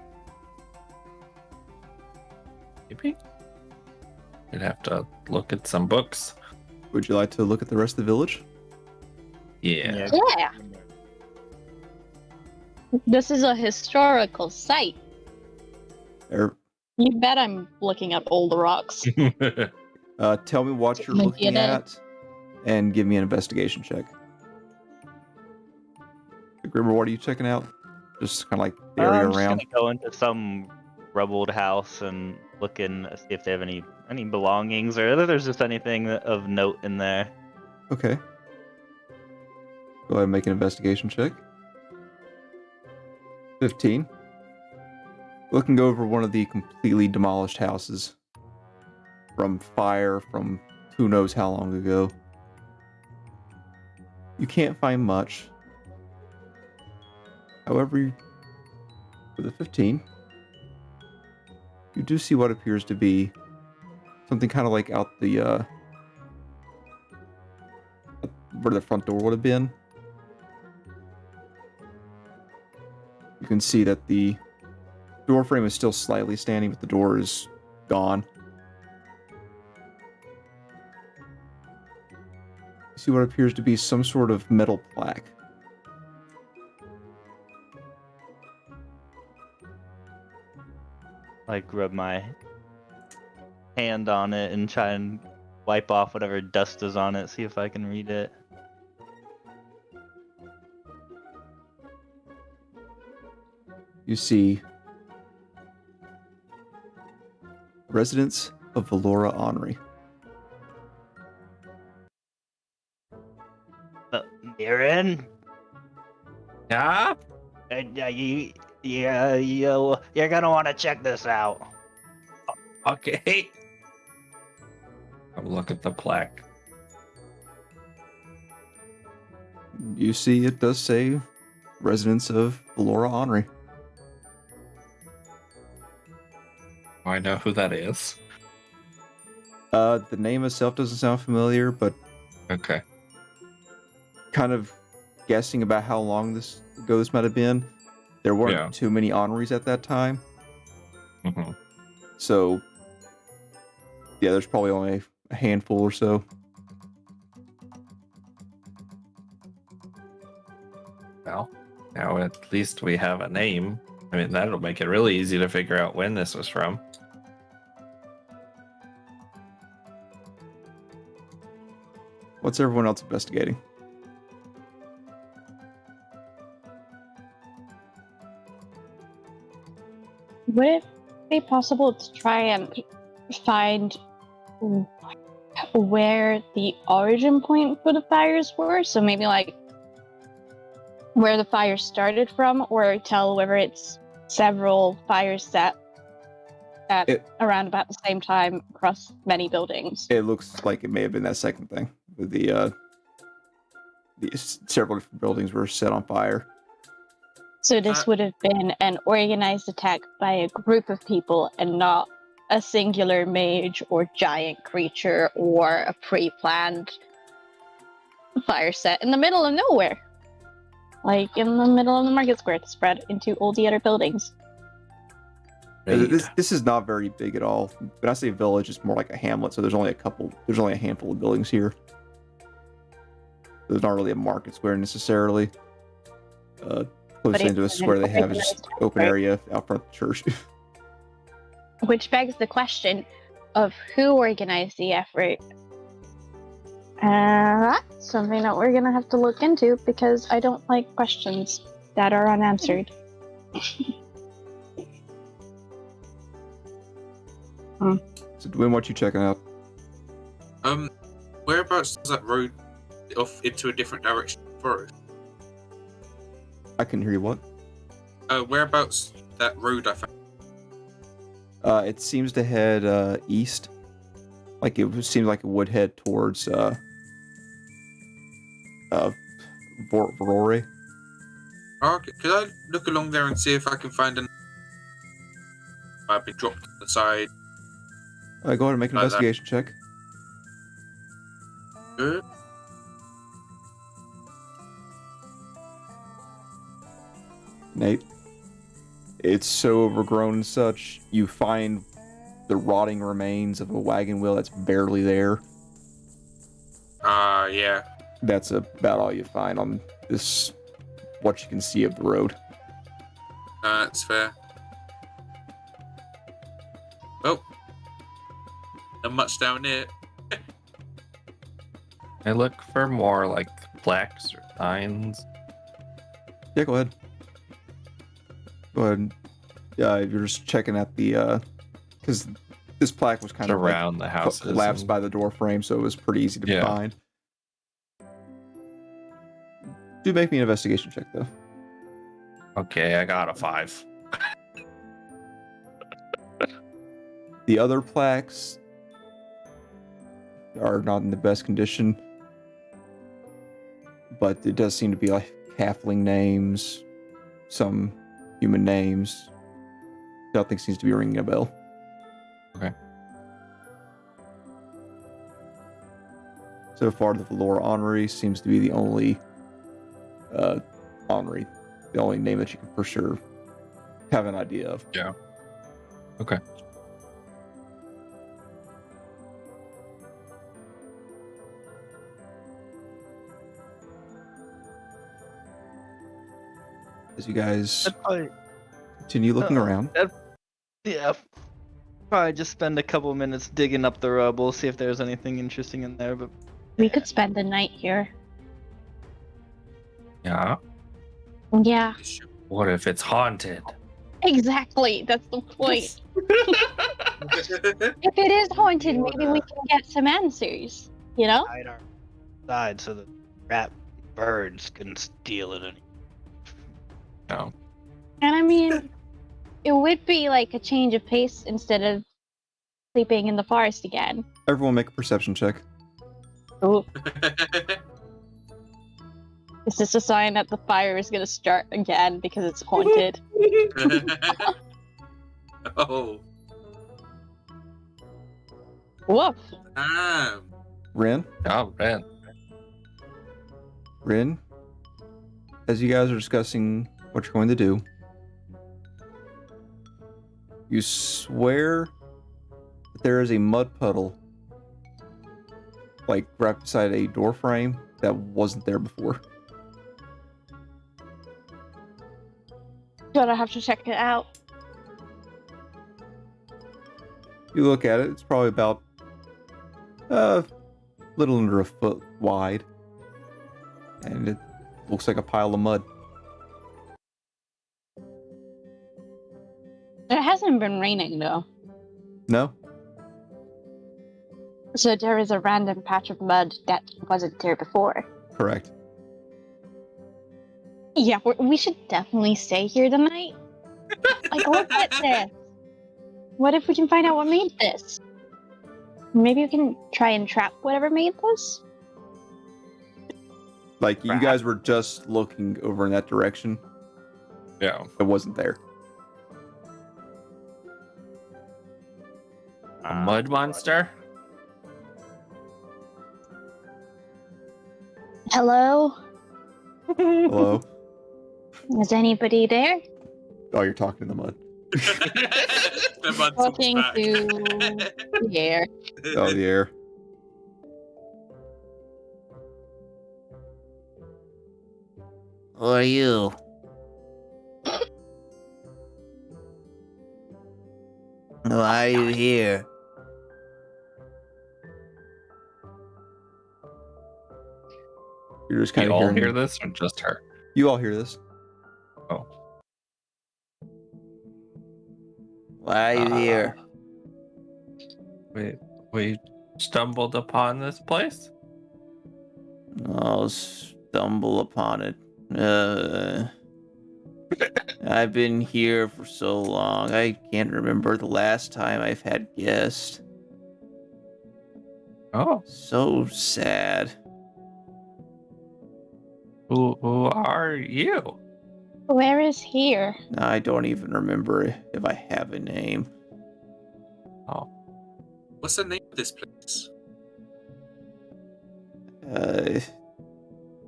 S3: Maybe. We'd have to look at some books.
S2: Would you like to look at the rest of the village?
S3: Yeah.
S1: Yeah. This is a historical site.
S2: Or,
S1: You bet I'm looking at old rocks.
S2: tell me what you're
S1: Maybe
S2: looking
S1: it is.
S2: at, and give me an investigation check. Grimmer, what are you checking out? Just kind of like the area
S6: I'm just
S2: around.
S6: gonna go into some rubbled house and look in, see if they have any belongings or if there's just anything of note in there.
S2: Okay. Go ahead and make an investigation check. 15. Looking over one of the completely demolished houses from fire from who knows how long ago. You can't find much. However, with a 15, you do see what appears to be something kind of like out the where the front door would have been. You can see that the door frame is still slightly standing, but the door is gone. You see what appears to be some sort of metal plaque.
S6: Like rub my hand on it and try and wipe off whatever dust is on it, see if I can read it.
S2: You see residents of Valora Henri.
S6: Mirren?
S3: Yeah.
S6: You're gonna want to check this out.
S3: Okay. I'll look at the plaque.
S2: You see it does say residents of Valora Henri.
S3: I know who that is.
S2: The name itself doesn't sound familiar, but
S3: Okay.
S2: kind of guessing about how long this might have been. There weren't
S3: Yeah.
S2: too many Henris at that time,
S3: Mm-hmm.
S2: so yeah, there's probably only a handful or so.
S3: Now at least we have a name. I mean, that'll make it really easy to figure out when this was from.
S2: What's everyone else investigating?
S1: Would it be possible to try and find where the origin point for the fires were? So maybe like where the fire started from, or tell whether it's several fires set at around about the same time across many buildings.
S2: It looks like it may have been that second thing. With the several different buildings were set on fire.
S1: So this would have been an organized attack by a group of people and not a singular mage or giant creature or a pre-planned fire set in the middle of nowhere. Like in the middle of the market square to spread into all the other buildings.
S2: This is not very big at all. When I say village, it's more like a hamlet, so there's only a handful of buildings here. There's not really a market square necessarily. Close into a square they have is just open area out front of the church.
S1: Which begs the question of who organized the effort. That's something that we're gonna have to look into because I don't like questions that are unanswered.
S2: So Dwayne, what you checking out?
S5: Whereabouts does that road off into a different direction for us?
S2: I can hear you. What?
S5: Whereabouts that road I found?
S2: It seems to head east. Like it seems like it would head towards Vorore.
S5: Okay, could I look along there and see if I can find an? I've been dropped to the side.
S2: Go ahead and make an investigation check.
S5: Good.
S2: Nate. It's so overgrown and such. You find the rotting remains of a wagon wheel that's barely there.
S5: Yeah.
S2: That's about all you find on this, what you can see of the road.
S5: That's fair. Well, not much down here.
S3: I look for more like plaques or signs.
S2: Yeah, go ahead. Go ahead. Yeah, you're just checking at the because this plaque was kind of
S3: around the house,
S2: collapsed by the door frame, so it was pretty easy to find. Do make me an investigation check though.
S3: Okay, I got a 5.
S2: The other plaques are not in the best condition, but it does seem to be like halfling names, some human names. Nothing seems to be ringing a bell.
S3: Okay.
S2: So far, the Valor Honorary seems to be the only honorary, the only name that you can for sure have an idea of.
S3: Yeah. Okay.
S2: As you guys
S6: Probably,
S2: continue looking around.
S6: yeah. Probably just spend a couple minutes digging up the rubble, see if there's anything interesting in there. But
S1: We could spend the night here.
S3: Yeah.
S1: Yeah,
S3: What if it's haunted?
S1: exactly. That's the point. If it is haunted, maybe we can get some answers. You know?
S6: hide our side so the rat birds can steal it.
S3: No.
S1: And I mean, it would be like a change of pace instead of sleeping in the forest again.
S2: Everyone make a perception check.
S1: Ooh. Is this a sign that the fire is gonna start again because it's haunted?
S5: Oh.
S1: Woof.
S2: Rin?
S3: Oh, man.
S2: Rin? As you guys are discussing what you're going to do, you swear that there is a mud puddle like right beside a door frame that wasn't there before.
S1: But I have to check it out.
S2: You look at it, it's probably about a little under a foot wide. And it looks like a pile of mud.
S1: It hasn't been raining though.
S2: No?
S1: So there is a random patch of mud that wasn't there before.
S2: Correct.
S1: Yeah, we should definitely stay here tonight. Like, look at this. What if we can find out what made this? Maybe we can try and trap whatever made this?
S2: Like, you guys were just looking over in that direction.
S3: Yeah.
S2: It wasn't there.
S3: A mud monster?
S1: Hello?
S2: Hello?
S1: Is anybody there?
S2: Oh, you're talking in the mud.
S5: The mud
S1: Talking
S5: back.
S1: to the air.
S2: Oh, the air.
S7: Who are you? Why are you here?
S2: You're just
S3: We
S2: kind of
S3: all
S2: hearing
S3: hear this, or just her?
S2: You all hear this.
S3: Oh.
S7: Why are you here?
S3: We stumbled upon this place.
S7: I'll stumble upon it. I've been here for so long, I can't remember the last time I've had guests.
S3: Oh,
S7: So sad.
S3: who are you?
S1: Where is here?
S7: I don't even remember if I have a name.
S5: What's the name of this place?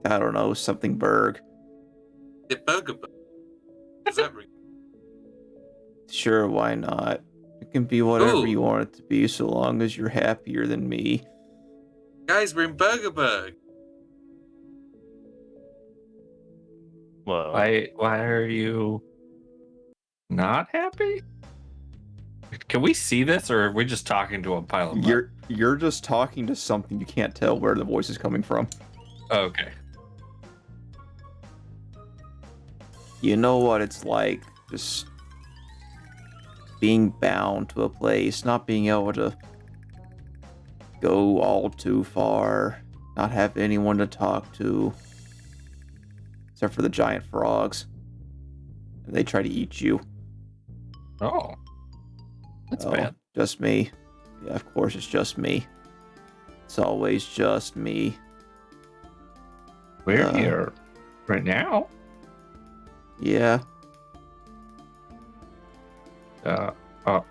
S7: I don't know, something Berg.
S5: The Burger Bug. Does that ring?
S7: Sure, why not? It can be whatever
S5: Ooh.
S7: you want it to be, so long as you're happier than me.
S5: Guys, we're in Burgerberg.
S6: Whoa.
S3: Why are you not happy? Can we see this, or are we just talking to a pile of mud?
S2: You're just talking to something. You can't tell where the voice is coming from.
S3: Okay.
S7: You know what it's like, just being bound to a place, not being able to go all too far, not have anyone to talk to, except for the giant frogs. And they try to eat you.
S3: Oh. That's
S7: Oh,
S3: bad.
S7: just me. Yeah, of course it's just me. It's always just me.
S3: We're here right now.
S7: Yeah.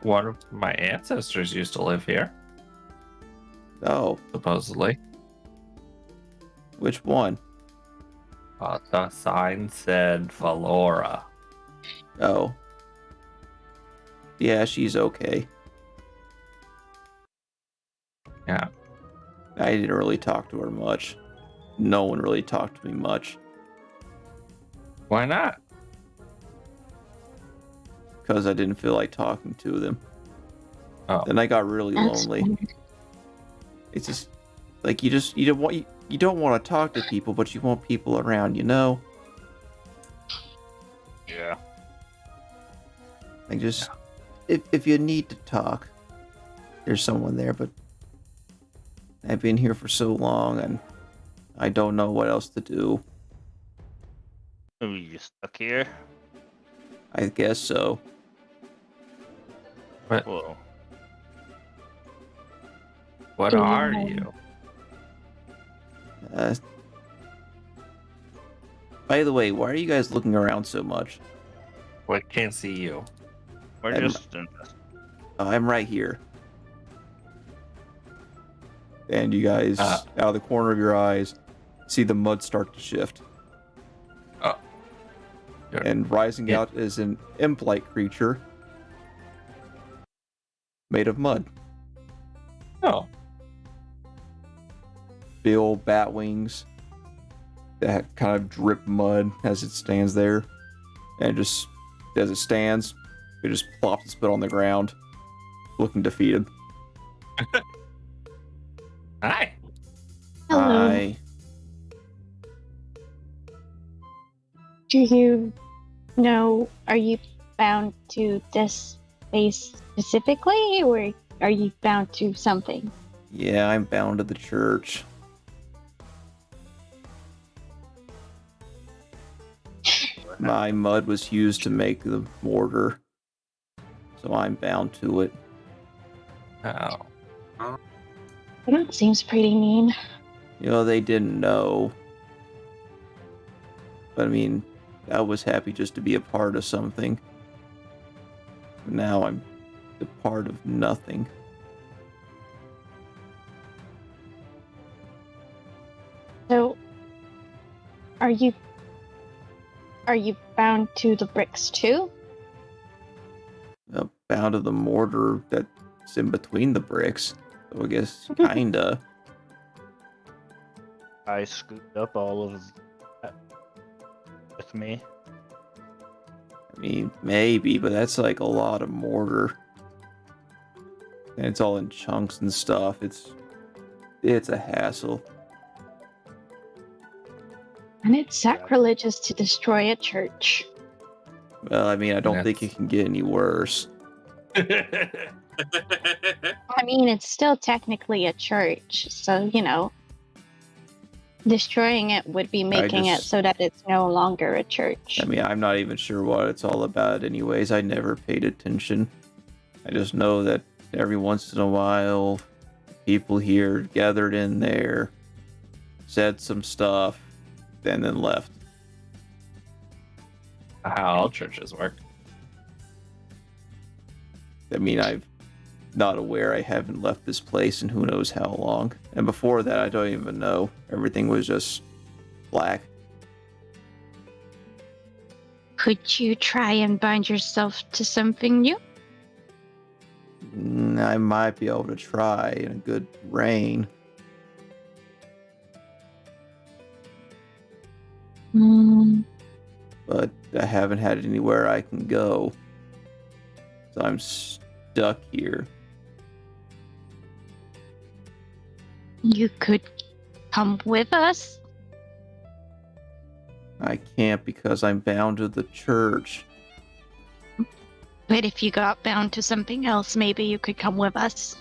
S3: One of my ancestors used to live here,
S7: Oh,
S3: supposedly.
S7: which one?
S3: The sign said Valora.
S7: Oh. Yeah, she's okay.
S3: Yeah.
S7: I didn't really talk to her much. No one really talked to me much.
S3: Why not?
S7: Because I didn't feel like talking to them.
S3: Oh.
S7: Then I got really
S1: That's
S7: lonely. It's just like you don't want to talk to people, but you want people around, you know?
S6: Yeah.
S7: Like just if you need to talk, there's someone there, but I've been here for so long and I don't know what else to do.
S6: Are you stuck here?
S7: I guess so.
S6: Whoa.
S3: What
S1: Yeah.
S3: are you?
S7: By the way, why are you guys looking around so much?
S3: We can't see you.
S6: We're
S7: I'm-
S6: just in this.
S7: I'm right here.
S2: And you guys, out of the corner of your eyes, see the mud start to shift.
S3: Good.
S2: And rising
S3: Yeah.
S2: out is an imp-like creature made of mud.
S3: Oh.
S2: Big old bat wings that kind of drip mud as it stands there. And just as it stands, it just plops its foot on the ground, looking defeated.
S3: Hi.
S1: Hello.
S2: I
S1: Do you know, are you bound to this space specifically, or are you bound to something?
S2: Yeah, I'm bound to the church. My mud was used to make the mortar, so I'm bound to it.
S3: Oh.
S1: That seems pretty mean.
S2: You know, they didn't know. But I mean, I was happy just to be a part of something. Now I'm a part of nothing.
S1: So, are you bound to the bricks too?
S2: Bound to the mortar that's in between the bricks. So I guess kinda.
S6: I scooped up all of that with me.
S2: I mean, maybe, but that's like a lot of mortar. And it's all in chunks and stuff. It's a hassle.
S1: And it's sacrilegious to destroy a church.
S2: Well, I mean, I don't think it
S3: That's-
S2: can get any worse.
S1: I mean, it's still technically a church, so, you know, destroying it would be making it
S2: just-
S1: so that it's no longer a church.
S2: I mean, I'm not even sure what it's all about anyways. I never paid attention. I just know that every once in a while, people here gathered in there, said some stuff, and then left.
S3: How all churches work.
S2: I mean, I'm not aware. I haven't left this place in who knows how long. And before that, I don't even know. Everything was just black.
S1: Could you try and bind yourself to something new?
S2: I might be able to try in a good rain.
S1: Hmm.
S2: But I haven't had anywhere I can go. So I'm stuck here.
S1: You could come with us?
S2: I can't because I'm bound to the church.
S1: But if you got bound to something else, maybe you could come with us.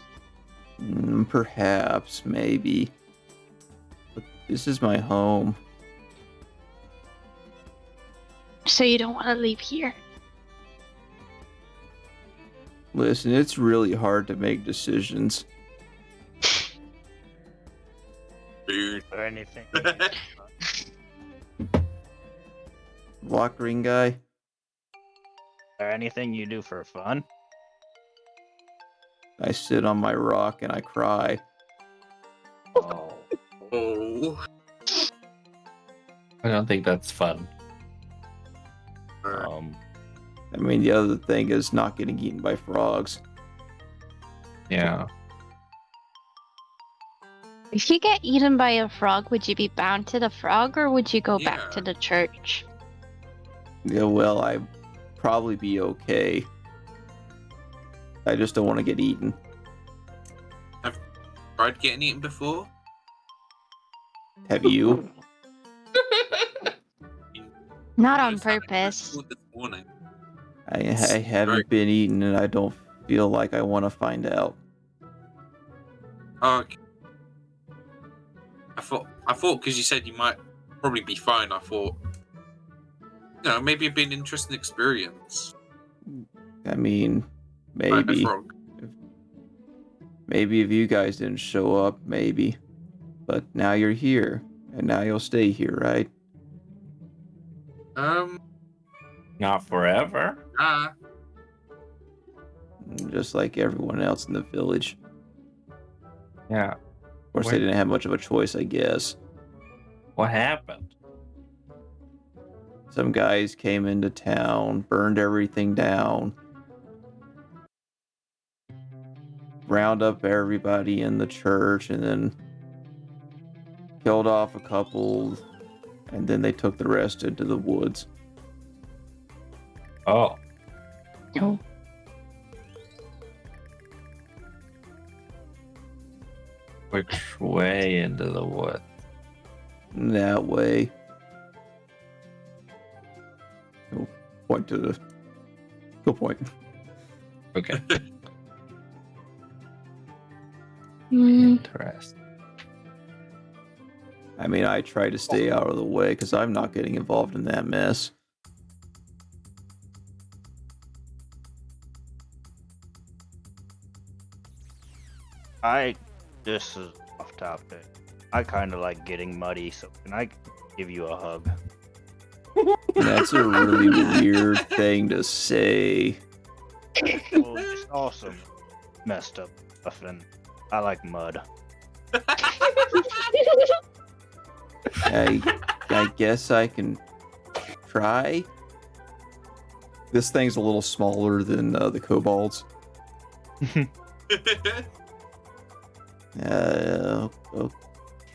S2: Perhaps, maybe. But this is my home.
S1: So you don't want to leave here?
S2: Listen, it's really hard to make decisions.
S5: Dude.
S6: Or anything.
S2: Block green guy?
S6: Or anything you do for fun?
S2: I sit on my rock and I cry.
S3: Oh.
S5: Oh.
S3: I don't think that's fun.
S2: I mean, the other thing is not getting eaten by frogs.
S3: Yeah.
S1: If you get eaten by a frog, would you be bound to the frog, or would you go back
S5: Yeah.
S1: to the church?
S2: Yeah, well, I'd probably be okay. I just don't want to get eaten.
S5: Tried getting eaten before?
S2: Have you?
S1: Not on
S5: Just had a
S1: purpose.
S5: food this morning.
S2: I haven't been eaten and I don't feel like I want to find out.
S5: Okay. I thought because you said you might probably be fine. I thought, maybe it'd be an interesting experience.
S2: I mean,
S5: Fight a
S2: maybe.
S5: frog.
S2: Maybe if you guys didn't show up, maybe. But now you're here, and now you'll stay here, right?
S3: Not forever.
S2: Just like everyone else in the village.
S3: Yeah.
S2: Of course, they didn't have much of a choice, I guess.
S3: What happened?
S2: Some guys came into town, burned everything down, round up everybody in the church, and then killed off a couple, and then they took the rest into the woods.
S3: Oh.
S1: Oh.
S3: Which way into the wood?
S7: That way. He'll point to the. Go point.
S3: Okay.
S1: Mm,
S3: Interesting.
S7: I mean, I try to stay out of the way because I'm not getting involved in that mess.
S6: This is off topic. I kind of like getting muddy, so can I give you a hug?
S7: That's a really weird thing to say.
S6: Well, it's awesome. Messed up stuff, and I like mud.
S7: I guess I can try. This thing's a little smaller than the kobolds.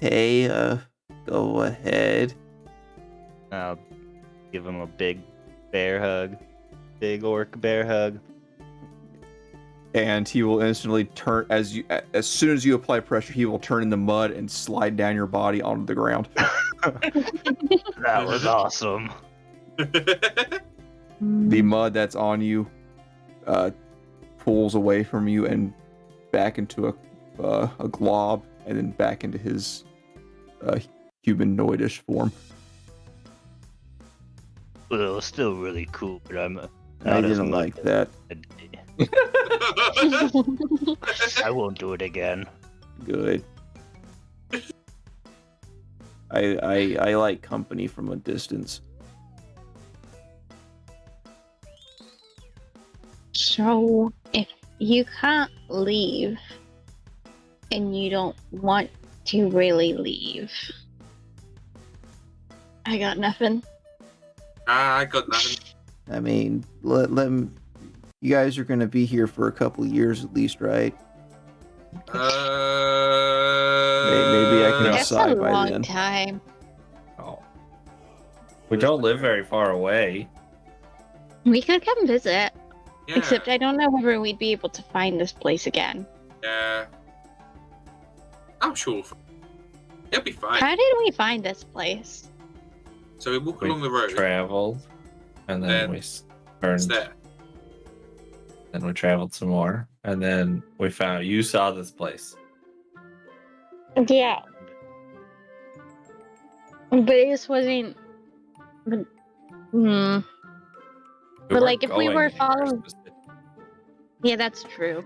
S7: Okay, go ahead.
S6: I'll give him a big bear hug. Big orc bear hug.
S2: And he will instantly turn as soon as you apply pressure, he will turn into mud and slide down your body onto the ground.
S6: That was awesome.
S2: The mud that's on you pulls away from you and back into a glob, and then back into his humanoidish form.
S6: Well, it was still really cool, but I'm.
S7: I didn't like that.
S6: I won't do it again.
S7: Good. I like company from a distance.
S1: So, if you can't leave and you don't want to really leave, I got nothing.
S5: I got nothing.
S7: I mean, let them. You guys are gonna be here for a couple of years at least, right?
S5: Maybe
S7: Maybe I can
S1: That's a
S7: decide by
S1: long
S7: then.
S1: time.
S3: Oh. We don't live very far away.
S1: We could come visit.
S5: Yeah,
S1: Except I don't know whether we'd be able to find this place again.
S5: yeah. I'm sure it'll be fine.
S1: How did we find this place?
S5: So we walk
S3: We
S5: along the road.
S3: traveled, and then
S5: Then
S3: we
S5: It's
S3: turned.
S5: there.
S3: Then we traveled some more, and then we found. You saw this place.
S1: Yeah. But this wasn't. But, hmm.
S3: We
S1: But,
S3: weren't
S1: like, if we
S3: going
S1: were
S3: anywhere
S1: following-
S3: specific.
S1: Yeah, that's true.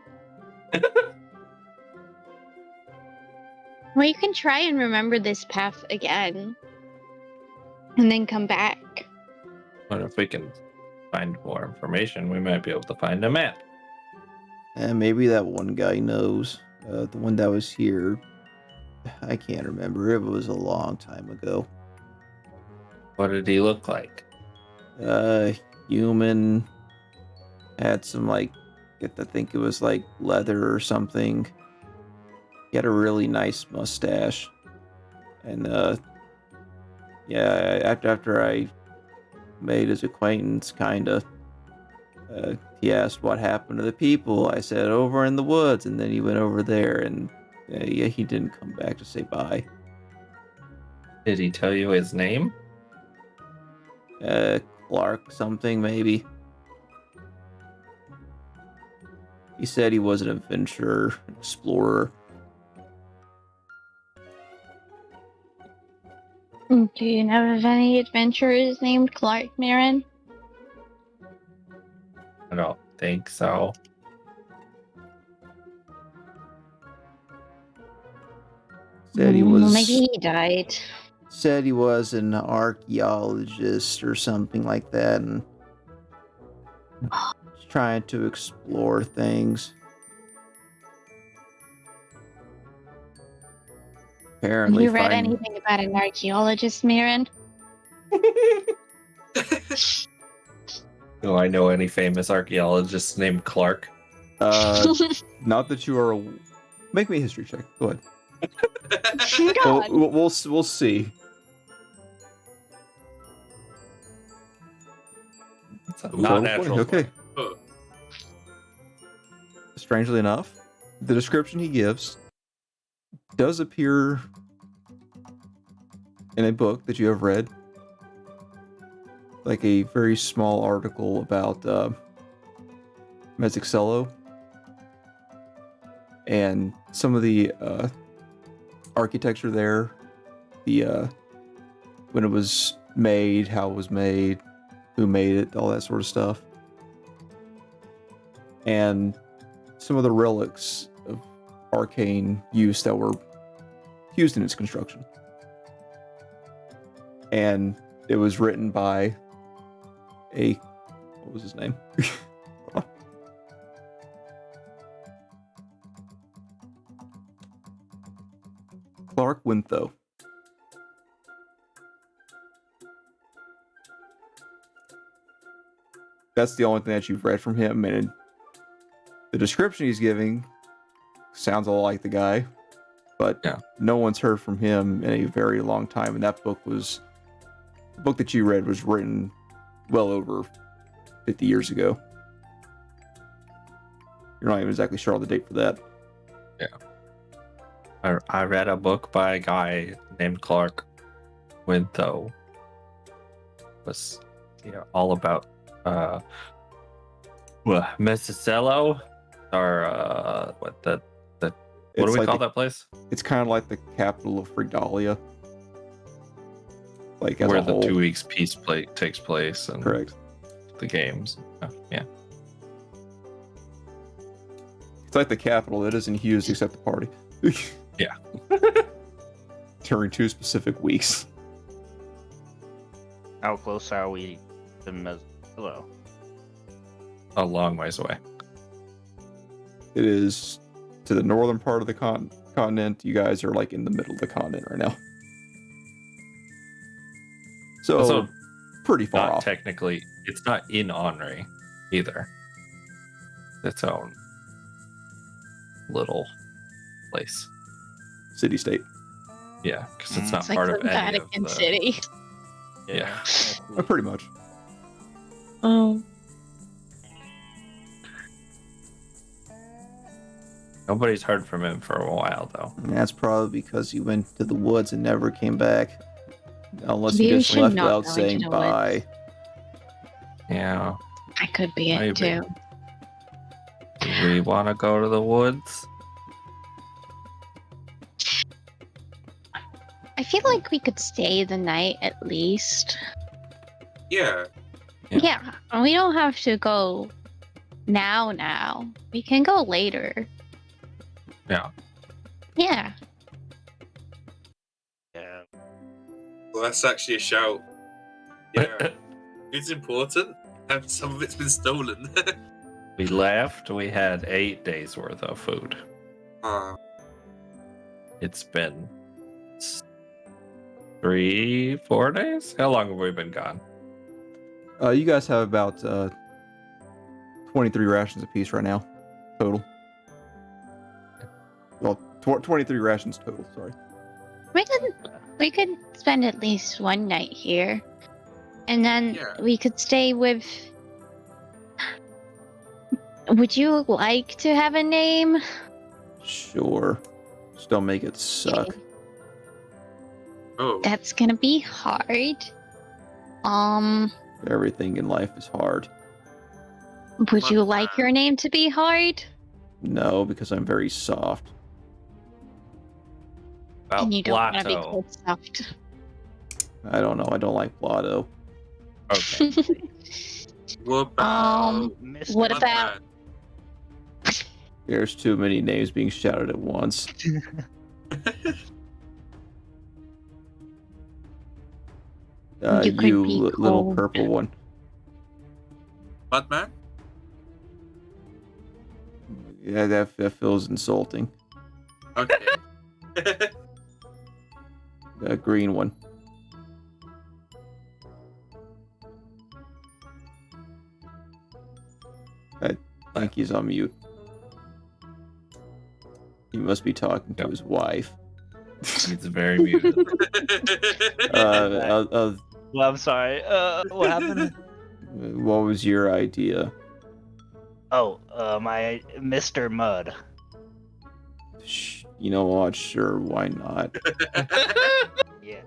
S1: Well, you can try and remember this path again. And then come back.
S3: But if we can find more information, we might be able to find a map.
S7: And maybe that one guy knows. The one that was here. I can't remember. It was a long time ago.
S3: What did he look like?
S7: Human. Had some I think it was like leather or something. He had a really nice mustache. And yeah, after I made his acquaintance, kinda. He asked what happened to the people. I said over in the woods, and then he went over there, and yeah, he didn't come back to say bye.
S3: Did he tell you his name?
S7: Clark something maybe. He said he was an adventurer, explorer.
S1: Do you know of any adventurers named Clark Marin?
S3: I don't think so.
S7: Said he was.
S1: Maybe he died.
S7: Said he was an archaeologist or something like that, and was trying to explore things. Apparently,
S1: You read
S7: find-
S1: anything about an archaeologist, Marin?
S3: Do I know any famous archaeologists named Clark?
S2: Not that you are. Make me a history check. Go ahead.
S1: God.
S2: We'll see.
S3: It's a
S2: Ooh,
S3: not
S2: roll 20.
S3: natural.
S2: Okay. strangely enough, the description he gives does appear in a book that you have read. Like a very small article about Mezzocello and some of the architecture there, the when it was made, how it was made, who made it, all that sort of stuff. And some of the relics of arcane use that were used in its construction. And it was written by what was his name? Clark Winthow. That's the only thing that you've read from him, and the description he's giving sounds all like the guy, but
S3: Yeah.
S2: no one's heard from him in a very long time. And that book the book that you read was written well over 50 years ago. You're not even exactly sure on the date for that.
S3: I read a book by a guy named Clark Winthow. Was all about Mezzocello, or what do we call that place?
S2: It's kind of like the capital of Frigalia. Like as
S3: Where
S2: a
S3: the
S2: whole.
S3: 2 weeks peace takes place and
S2: Correct.
S3: the games. Yeah.
S2: It's like the capital that isn't used except the party.
S3: Yeah.
S2: During 2 specific weeks.
S6: How close are we to Mezzocello?
S3: A long ways away.
S2: It is to the northern part of the continent. You guys are like in the middle of the continent right now. So,
S3: Also,
S2: pretty far
S3: Not
S2: off.
S3: technically, it's not in Henri either. Its own little place.
S2: City state.
S3: Yeah, because it's not
S1: It's like
S3: part
S1: the
S3: of any of
S1: Vatican
S3: the...
S1: City.
S3: Yeah.
S2: Pretty much.
S1: Oh.
S3: Nobody's heard from him for a while, though.
S7: And that's probably because he went to the woods and never came back. Unless he
S1: You
S7: just
S1: should
S7: left
S1: not
S7: without
S1: go
S7: saying
S1: into the
S7: bye.
S1: woods.
S3: Yeah.
S1: I could be it
S3: Maybe.
S1: too.
S3: Do we want to go to the woods?
S1: I feel like we could stay the night at least.
S5: Yeah.
S3: Yeah.
S1: Yeah, and we don't have to go now. We can go later.
S3: Yeah.
S1: Yeah.
S6: Yeah.
S5: Well, that's actually a shout. Yeah. It's important. And some of it's been stolen.
S3: We left. We had 8 days worth of food. It's been 3-4 days. How long have we been gone?
S2: You guys have about 23 rations apiece right now, total. Well, 23 rations total. Sorry.
S1: We could spend at least one night here. And then
S5: Yeah.
S1: we could stay with. Would you like to have a name?
S7: Sure. Just don't make it suck.
S5: Oh.
S1: That's gonna be hard.
S7: Everything in life is hard.
S1: Would you like your name to be hard?
S7: No, because I'm very soft.
S3: About
S1: And you don't want to be
S3: Blotto.
S1: cold stuffed.
S7: I don't know. I don't like Blotto.
S3: Okay.
S5: What about
S6: Mr.
S1: What
S5: Mud
S1: about-
S5: Man?
S7: There's too many names being shouted at once.
S1: You could
S7: You
S1: be
S7: little
S1: cold.
S7: purple one.
S5: Mud Man?
S7: Yeah, that feels insulting.
S5: Okay.
S7: Green one. I think he's on mute. He must be talking to
S3: Yep.
S7: his wife.
S3: He's very muted.
S6: Well, I'm sorry. What happened?
S7: What was your idea?
S6: Oh, my Mr. Mud.
S7: You know what? Sure, why not?
S6: Yeah.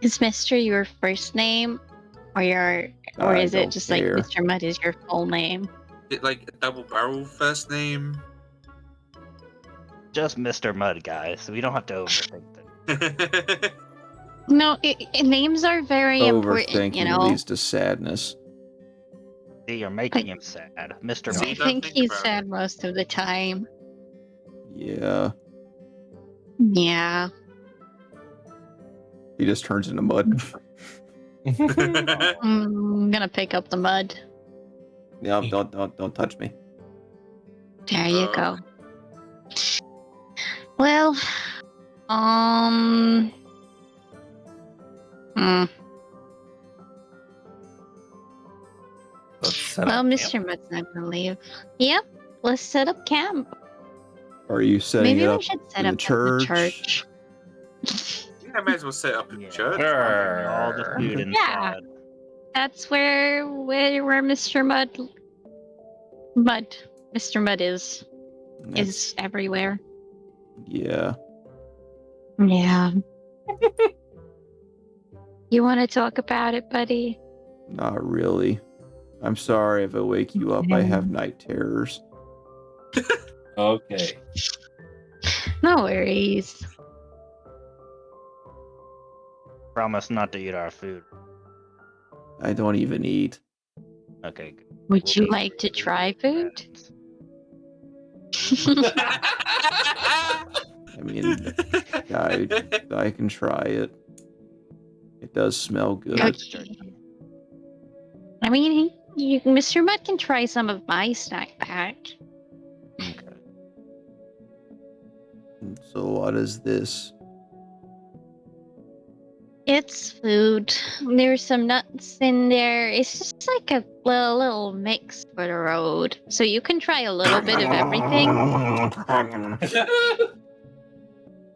S1: Is Mr. your first name, or
S7: I
S1: is it
S7: don't
S1: just
S7: care.
S1: like Mr. Mud is your full name?
S5: Is it like a double barrel first name?
S6: Just Mr. Mud, guys. We don't have to overthink things.
S1: No, names are very important. You
S7: Overthinking
S1: know,
S7: leads to sadness.
S6: See, you're making him sad. Mr.
S5: See,
S1: I
S6: Mud.
S5: don't
S1: think
S5: think
S1: he's
S5: about
S1: sad most of the time.
S7: Yeah,
S1: Yeah.
S2: He just turns into mud.
S1: I'm gonna pick up the mud.
S2: No, don't touch me.
S1: There you go.
S5: Okay.
S1: Well, hmm.
S3: Let's set
S1: Well,
S3: up
S1: Mr.
S3: camp.
S1: Mud's not gonna leave. Yep. Let's set up camp.
S2: Are you setting
S1: Maybe
S2: it
S1: we
S2: up
S1: should set
S2: in
S1: up
S2: the
S1: at the
S2: church?
S1: church.
S5: Yeah, I may as well set up in
S6: Yeah.
S5: church.
S3: Sure.
S6: All the food
S1: Yeah.
S6: inside.
S1: That's where Mr. Mr. Mud is
S2: That's-
S1: everywhere.
S2: yeah.
S1: Yeah. You want to talk about it, buddy?
S2: Not really. I'm sorry if I wake you up. I have night terrors.
S3: Okay.
S1: No worries.
S6: Promise not to eat our food.
S2: I don't even eat.
S6: Okay, good.
S1: Would
S6: We'll
S1: you
S6: be
S1: like to
S6: free
S1: try food?
S6: rabbits.
S2: I mean, I can try it. It does smell good.
S1: Okay. I mean, Mr. Mud can try some of my snack pack.
S6: Okay.
S2: So what is this?
S1: It's food. There's some nuts in there. It's just like a little mix for the road. So you can try a little bit of everything.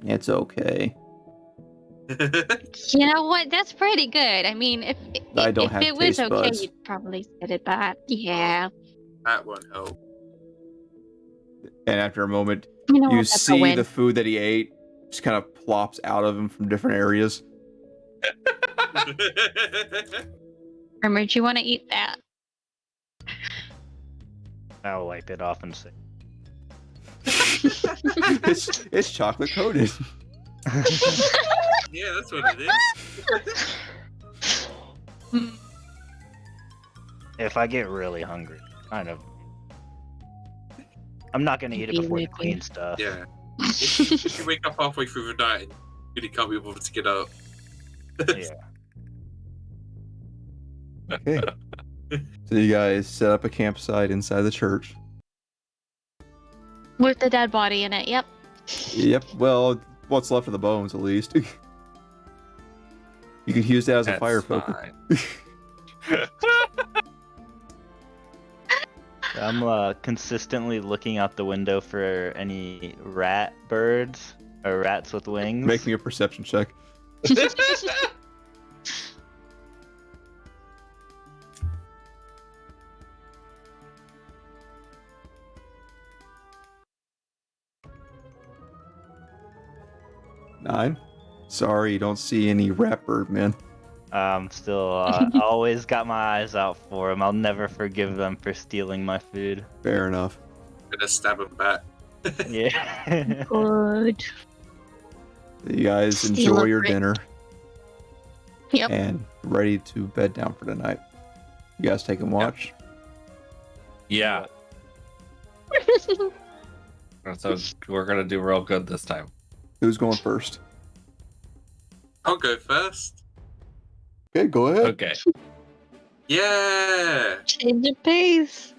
S2: It's okay.
S1: You know what? That's pretty good. I mean, if
S2: I don't
S1: if
S2: have
S1: it was
S2: taste
S1: okay,
S2: buds.
S1: you'd probably said it back. Yeah.
S5: That won't help.
S2: And after a moment,
S1: You know
S2: you
S1: what? That's a
S2: see
S1: win.
S2: the food that he ate just kind of plops out of him from different areas.
S1: Remember, do you want to eat that?
S6: I'll wipe it off and say.
S2: It's chocolate coated.
S5: Yeah, that's what it is.
S6: If I get really hungry, kind of. I'm not gonna eat it before the clean stuff.
S5: Yeah. If you wake up halfway through the night and you really can't be bothered to get up.
S6: Yeah.
S2: Okay. So you guys set up a campsite inside the church.
S1: With the dead body in it. Yep.
S2: Yep. Well, what's left of the bones, at least. You could use that as a
S3: That's
S2: fire poker.
S3: fine.
S4: I'm consistently looking out the window for any rat birds or rats with wings.
S2: Make me a perception check. 9. Sorry, you don't see any rat bird, man.
S4: Still always got my eyes out for them. I'll never forgive them for stealing my food.
S2: Fair enough.
S5: Gonna stab him back.
S4: Yeah.
S1: Good.
S2: You guys
S1: Steal
S2: enjoy
S1: a
S2: your
S1: brick.
S2: dinner
S1: Yep.
S2: and ready to bed down for the night. You guys taking watch?
S3: Yeah. So we're gonna do real good this time.
S2: Who's going first?
S5: I'll go first.
S2: Okay, go ahead.
S3: Okay.
S5: Yeah.
S1: Change of pace.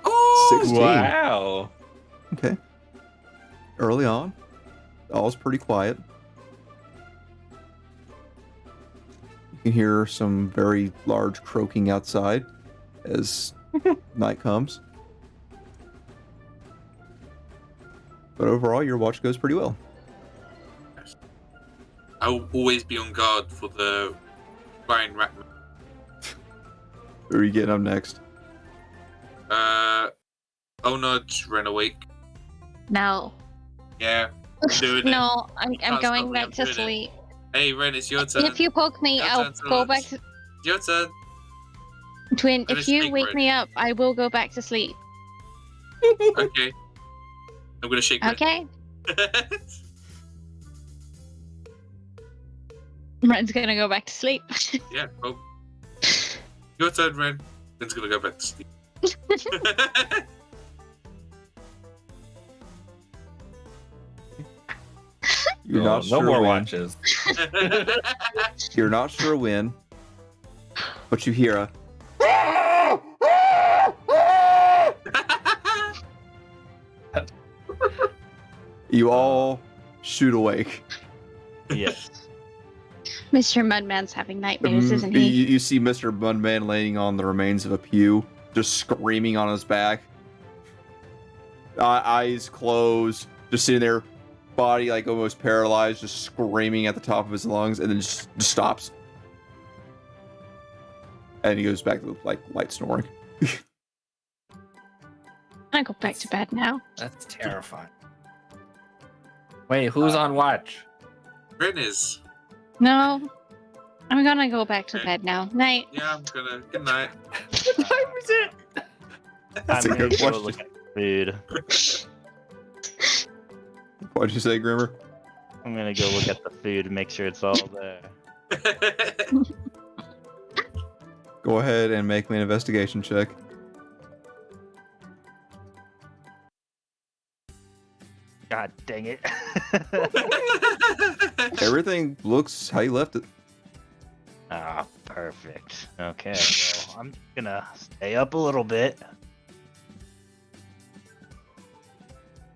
S5: Oh.
S2: 16.
S3: Wow.
S2: Okay. Early on, all's pretty quiet. You can hear some very large croaking outside as night comes. But overall, your watch goes pretty well.
S5: I'll always be on guard for the flying rat.
S2: Who are you getting up next?
S5: Oh nudge, Ren awake.
S1: No.
S5: Yeah, I'm doing it.
S1: No, I'm
S5: Can't
S1: going
S5: stop me,
S1: back
S5: I'm
S1: to
S5: doing it.
S1: sleep.
S5: Hey, Ren, it's your turn.
S1: If you poke me,
S5: Your
S1: I'll
S5: turn to
S1: go back
S5: lunch.
S1: to...
S5: Your turn.
S1: Twin, if
S5: Finish
S1: you
S5: shake,
S1: wake
S5: Ren.
S1: me up, I will go back to sleep.
S5: Okay. I'm gonna shake Ren.
S1: Okay? Ren's gonna go back to sleep.
S5: Yeah, oh. Your turn, Ren. Ren's gonna go back to sleep.
S2: You're
S3: No,
S2: not sure
S3: no more
S2: when.
S3: watches.
S2: You're not sure when, but you hear a. You all shoot awake.
S6: Yes.
S1: Mr. Mudman's having nightmares, isn't
S2: You,
S1: he?
S2: you see Mr. Mudman laying on the remains of a pew, just screaming on his back. Eyes closed, just sitting there, body like almost paralyzed, just screaming at the top of his lungs, and then just stops. And he goes back to like light snoring.
S1: I go back to bed now.
S3: That's terrifying. Wait, who's on watch?
S5: Ren is.
S1: No, I'm gonna go back to bed now. Night.
S5: Yeah, I'm gonna. Good night.
S3: What time is it?
S2: That's
S6: I'm
S2: a
S6: gonna
S2: good
S6: go
S2: question.
S6: look at food.
S2: What'd you say, Grimmer?
S6: I'm gonna go look at the food and make sure it's all there.
S2: Go ahead and make me an investigation check.
S6: God dang it.
S2: Everything looks how you left it.
S6: Ah, perfect. Okay, well, I'm gonna stay up a little bit.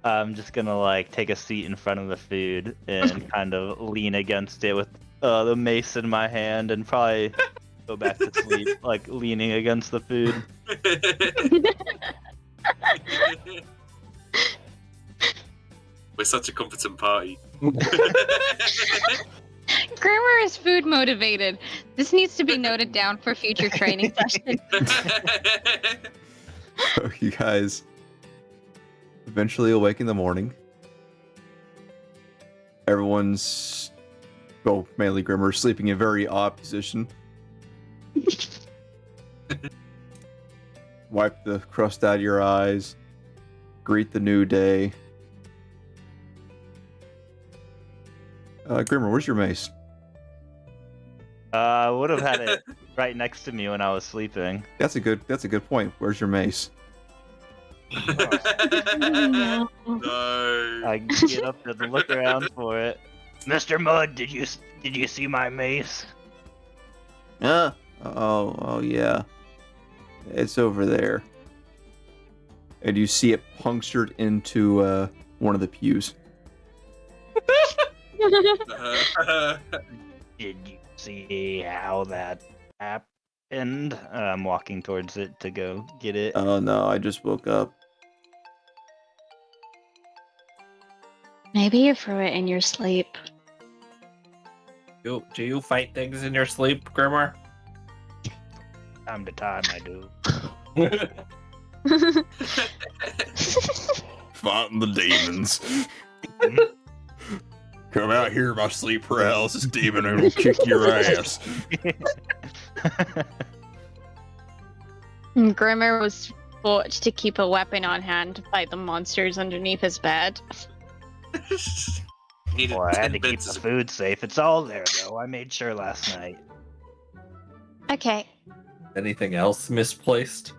S6: I'm just gonna like take a seat in front of the food and kind of lean against it with the mace in my hand and probably go back to sleep, like leaning against the food.
S5: We're such a competent party.
S1: Grimmer is food motivated. This needs to be noted down for future training sessions.
S2: So you guys eventually awake in the morning. Everyone's, well, mainly Grimmer, sleeping in a very odd position. Wipe the crust out of your eyes. Greet the new day. Grimmer, where's your mace?
S6: I would have had it right next to me when I was sleeping.
S2: That's a good point. Where's your mace?
S5: No.
S6: I get up and look around for it. Mr. Mud, did you see my mace?
S2: Oh yeah. It's over there. And you see it punctured into one of the pews.
S6: Did you see how that happened? I'm walking towards it to go get it.
S2: Oh no, I just woke up.
S1: Maybe you threw it in your sleep.
S3: Do you fight things in your sleep, Grimmer?
S6: Time to time, I do.
S2: Fighting the demons. Come out here, my sleep paralysis demon, and we'll kick your ass.
S1: Grimmer was forced to keep a weapon on hand to fight the monsters underneath his bed.
S5: Needed
S6: Well, I had
S5: 10
S6: to keep
S5: beds
S6: the
S5: of-
S6: food safe. It's all there, though. I made sure last night.
S1: Okay.
S3: Anything else misplaced?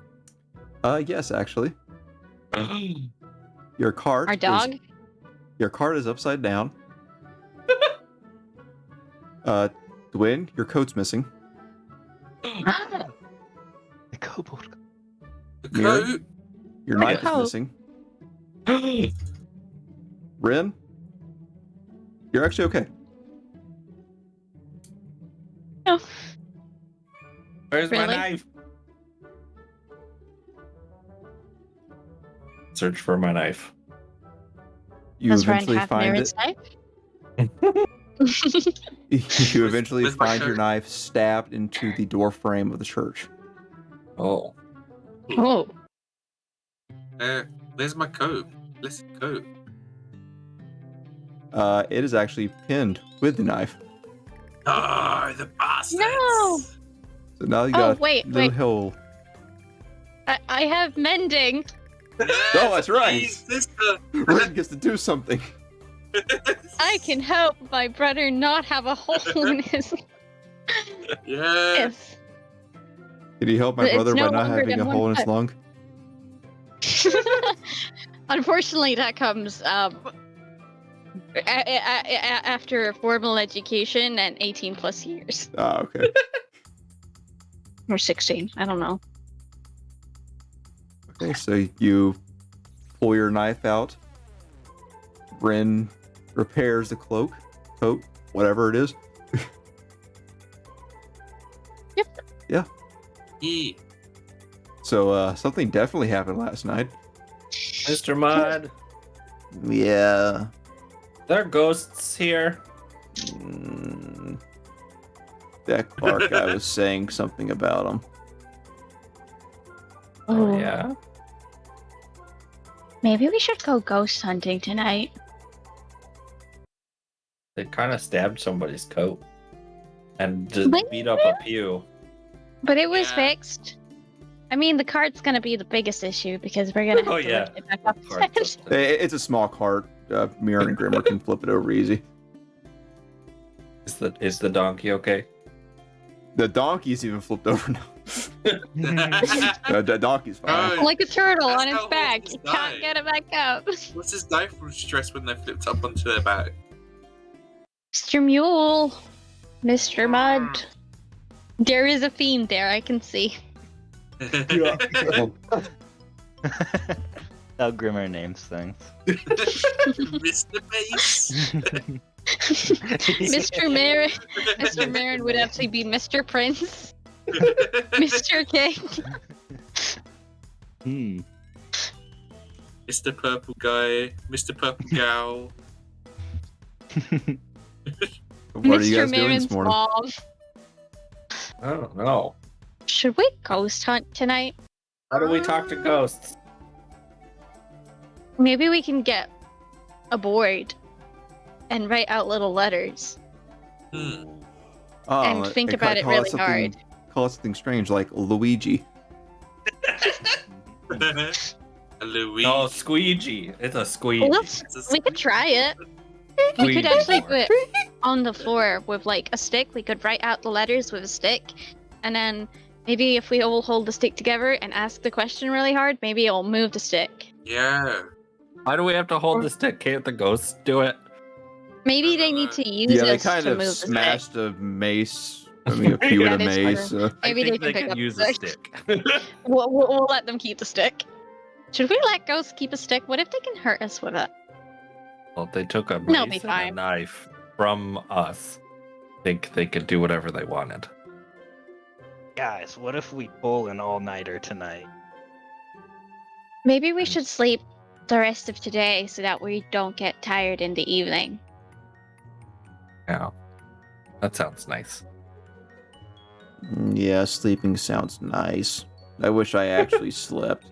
S2: Yes, actually. Your cart.
S1: Our dog?
S2: Your cart is upside down. Dwayne, your coat's missing.
S6: The kobold.
S5: The
S2: Mirror?
S5: coat.
S2: Your
S1: My
S2: knife is
S1: coat.
S2: missing. Rin, you're actually okay.
S1: No.
S3: Where's my
S1: Really?
S3: knife? Search for my knife.
S2: You
S1: Does Ren
S2: eventually
S1: have
S2: find
S1: Mirrod's
S2: it.
S1: knife?
S2: You eventually
S5: Where's my
S2: find your
S5: coat?
S2: knife stabbed into the door frame of the church.
S3: Oh.
S1: Oh.
S5: There's my coat. Blessed coat.
S2: It is actually pinned with the knife.
S5: Oh, the bastards!
S1: No!
S2: So now you
S1: Oh,
S2: got
S1: wait,
S2: a little
S1: wait.
S2: hole.
S1: I have mending.
S5: Yes,
S2: Oh, that's right.
S5: please, sister.
S2: Rin gets to do something.
S1: I can help my brother not have a hole in his.
S5: Yes.
S2: Did he help my
S1: It's
S2: brother
S1: no
S2: by not
S1: longer
S2: having
S1: than
S2: a
S1: one
S2: hole in his
S1: foot.
S2: lung?
S1: Unfortunately, that comes after formal education and 18 plus years.
S2: Ah, okay.
S1: Or 16, I don't know.
S2: Okay, so you pull your knife out. Rin repairs the coat, whatever it is.
S1: Yep.
S5: Yeah.
S2: So something definitely happened last night.
S3: Mr. Mudd,
S7: Yeah.
S3: there are ghosts here.
S7: Mm, that bar guy was saying something about him.
S3: Oh, yeah?
S1: Maybe we should go ghost hunting tonight.
S3: They kind of stabbed somebody's coat. And just
S1: Wait.
S3: beat up a pew.
S1: But it was
S5: Yeah.
S1: fixed. I mean, the cart's gonna be the biggest issue because we're gonna have
S3: Oh,
S1: to
S3: yeah.
S1: lift it back up.
S3: Carts up there.
S2: It's a small cart. Mirror and Grimmer can flip it over easy.
S3: Is the donkey okay?
S2: The donkey's even flipped over now. The donkey's fine.
S5: Oh,
S1: Like a turtle
S5: That's
S1: on its
S5: how
S1: back.
S5: horses
S1: You can't
S5: die.
S1: get it back up.
S5: what's his die from stress when they flipped up onto their back?
S1: Mr. Mule. Mr. Mud. There is a theme there, I can see.
S6: How Grimmer names things.
S5: Mr. Bass.
S1: Mr. Marin. Mr. Marin would actually be Mr. Prince. Mr. King.
S5: Mr. Purple Guy. Mr. Purple Gal.
S2: What are you
S1: Mr.
S2: guys doing
S1: Marin's
S2: this morning?
S1: mom.
S3: I don't know.
S1: Should we ghost hunt tonight?
S3: How do we talk to ghosts?
S1: Maybe we can get a board and write out little letters
S5: Hmm.
S2: Oh,
S1: and think about it
S2: call
S1: really
S2: something-
S1: hard.
S2: Call it something strange like Luigi.
S5: A Louis.
S3: No, squeegee. It's a squeegee.
S1: Well,
S5: It's a
S1: we could try it. We
S3: Squeegee
S1: could actually
S3: board.
S1: do it on the floor with like a stick. We could write out the letters with a stick, and then maybe if we all hold the stick together and ask the question really hard, maybe it'll move the stick.
S5: Yeah.
S3: Why do we have to hold the stick? Can't the ghosts do it?
S1: Maybe they need to use
S2: Yeah, they
S1: us
S2: kind
S1: to
S2: of
S1: move the stick.
S2: smashed a mace. I mean, a few
S3: Yeah,
S2: with a
S1: that's
S2: mace.
S1: true. Maybe
S3: I think
S1: they can pick up
S3: use
S1: the
S3: a
S1: stick.
S3: stick.
S1: We'll let them keep the stick. Should we let ghosts keep a stick? What if they can hurt us with it?
S3: Well, they took a
S1: They'll be
S3: mace and a
S1: fine.
S3: knife from us. Think they could do whatever they wanted.
S6: Guys, what if we pull an all-nighter tonight?
S1: Maybe we should sleep the rest of today so that we don't get tired in the evening.
S3: Yeah, that sounds nice.
S7: Yeah, sleeping sounds nice. I wish I actually slept.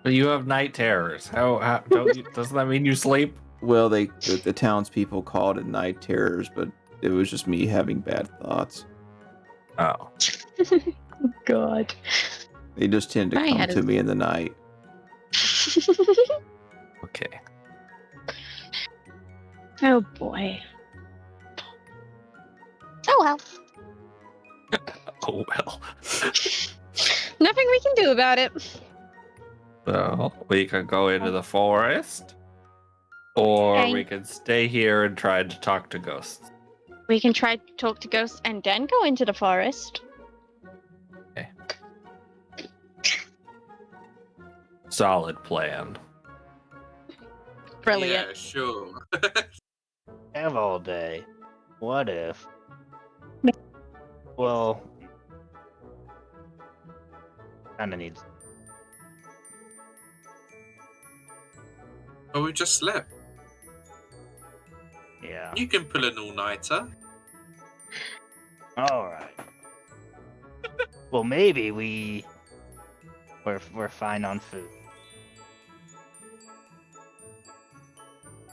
S3: But you have night terrors. How don't you, doesn't that mean you sleep?
S7: Well, the townspeople called it night terrors, but it was just me having bad thoughts.
S3: Oh,
S1: God.
S7: They just tend to
S1: My
S7: come
S1: head
S7: to
S1: is-
S7: me in the night.
S3: okay.
S1: Oh boy. Oh well.
S3: Oh well.
S1: Nothing we can do about it.
S3: So we could go into the forest, or
S1: Okay.
S3: we could stay here and try to talk to ghosts.
S1: We can try to talk to ghosts and then go into the forest.
S3: Solid plan.
S1: Brilliant.
S5: Yeah, sure.
S6: Have all day. What if? Well, kinda needs.
S5: Oh, we just slept.
S6: Yeah.
S5: You can pull an all-nighter.
S6: All right. Well, maybe we're fine on food.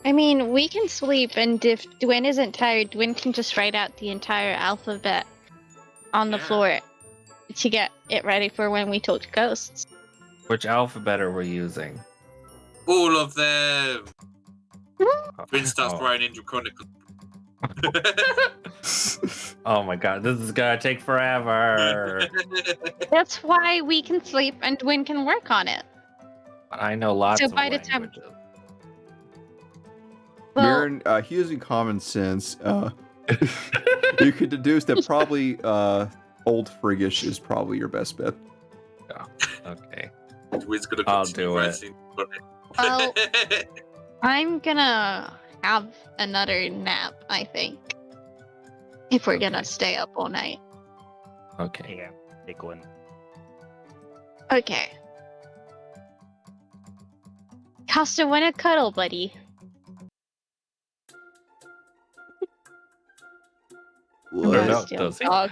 S1: I mean, we can sleep, and if Dwyn isn't tired, Dwyn can just write out the entire alphabet on the
S5: Yeah.
S1: floor to get it ready for when we talk to ghosts.
S3: Which alphabet are we using?
S5: All of them. Twin starts
S3: Oh.
S5: writing in Draconic.
S3: Oh my god, this is gonna take forever.
S1: That's why we can sleep, and Dwyn can work on it.
S3: I know lots
S1: So
S3: of
S1: by the time-
S3: languages.
S1: Well,
S2: Mirren, using common sense, you could deduce that probably Old Friggish is probably your best bet.
S3: Okay.
S5: Twin's gonna
S3: I'll
S5: continue
S3: do it.
S5: writing Draconic.
S1: well, I'm gonna have another nap, I think. If we're gonna
S3: Okay.
S1: stay up all night.
S3: Okay.
S6: Yeah, take one.
S1: Okay. Costa, wanna cuddle, buddy? I'm
S3: Or
S1: gonna
S3: no,
S1: steal
S3: does
S1: the
S3: he?
S1: dog.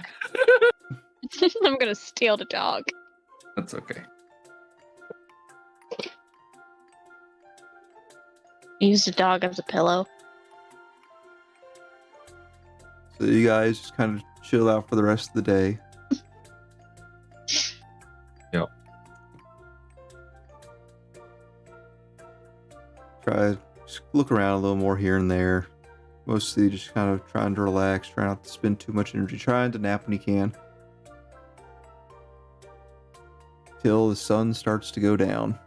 S1: I'm gonna steal the dog.
S3: That's okay.
S1: Use the dog as a pillow.
S2: So you guys just kind of chill out for the rest of the day.
S3: Yep.
S2: Try just look around a little more here and there. Mostly just kind of trying to relax, trying not to spend too much energy, trying to nap when you can. Till the sun starts to go down.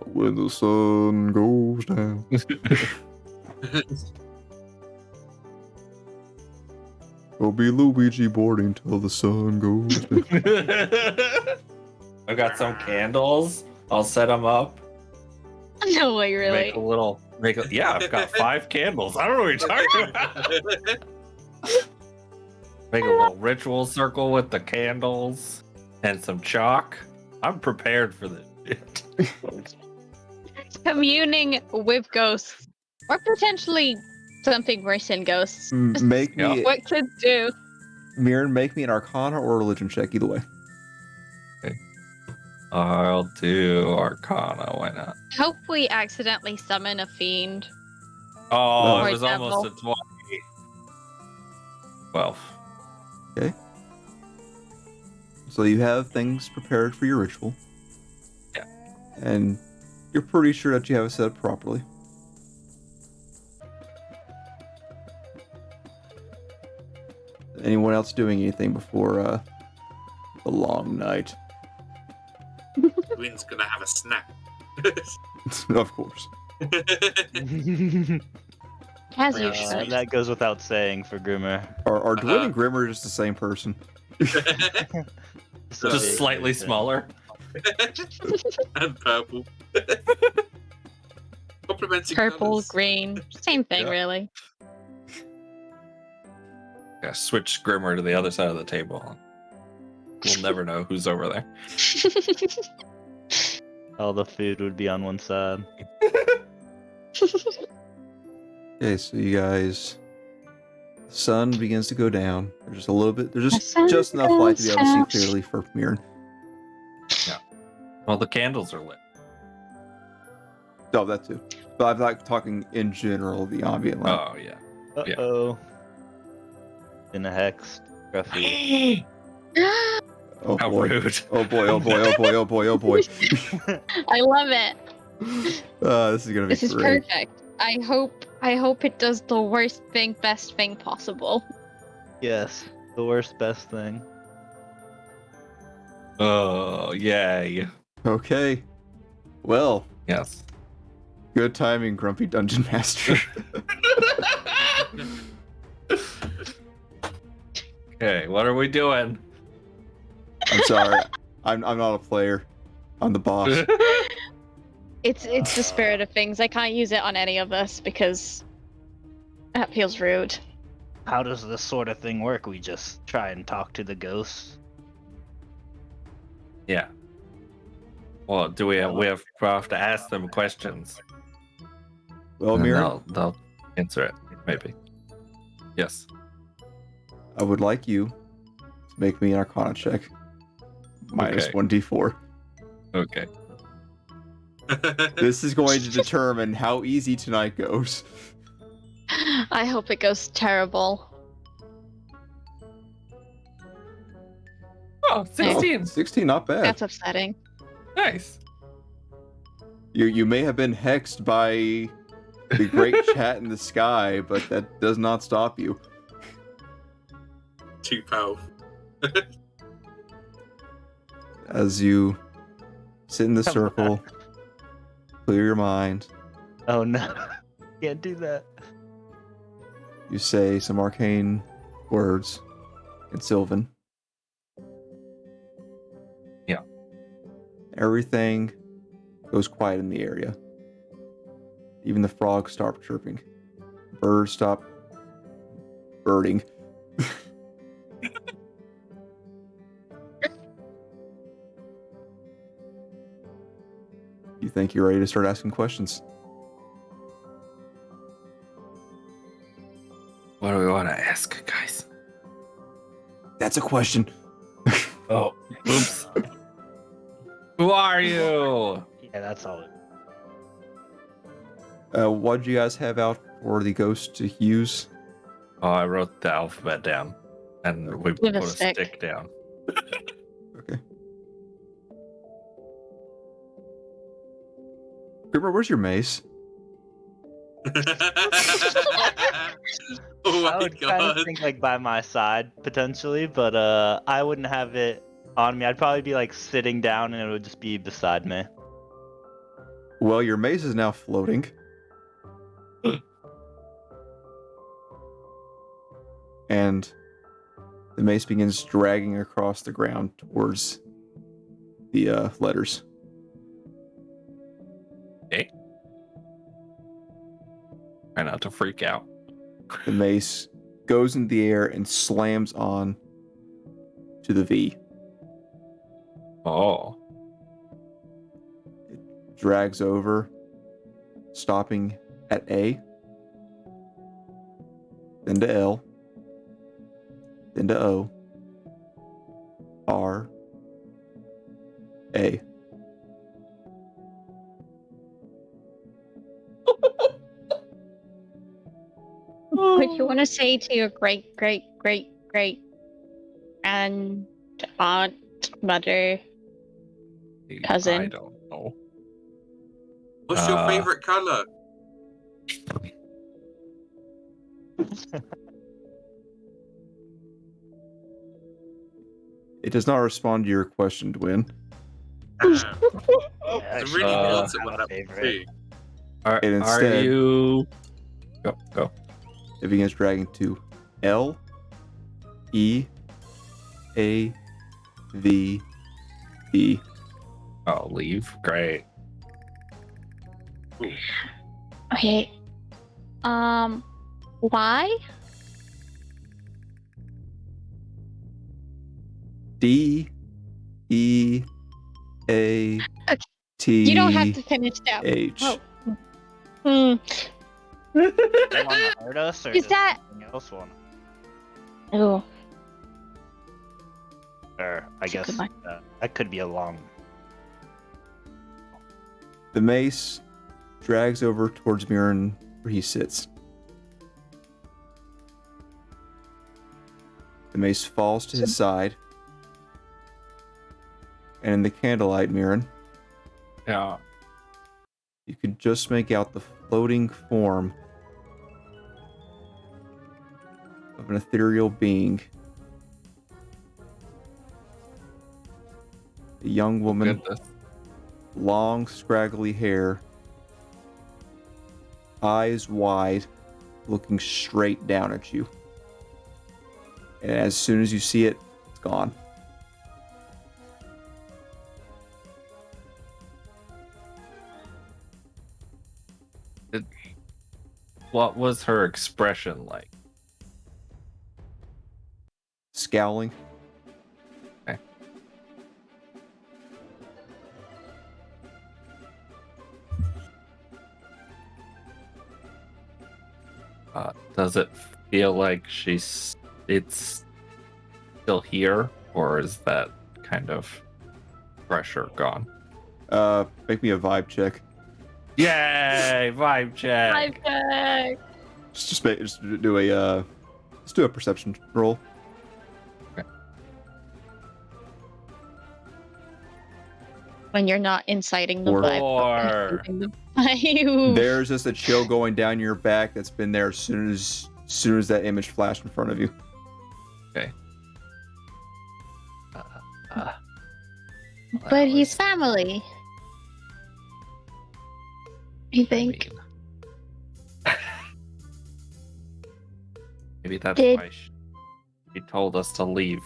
S2: When the sun goes down. I'll be Luigi boarding till the sun goes down.
S3: I got some candles. I'll set them up.
S1: No way, really.
S3: Yeah, I've got 5 candles. I don't know what you're talking about. Make a little ritual circle with the candles and some chalk. I'm prepared for this shit.
S1: Communing with ghosts. Or potentially something worse than ghosts.
S2: Make me,
S1: What kids do.
S2: Mirren, make me an Arcana or a Religion check, either way.
S3: I'll do Arcana. Why not?
S1: Hope we accidentally summon a fiend.
S3: Oh,
S1: Or
S3: it was
S1: devil.
S3: almost a 20. 12.
S2: Okay. So you have things prepared for your ritual.
S3: Yeah.
S2: And you're pretty sure that you have it set up properly. Anyone else doing anything before the long night?
S5: Twin's gonna have a snack.
S2: Of course.
S1: As you
S5: Yeah.
S1: should.
S6: That goes without saying for Grimmer.
S2: Are Dwyn and Grimmer just the same person?
S3: Just slightly smaller.
S5: And purple. Complimenting
S1: Purple,
S5: colours.
S1: green, same thing,
S3: Yeah.
S1: really.
S3: Yeah, switch Grimmer to the other side of the table. We'll never know who's over there.
S6: All the food would be on one side.
S2: Okay, so you guys, the sun begins to go down. There's just a little bit. There's
S1: The
S2: just
S1: sun
S2: just enough light to be able to
S1: goes
S2: see clearly for Mirren.
S3: Well, the candles are lit.
S2: Oh, that too. But I'm not talking in general the ambient light.
S3: Oh, yeah.
S6: Uh-oh. Been a hex. Gruffy.
S2: Oh
S3: How
S2: boy.
S3: rude.
S2: Oh boy. Oh boy. Oh boy. Oh boy. Oh boy.
S1: I love it.
S2: This is gonna be
S1: This is
S2: great.
S1: perfect. I hope it does the worst thing, best thing possible.
S6: Yes. The worst, best thing.
S3: Oh, yay.
S2: Okay. Well,
S3: Yes.
S2: good timing, Grumpy Dungeon Master.
S3: Okay, what are we doing?
S2: I'm sorry. I'm not a player. I'm the boss.
S1: It's the spirit of things. I can't use it on any of us because that feels rude.
S6: How does this sort of thing work? We just try and talk to the ghosts?
S3: Yeah. Well, do we have to ask them questions?
S2: Well,
S3: And
S2: Mirren,
S3: they'll answer it, maybe. Yes.
S2: I would like you to make me an Arcana check. Minus
S3: Okay.
S2: 1d4.
S3: Okay.
S2: This is going to determine how easy tonight goes.
S1: I hope it goes terrible.
S3: Oh, 16.
S2: 16, not bad.
S1: That's upsetting.
S3: Nice.
S2: You may have been hexed by the great chat in the sky, but that does not stop you.
S5: Too powerful.
S2: As you sit in the circle, clear your mind,
S6: Oh no. Can't do that.
S2: you say some arcane words in Sylvan.
S3: Yeah.
S2: Everything goes quiet in the area. Even the frogs stop chirping. Birds stop birding. You think you're ready to start asking questions?
S3: What do we want to ask, guys?
S2: That's a question.
S3: Oh, oops. Who are you?
S6: Yeah, that's all.
S2: What do you guys have out for the ghost to use?
S3: Oh, I wrote the alphabet down, and we
S1: With
S3: put
S1: a
S3: a
S1: stick.
S3: stick down.
S2: Okay. Grimmer, where's your mace?
S5: Oh
S6: I
S5: my
S6: would kind
S5: god.
S6: of think like by my side potentially, but I wouldn't have it on me. I'd probably be like sitting down and it would just be beside me.
S2: Well, your mace is now floating. And the mace begins dragging across the ground towards the letters.
S3: Okay. Try not to freak out.
S2: The mace goes into the air and slams on to the V.
S3: Oh.
S2: Drags over, stopping at A, then to L, then to O, R, A.
S1: What you want to say to your great, great, great, great, and aunt, mother? Cousin.
S3: I don't know.
S5: What's your favorite color?
S2: It does not respond to your question, Dwin.
S5: It's really
S3: Uh,
S5: feels it when that
S6: favorite.
S5: too.
S3: Are
S2: And instead-
S3: you? Go.
S2: It begins dragging to L, E, A, V, E.
S3: Oh, leave. Great.
S1: Okay. Why?
S2: D, E, A,
S1: Okay,
S2: T,
S1: You don't have to finish that.
S2: H.
S1: Oh. Hmm.
S6: They want to hurt us, or
S1: Is
S6: does
S1: that-
S6: something else want?
S1: Oh.
S6: Or I
S1: That's a
S6: guess
S1: good one.
S6: that could be a long.
S2: The mace drags over towards Mirren where he sits. The mace falls to his side. And in the candlelight, Mirren,
S3: Yeah.
S2: you could just make out the floating form of an ethereal being. A young woman,
S3: Goodness.
S2: long, scraggly hair, eyes wide, looking straight down at you. And as soon as you see it, it's gone.
S3: What was her expression like?
S2: Scowling.
S3: Does it feel like it's still here, or is that kind of pressure gone?
S2: Make me a vibe check.
S3: Yay! Vibe check.
S1: I've
S2: Just do a perception roll.
S1: when you're not inciting the
S2: Four.
S1: vibe.
S3: Four.
S2: There's just a chill going down your back that's been there as soon as that image flashed in front of you.
S3: Okay.
S1: But he's family. I think.
S3: Maybe that's
S1: Did-
S3: why she told us to leave.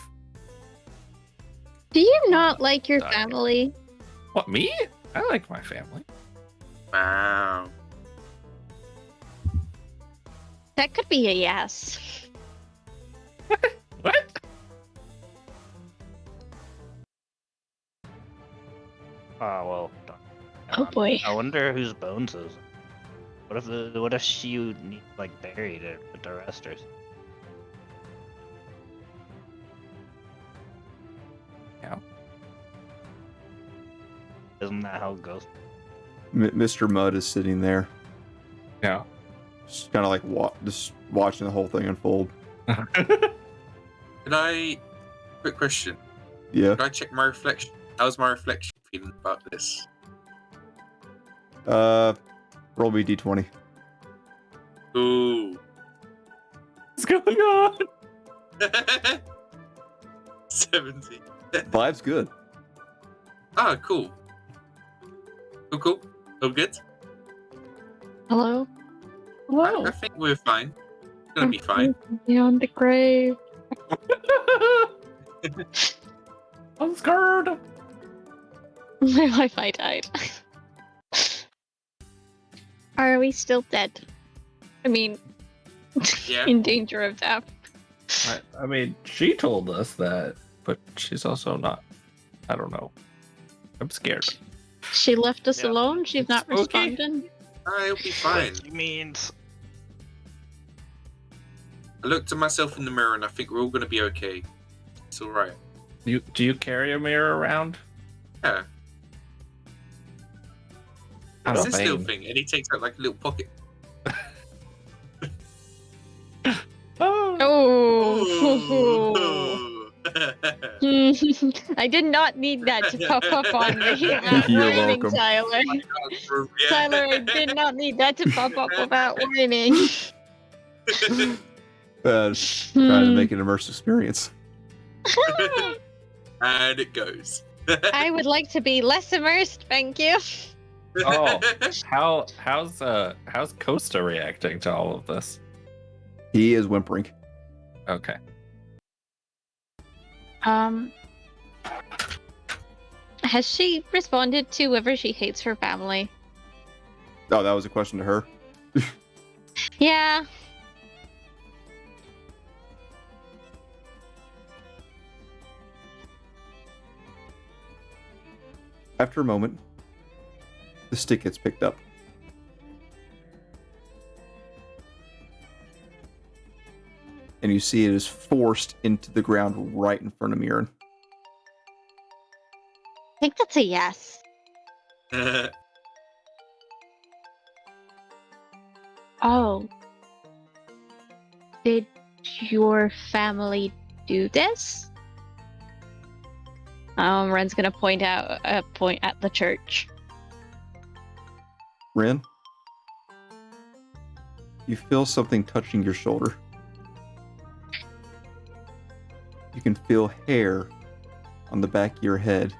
S1: Do you not like your
S3: Done.
S1: family?
S3: What, me? I like my family.
S5: Wow.
S1: That could be a yes.
S3: What?
S6: Oh well.
S1: Oh boy.
S6: I wonder whose bones is. What if she need like buried it with the rest or something?
S3: Yeah.
S6: Isn't that how it goes?
S2: Mr. Mudd is sitting there,
S3: Yeah.
S2: just kind of like just watching the whole thing unfold.
S5: Can I? Quick question.
S2: Yeah.
S5: Can I check my reflection? How's my reflection feeling about this?
S2: Roll me d20.
S5: Ooh.
S3: What's going on?
S5: 70.
S2: Vibe's good.
S5: Ah, cool. Cool. All good.
S1: Hello?
S5: I think we're fine. It's gonna be fine.
S1: Beyond the grave.
S3: I'm scared.
S1: My Wi-Fi died. Are we still dead? I mean,
S5: Yeah.
S1: in danger of death.
S3: I mean, she told us that, but she's also not. I don't know. I'm scared.
S1: She left us
S6: Yeah.
S1: alone. She's not
S3: Okay.
S1: responding.
S5: It'll be fine.
S6: She means.
S5: I looked at myself in the mirror and I think we're all gonna be okay. It's all right.
S3: Do you carry a mirror around?
S5: Yeah.
S3: Out
S5: It's
S3: of
S5: this little
S3: vain.
S5: thing, and he takes out like a little pocket.
S3: Oh.
S1: Oh. I did not need that to pop up on me.
S2: You're
S1: Warning,
S2: welcome.
S1: Tyler.
S5: Yeah.
S1: Tyler, I did not need that to pop up without warning.
S2: Just trying to make it an immersive experience.
S5: And it goes.
S1: I would like to be less immersed, thank you.
S3: Oh. How's Costa reacting to all of this?
S2: He is whimpering.
S3: Okay.
S1: Has she responded to whether she hates her family?
S2: Oh, that was a question to her.
S1: Yeah.
S2: After a moment, the stick gets picked up. And you see it is forced into the ground right in front of Mirren.
S1: I think that's a yes. Oh. Did your family do this? Ren's gonna point at the church.
S2: Ren, you feel something touching your shoulder. You can feel hair on the back of your head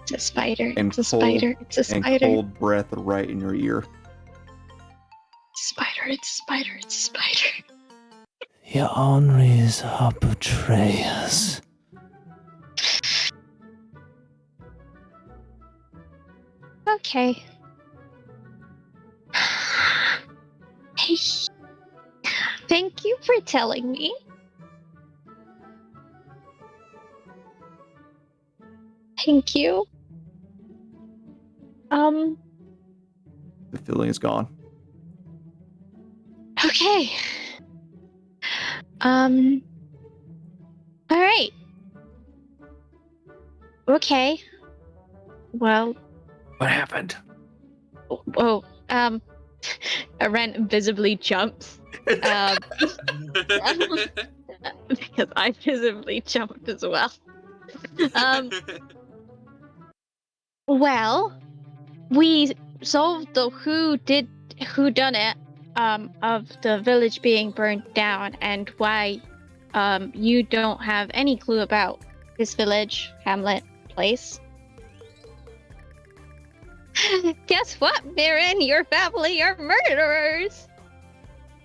S1: It's a spider.
S2: And
S1: It's a
S2: cold-
S1: spider. It's a
S2: and
S1: spider.
S2: cold breath right in your ear.
S1: Spider. It's a spider. It's a spider.
S7: Your Henris are betrayers.
S1: Okay. Hey. Thank you for telling me. Thank you.
S2: The feeling is gone.
S1: Okay. All right. Okay. Well,
S3: What happened?
S1: Oh, Aren visibly jumps. Because I visibly jumped as well. Well, we solved the who done it of the village being burnt down, and why you don't have any clue about this village, hamlet, place. Guess what, Mirren? Your family are murderers!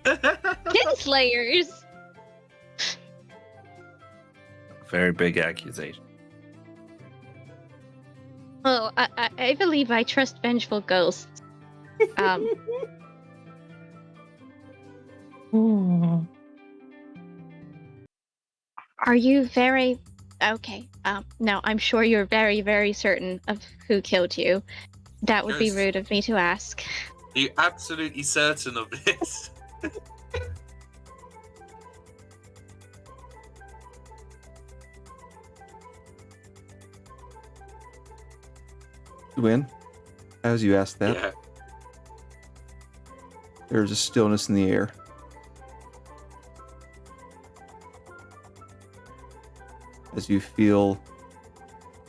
S1: Kinslayers!
S3: Very big accusation.
S1: Oh, I believe I trust vengeful ghosts. Are you very... Okay, no, I'm sure you're very, very certain of who killed you. That would be
S5: Yes.
S1: rude of me to ask.
S5: Are you absolutely certain of this?
S2: Win, as you ask that,
S5: Yeah.
S2: there's a stillness in the air. As you feel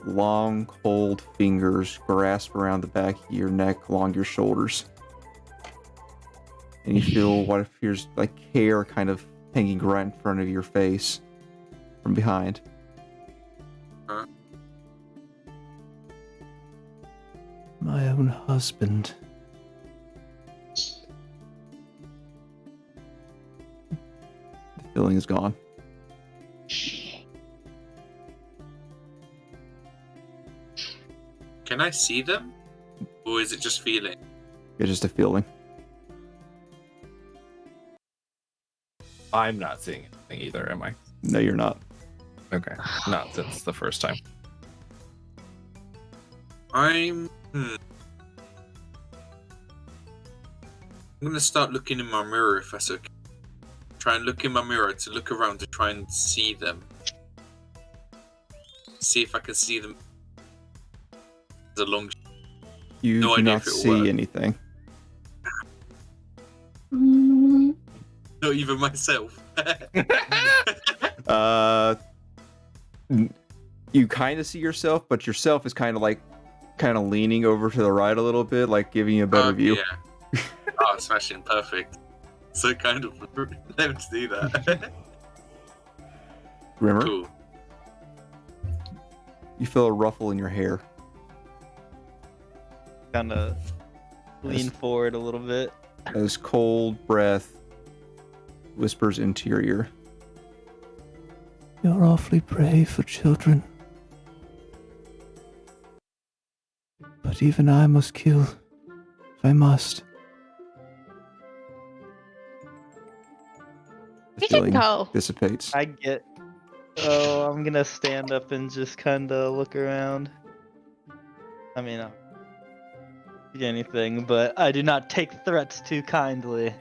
S2: long, cold fingers grasp around the back of your neck, along your shoulders. And you feel what appears like hair kind of hanging right in front of your face from behind.
S5: Huh?
S7: My own husband.
S2: The feeling is gone.
S5: Can I see them? Or is it just feeling?
S2: It's just a feeling.
S3: I'm not seeing anything either, am I?
S2: No, you're not.
S3: Okay. Not since the first time.
S5: I'm gonna start looking in my mirror if that's okay. Try and look in my mirror to look around to try and see them. See if I can see them. It's a long.
S2: You
S5: No
S2: do
S5: idea
S2: not
S5: if it'll
S2: see
S5: work.
S2: anything.
S5: Not even myself.
S2: You kind of see yourself, but yourself is kind of leaning over to the right a little bit, like giving you a better view.
S5: Yeah. Oh, smashing, perfect. So kind of them to do that.
S2: Grimmer,
S5: Cool.
S2: you feel a ruffle in your hair.
S6: Kind of lean
S2: Yes.
S6: forward a little bit.
S2: As cold breath whispers into your ear.
S7: You're awfully brave for children. But even I must kill, if I must.
S2: The
S1: You can
S2: feeling
S1: go.
S2: dissipates.
S6: I get. Oh, I'm gonna stand up and just kind of look around. I mean, I don't see anything, but I do not take threats too kindly.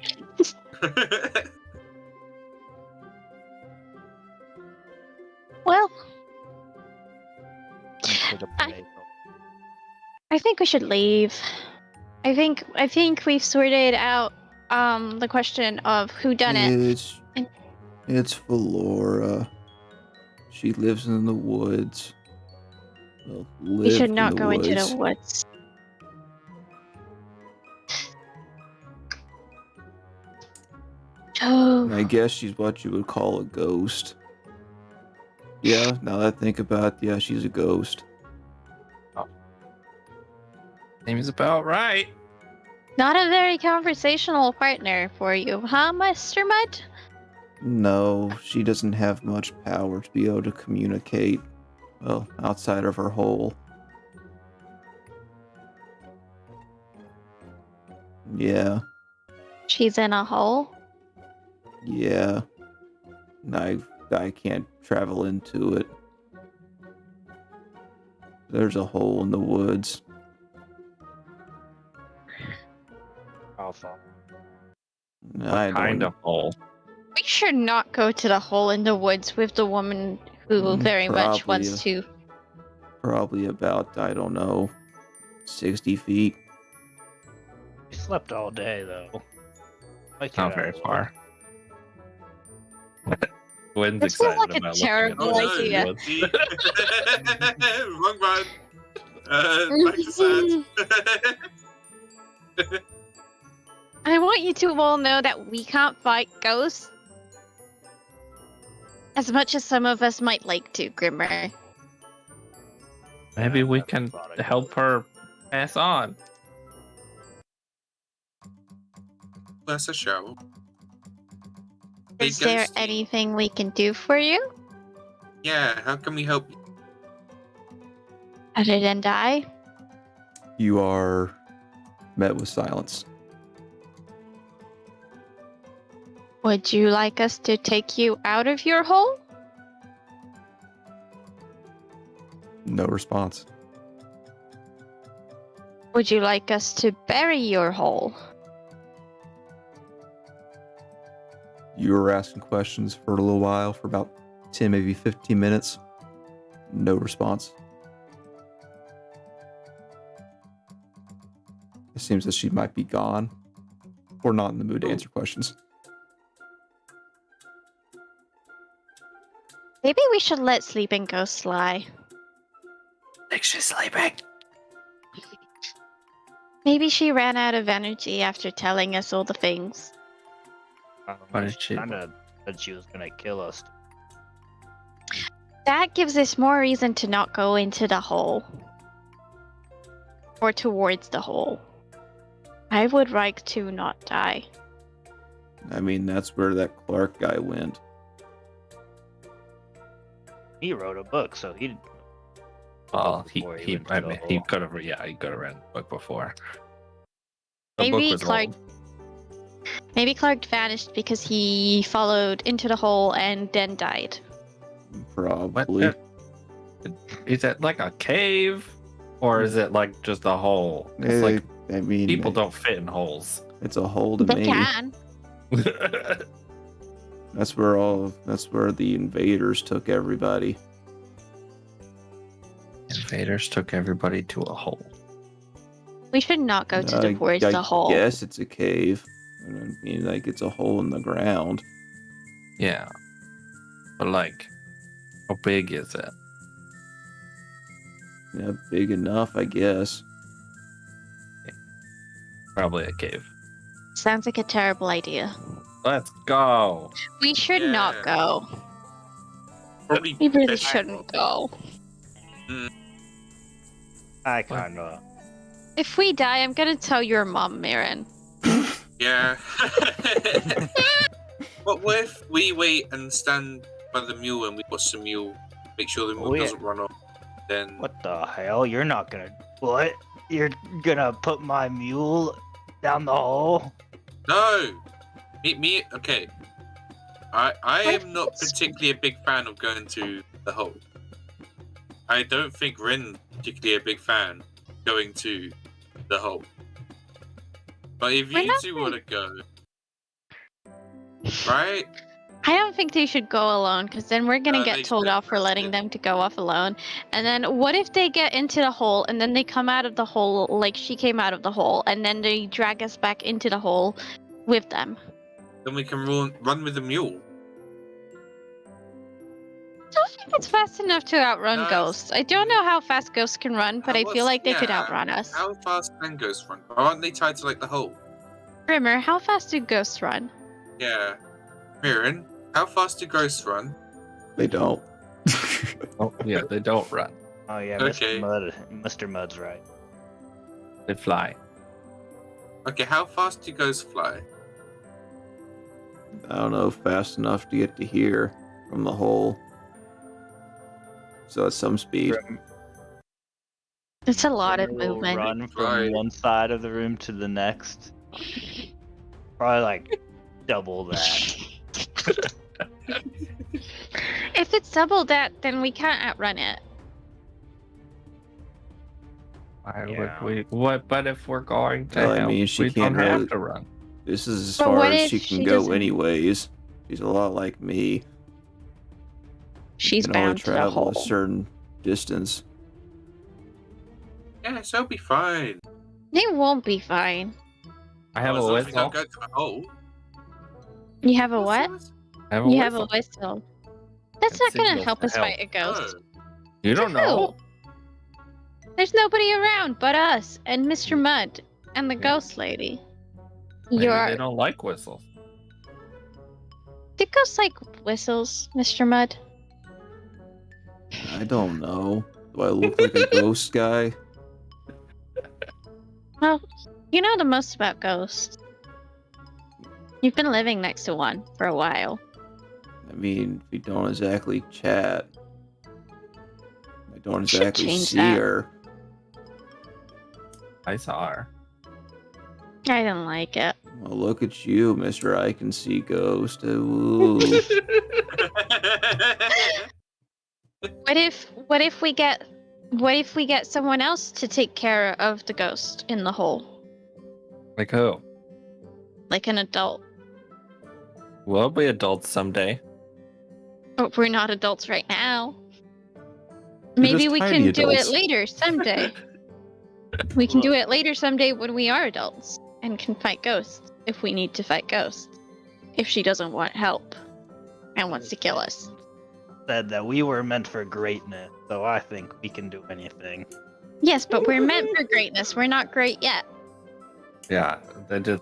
S1: Well,
S6: Take a
S1: I-
S6: break.
S1: I think we should leave. I think we've sorted out the question of who done it.
S2: It's Valora. She lives in the woods. Well,
S1: We should
S2: lived
S1: not
S2: in the
S1: go
S2: woods.
S1: into the woods. Oh,
S2: I guess she's what you would call a ghost. Yeah, now that I think about it, yeah, she's a ghost.
S3: Seems about right.
S1: not a very conversational partner for you, huh, Mr. Mudd?
S2: No, she doesn't have much power to be able to communicate, well, outside of her hole. Yeah,
S1: She's in a hole.
S2: yeah. I can't travel into it. There's a hole in the woods.
S6: Alpha.
S2: I
S3: Kind
S2: don't
S3: of hole.
S1: We should not go to the hole in the woods with the woman who very much
S2: Probably
S1: wants to.
S2: probably about, I don't know,
S7: 60 feet.
S6: We slept all day though. Like
S3: Not very far. Wynn's
S1: This feels
S3: excited
S1: like a
S3: about
S1: terrible
S3: looking at
S5: Oh
S3: the
S1: idea.
S5: no!
S3: woods.
S5: See? Wrong button. Back to sad.
S1: I want you to all know that we can't fight ghosts. As much as some of us might like to, Grimmer.
S3: Maybe we can help her pass on.
S5: That's a show. Hey,
S1: Is there
S5: Ghosty.
S1: anything we can do for you?
S5: Yeah, how can we help you?
S1: Other than die?
S2: You are met with silence.
S1: Would you like us to take you out of your hole?
S2: No response.
S1: Would you like us to bury your hole?
S2: You were asking questions for a little while, for about 10, maybe 15 minutes. No response. It seems that she might be gone or not in the mood to answer questions.
S1: Maybe we should let sleeping ghosts lie.
S3: Think she's sleeping.
S1: Maybe she ran out of energy after telling us all the things.
S3: Why did she-
S6: Kind of said she was gonna kill us.
S1: That gives us more reason to not go into the hole. Or towards the hole. I would like to not die.
S7: I mean, that's where that Clark guy went.
S6: He wrote a book, so he.
S3: Well,
S6: Before
S3: he
S6: went to the
S3: he
S6: hole.
S3: could have he could have read the book before. The
S1: Maybe
S3: book was
S1: Clark.
S3: old.
S1: Maybe Clark vanished because he followed into the hole and then died.
S7: Probably.
S3: Is it like a cave, or is it like just a hole? It's like
S7: I mean,
S3: people don't fit in holes.
S7: It's a hole to
S1: They
S7: me.
S1: can.
S7: That's where the invaders took everybody.
S3: Invaders took everybody to a hole.
S1: We should not go to
S7: I
S1: towards the hole.
S7: Yes, it's a cave. I mean, like, it's a hole in the ground.
S3: Yeah, but like, how big is it?
S7: Yeah, big enough, I guess.
S3: Probably a cave.
S1: Sounds like a terrible idea.
S3: Let's go.
S1: We should not
S5: Yeah.
S1: go.
S5: Probably
S1: We really
S5: best-
S1: shouldn't go.
S6: I kind of.
S1: If we die, I'm gonna tell your mom, Marin.
S5: Yeah. What if we wait and stand by the mule and we watch the mule, make sure the mule
S6: Wait.
S5: doesn't run off? Then
S6: What the hell? You're not gonna. What? You're gonna put my mule down the hole?
S5: no, me. Okay, I
S1: What
S5: am not particularly a big fan of going to the hole. I don't think Rin particularly a big fan going to the hole. But if
S1: We're
S5: you
S1: not
S5: two want to go, right?
S1: I don't think they should go alone, because then we're gonna
S5: No,
S1: get
S5: they
S1: told
S5: should.
S1: off for letting them to go off alone. And then what if they get into the hole and then they come out of the hole like she came out of the hole, and then they drag us back into the hole with them?
S5: Then we can run with the mule.
S1: I don't think it's fast enough to outrun
S5: No, it's-
S1: ghosts. I don't know how fast ghosts can run, but I feel like they could outrun us.
S5: How fast can ghosts run? Aren't they tied to like the hole?
S1: Rimmer, how fast do ghosts run?
S5: Yeah. Mirren, how fast do ghosts run?
S7: They don't.
S3: Oh, yeah, they don't run.
S6: Oh yeah,
S5: Okay.
S6: Mr. Mud's right.
S3: They fly.
S5: Okay, how fast do ghosts fly?
S7: I don't know, fast enough to get to here from the hole. So at some speed.
S1: It's a lot of
S6: We'll
S1: movement.
S6: Run from
S5: Right.
S6: one side of the room to the next. Probably like double that.
S1: If it's double that, then we can't outrun it.
S3: Why
S6: Yeah.
S3: would we? What? But if we're going to
S7: Well, I
S3: help,
S7: mean, she
S3: we
S7: can't
S3: don't have
S7: really-
S3: to run.
S7: This is as
S1: But
S7: far
S1: what
S7: as
S1: if
S7: she can
S1: she
S7: go
S1: doesn't-
S7: anyways. She's a lot like me.
S1: She's
S7: Can only
S1: bound to the
S7: travel
S1: hole.
S7: a certain distance.
S5: Yes, they'll be fine.
S1: They won't be fine.
S3: I have
S5: As
S3: a
S5: long as we
S3: whistle.
S5: don't go to the hole.
S1: You have a what?
S3: I have a
S1: You have a
S3: whistle.
S1: whistle. That's
S3: It
S1: not gonna
S3: signals
S1: help
S3: to
S1: us
S3: help.
S1: fight a ghost.
S5: Oh,
S3: You don't
S1: To
S3: know.
S1: who? There's nobody around but us and Mr. Mudd and the
S3: Yeah.
S1: ghost lady.
S3: Maybe
S1: You're.
S3: they don't like whistles.
S1: Do ghosts like whistles, Mr. Mudd?
S7: I don't know. Do I look like a ghost guy?
S1: Well, you know the most about ghosts. You've been living next to one for a while.
S7: I mean, we don't exactly chat. I don't
S1: You should
S7: exactly
S1: change
S7: see
S1: that.
S7: her.
S3: I saw her.
S1: I don't like it.
S7: Well, look at you, Mr. I Can See Ghost. Ooh.
S1: What if we get someone else to take care of the ghost in the hole?
S3: Like who?
S1: Like an adult.
S3: We'll be adults someday.
S1: But we're not adults right now.
S2: You're
S1: Maybe
S2: just
S1: we
S2: tiny
S1: can do it
S2: adults.
S1: later someday. We can do it later someday when we are adults and can fight ghosts if we need to fight ghosts. If she doesn't want help and wants to kill us.
S6: Said that we were meant for greatness, so I think we can do anything.
S1: Yes, but we're meant for greatness. We're not great yet.
S3: Yeah, they did.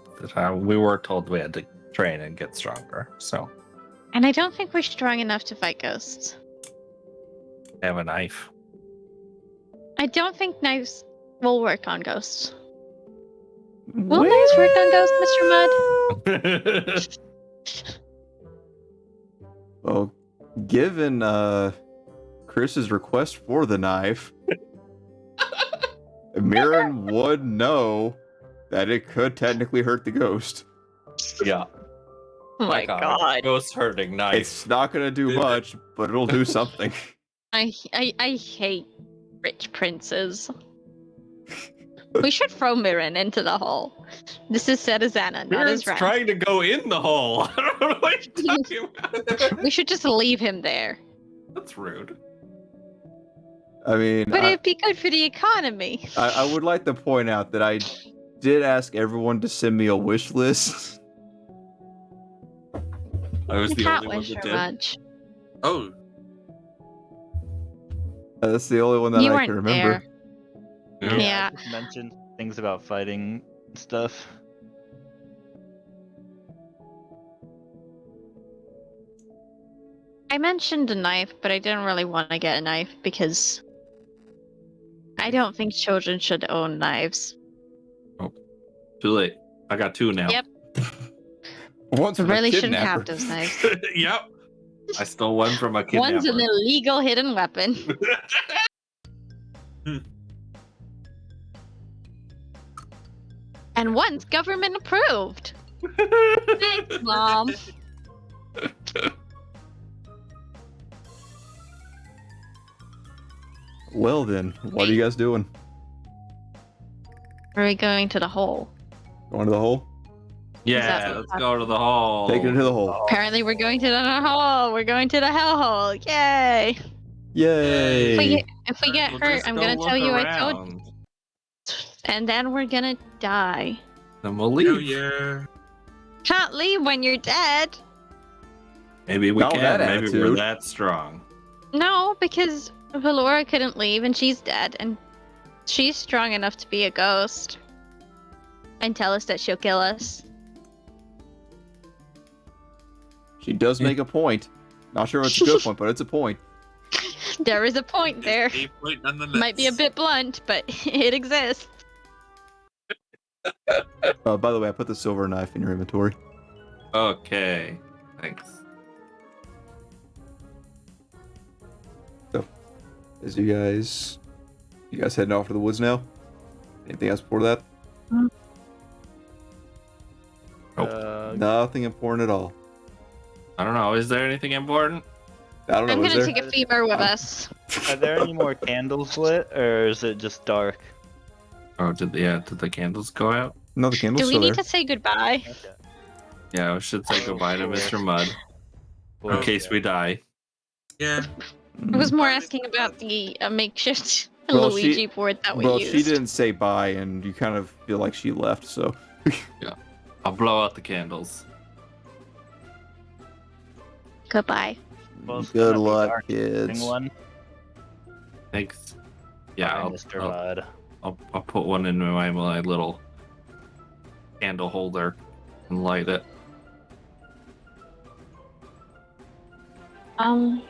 S3: We were told we had to train and get stronger. So
S1: And I don't think we're strong enough to fight ghosts.
S3: I have a knife.
S1: I don't think knives will work on ghosts. Will knives work on ghosts, Mr. Mudd?
S2: Well, given Chris's request for the knife, Mirren would know that it could technically hurt the ghost.
S3: Yeah.
S1: Oh my god.
S3: Ghost hurting knife.
S2: It's not gonna do much, but it'll do something.
S1: I hate rich princes. We should throw Mirren into the hole. This is Setazana, not
S3: Mirren's
S1: his friend.
S3: trying to go in the hole. I don't know what you're talking about.
S1: We should just leave him there.
S3: That's rude.
S2: I mean,
S1: But it'd be good for the economy.
S2: I would like to point out that I did ask everyone to send me a wish list.
S3: I was
S1: You
S3: the
S1: can't
S3: only one
S1: wish
S3: that
S1: for
S3: did.
S1: much.
S5: oh,
S2: That's the only one that
S1: You
S2: I
S1: weren't
S2: can remember.
S1: there. Yeah.
S6: I just mentioned things about fighting and stuff.
S1: I mentioned a knife, but I didn't really want to get a knife because I don't think children should own knives.
S3: Too late. I got two now.
S1: Yep.
S2: Once
S1: We
S2: from a
S1: really shouldn't
S2: kidnapper.
S1: have those knives.
S3: Yep. I stole one from a kidnapper.
S1: One's an illegal hidden weapon. And one's government approved. Thanks, Mom.
S2: Well then, what are you guys doing?
S1: Are we going to the hole?
S2: Going to the hole?
S3: Yeah,
S1: what
S3: let's go to the hole.
S2: Take it to the hole.
S1: Apparently we're going to the hole. We're going to the hellhole. Yay.
S2: Yay!
S1: If we get
S3: We'll
S1: hurt,
S3: just
S1: I'm
S3: go
S1: gonna
S3: look
S1: tell you I told
S3: around.
S1: and then we're gonna die.
S3: Then we'll
S5: oh
S3: leave.
S5: yeah.
S1: Can't leave when you're dead.
S3: Maybe we
S2: Not with
S3: can.
S2: that
S3: Maybe we're
S2: attitude.
S3: that strong.
S1: No, because Valora couldn't leave and she's dead and she's strong enough to be a ghost. And tell us that she'll kill us.
S2: She does make a point. Not sure if it's a good point, but it's a point.
S1: There is a point there.
S5: A point nonetheless.
S1: Might be a bit blunt, but it exists.
S2: By the way, I put the silver knife in your inventory.
S3: Okay. Thanks.
S2: As you guys heading off to the woods now? Anything else before that? Nothing important at all.
S3: I don't know. Is there anything important?
S2: I don't know.
S1: I'm
S2: Is
S1: gonna
S2: there?
S1: take a femur with us.
S6: Are there any more candles lit, or is it just dark?
S3: Oh, did the candles go out?
S2: No, the candle's
S1: Do we
S2: still
S1: need
S2: there.
S1: to say goodbye?
S6: Okay.
S3: Yeah, we should say goodbye to
S6: sure.
S3: Mr. Mudd in case we die.
S5: Yeah.
S1: I was more
S2: Mm.
S1: asking about the makeshift A
S2: Well,
S1: Luigi board that we
S2: Well,
S1: used.
S2: she didn't say bye, and you kind of feel like she left, so.
S3: I'll blow out the candles.
S1: Goodbye.
S6: Well, it's
S2: Good
S6: gonna be
S2: luck,
S6: dark.
S2: kids.
S6: Bring one.
S3: Thanks. Yeah,
S6: Sorry,
S3: I'll,
S6: Mr.
S3: I'll,
S6: Mud.
S3: I'll put one in my little candle holder and light it.
S1: Oh,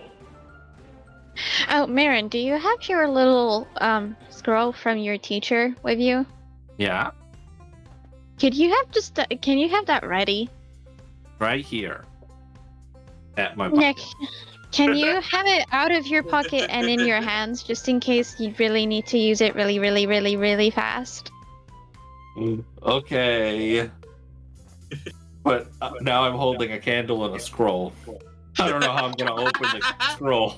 S1: Marin, do you have your little scroll from your teacher with you?
S3: Yeah,
S1: Can you have that ready?
S3: right here. At my
S1: Nick,
S3: pocket.
S1: can you have it out of your pocket and in your hands just in case you really need to use it really, really, really, really fast?
S3: Okay. But now I'm holding a candle and a scroll. I don't know how I'm gonna open the scroll.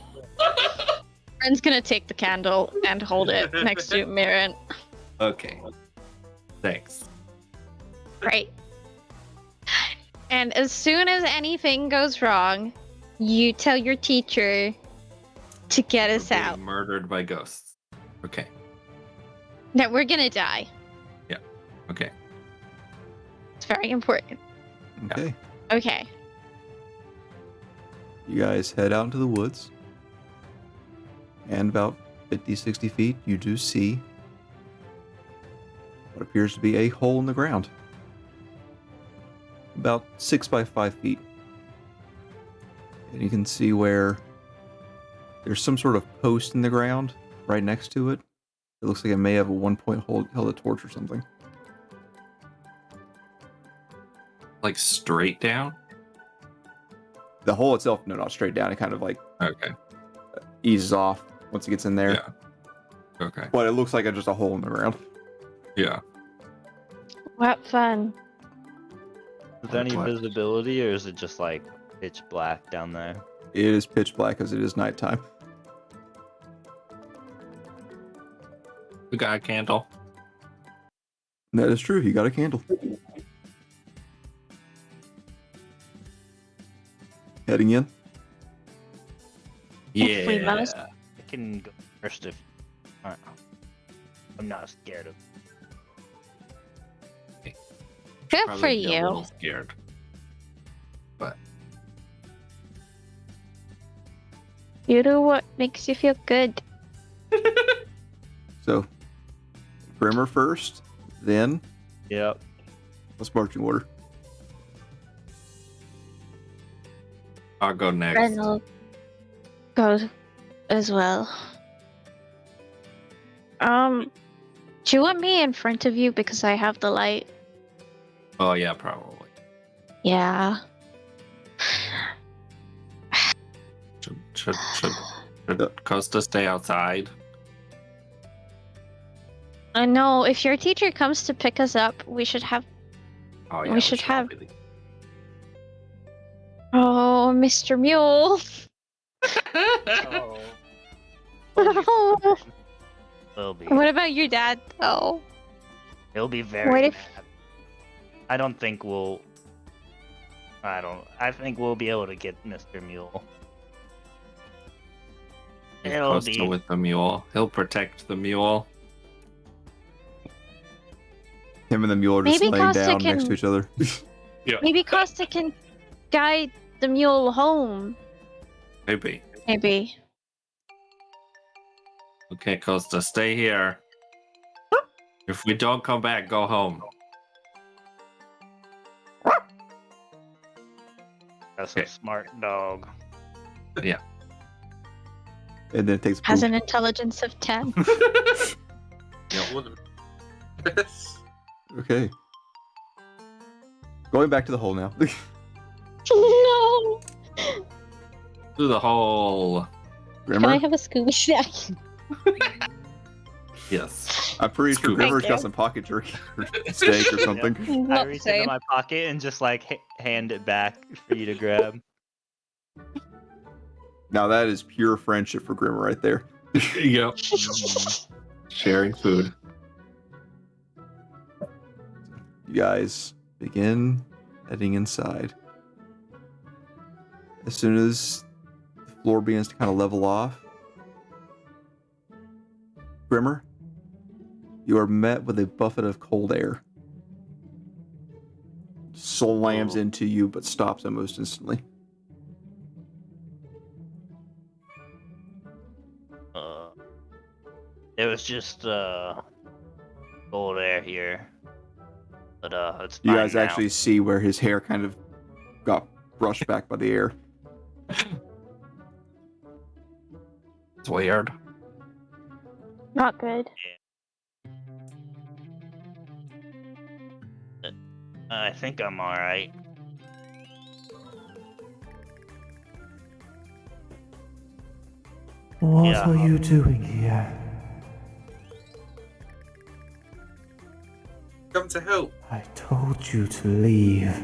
S1: Marin's gonna take the candle and hold it next to Marin.
S3: Okay. Thanks.
S1: Right. And as soon as anything goes wrong, you tell your teacher to get us
S3: We're being
S1: out.
S3: murdered by ghosts. Okay.
S1: That we're gonna die.
S3: Okay.
S1: It's very important.
S2: Okay.
S1: Okay.
S2: You guys head out into the woods. And about 50, 60 feet, you do see what appears to be a hole in the ground. About 6 by 5 feet. And you can see where there's some sort of post in the ground right next to it. It looks like it may have a 1-point held a torch or something.
S3: Like straight down?
S2: The hole itself, no, not straight down. It kind of like
S3: Okay.
S2: eases off once it gets in there.
S3: Yeah. Okay.
S2: But it looks like just a hole in the ground.
S3: Yeah.
S1: What fun.
S6: Is there any
S3: What?
S6: visibility, or is it just like pitch black down there?
S2: It is pitch black as it is nighttime.
S3: We got a candle.
S2: That is true. You got a candle. Heading in.
S1: If we
S3: Yeah.
S1: must.
S6: I can go first if. I'm not scared of.
S1: Good
S3: Probably
S1: for
S3: be a
S1: you.
S3: little scared. But
S1: You do what makes you feel good.
S2: So, Grimmer first, then
S6: Yep.
S2: what's marching order?
S3: I'll go next.
S1: Ren goes as well. Do you want me in front of you because I have the light?
S3: Oh yeah, probably.
S1: Yeah.
S3: Should Costa stay outside?
S1: I know. If your teacher comes to pick us up, we should have.
S3: Oh yeah,
S1: We should
S3: all
S1: have-
S3: be the-
S1: Oh, Mr. Mule.
S6: Oh.
S1: Oh.
S6: Will be.
S1: What about your dad, though?
S6: He'll be very
S1: What if-
S6: mad. I don't think we'll. I think we'll be able to get Mr. Mule.
S3: Leave
S6: It'll
S3: Costa
S6: be.
S3: with the mule. He'll protect the mule.
S2: Him and the mule are just
S1: Maybe
S2: laying
S1: Costa
S2: down
S1: can-
S2: next to each other.
S1: Maybe Costa can guide the mule home.
S3: Maybe.
S1: Maybe.
S3: Okay, Costa, stay here. If we don't come back, go home.
S6: That's
S3: Okay.
S6: a smart dog.
S2: And then it takes a
S1: Has
S2: poop.
S1: an intelligence of 10.
S5: Yeah, what the-
S2: Okay. Going back to the hole now.
S1: No!
S3: Through the hole.
S1: Can I
S2: Grimmer,
S1: have a Scooby snack?
S3: Yes.
S2: I'm pretty sure
S3: Thank
S2: Grimmer's
S1: you.
S2: got some pocket jerky or steak or something.
S6: I
S1: Not
S6: reach
S1: same.
S6: into my pocket and just like hand it back for you to grab.
S2: Now that is pure friendship for Grimmer right there.
S3: Yep. Sharing food.
S2: You guys begin heading inside. As soon as the floor begins to kind of level off, Grimmer, you are met with a buffet of cold air. Slams into you, but stops almost instantly.
S6: It was just cold air here, but it's
S2: You
S6: fine
S2: guys
S6: now.
S2: actually see where his hair kind of got brushed back by the air.
S3: It's weird.
S1: Not good.
S6: I think I'm all right.
S8: What
S6: Yeah.
S8: are you doing here?
S5: Come to help.
S8: I told you to leave.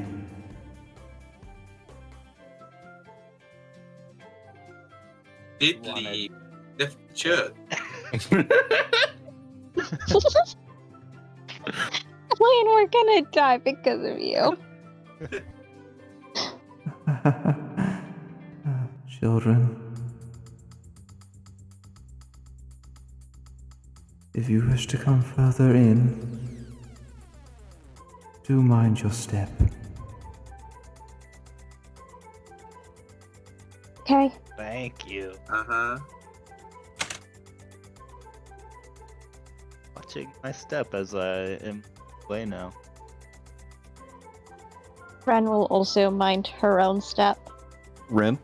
S5: Did leave. Left the church.
S1: Wayne, we're gonna die because of you.
S8: Children, if you wish to come further in, do mind your step.
S1: Okay.
S6: Thank you.
S5: Uh-huh.
S6: Watching my step as I am away now.
S1: Ren will also mind her own step.
S2: Ren,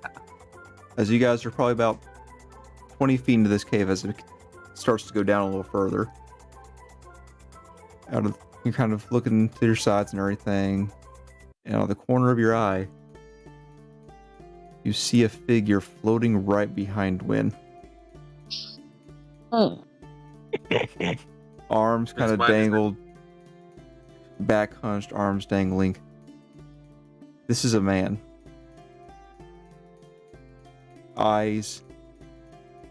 S2: as you guys are probably about 20 feet into this cave as it starts to go down a little further. You're kind of looking to your sides and everything, and out of the corner of your eye, you see a figure floating right behind Wynn.
S1: Hmm.
S2: Arms kind of
S5: That's why-
S2: dangled, back hunched, arms dangling. This is a man. Eyes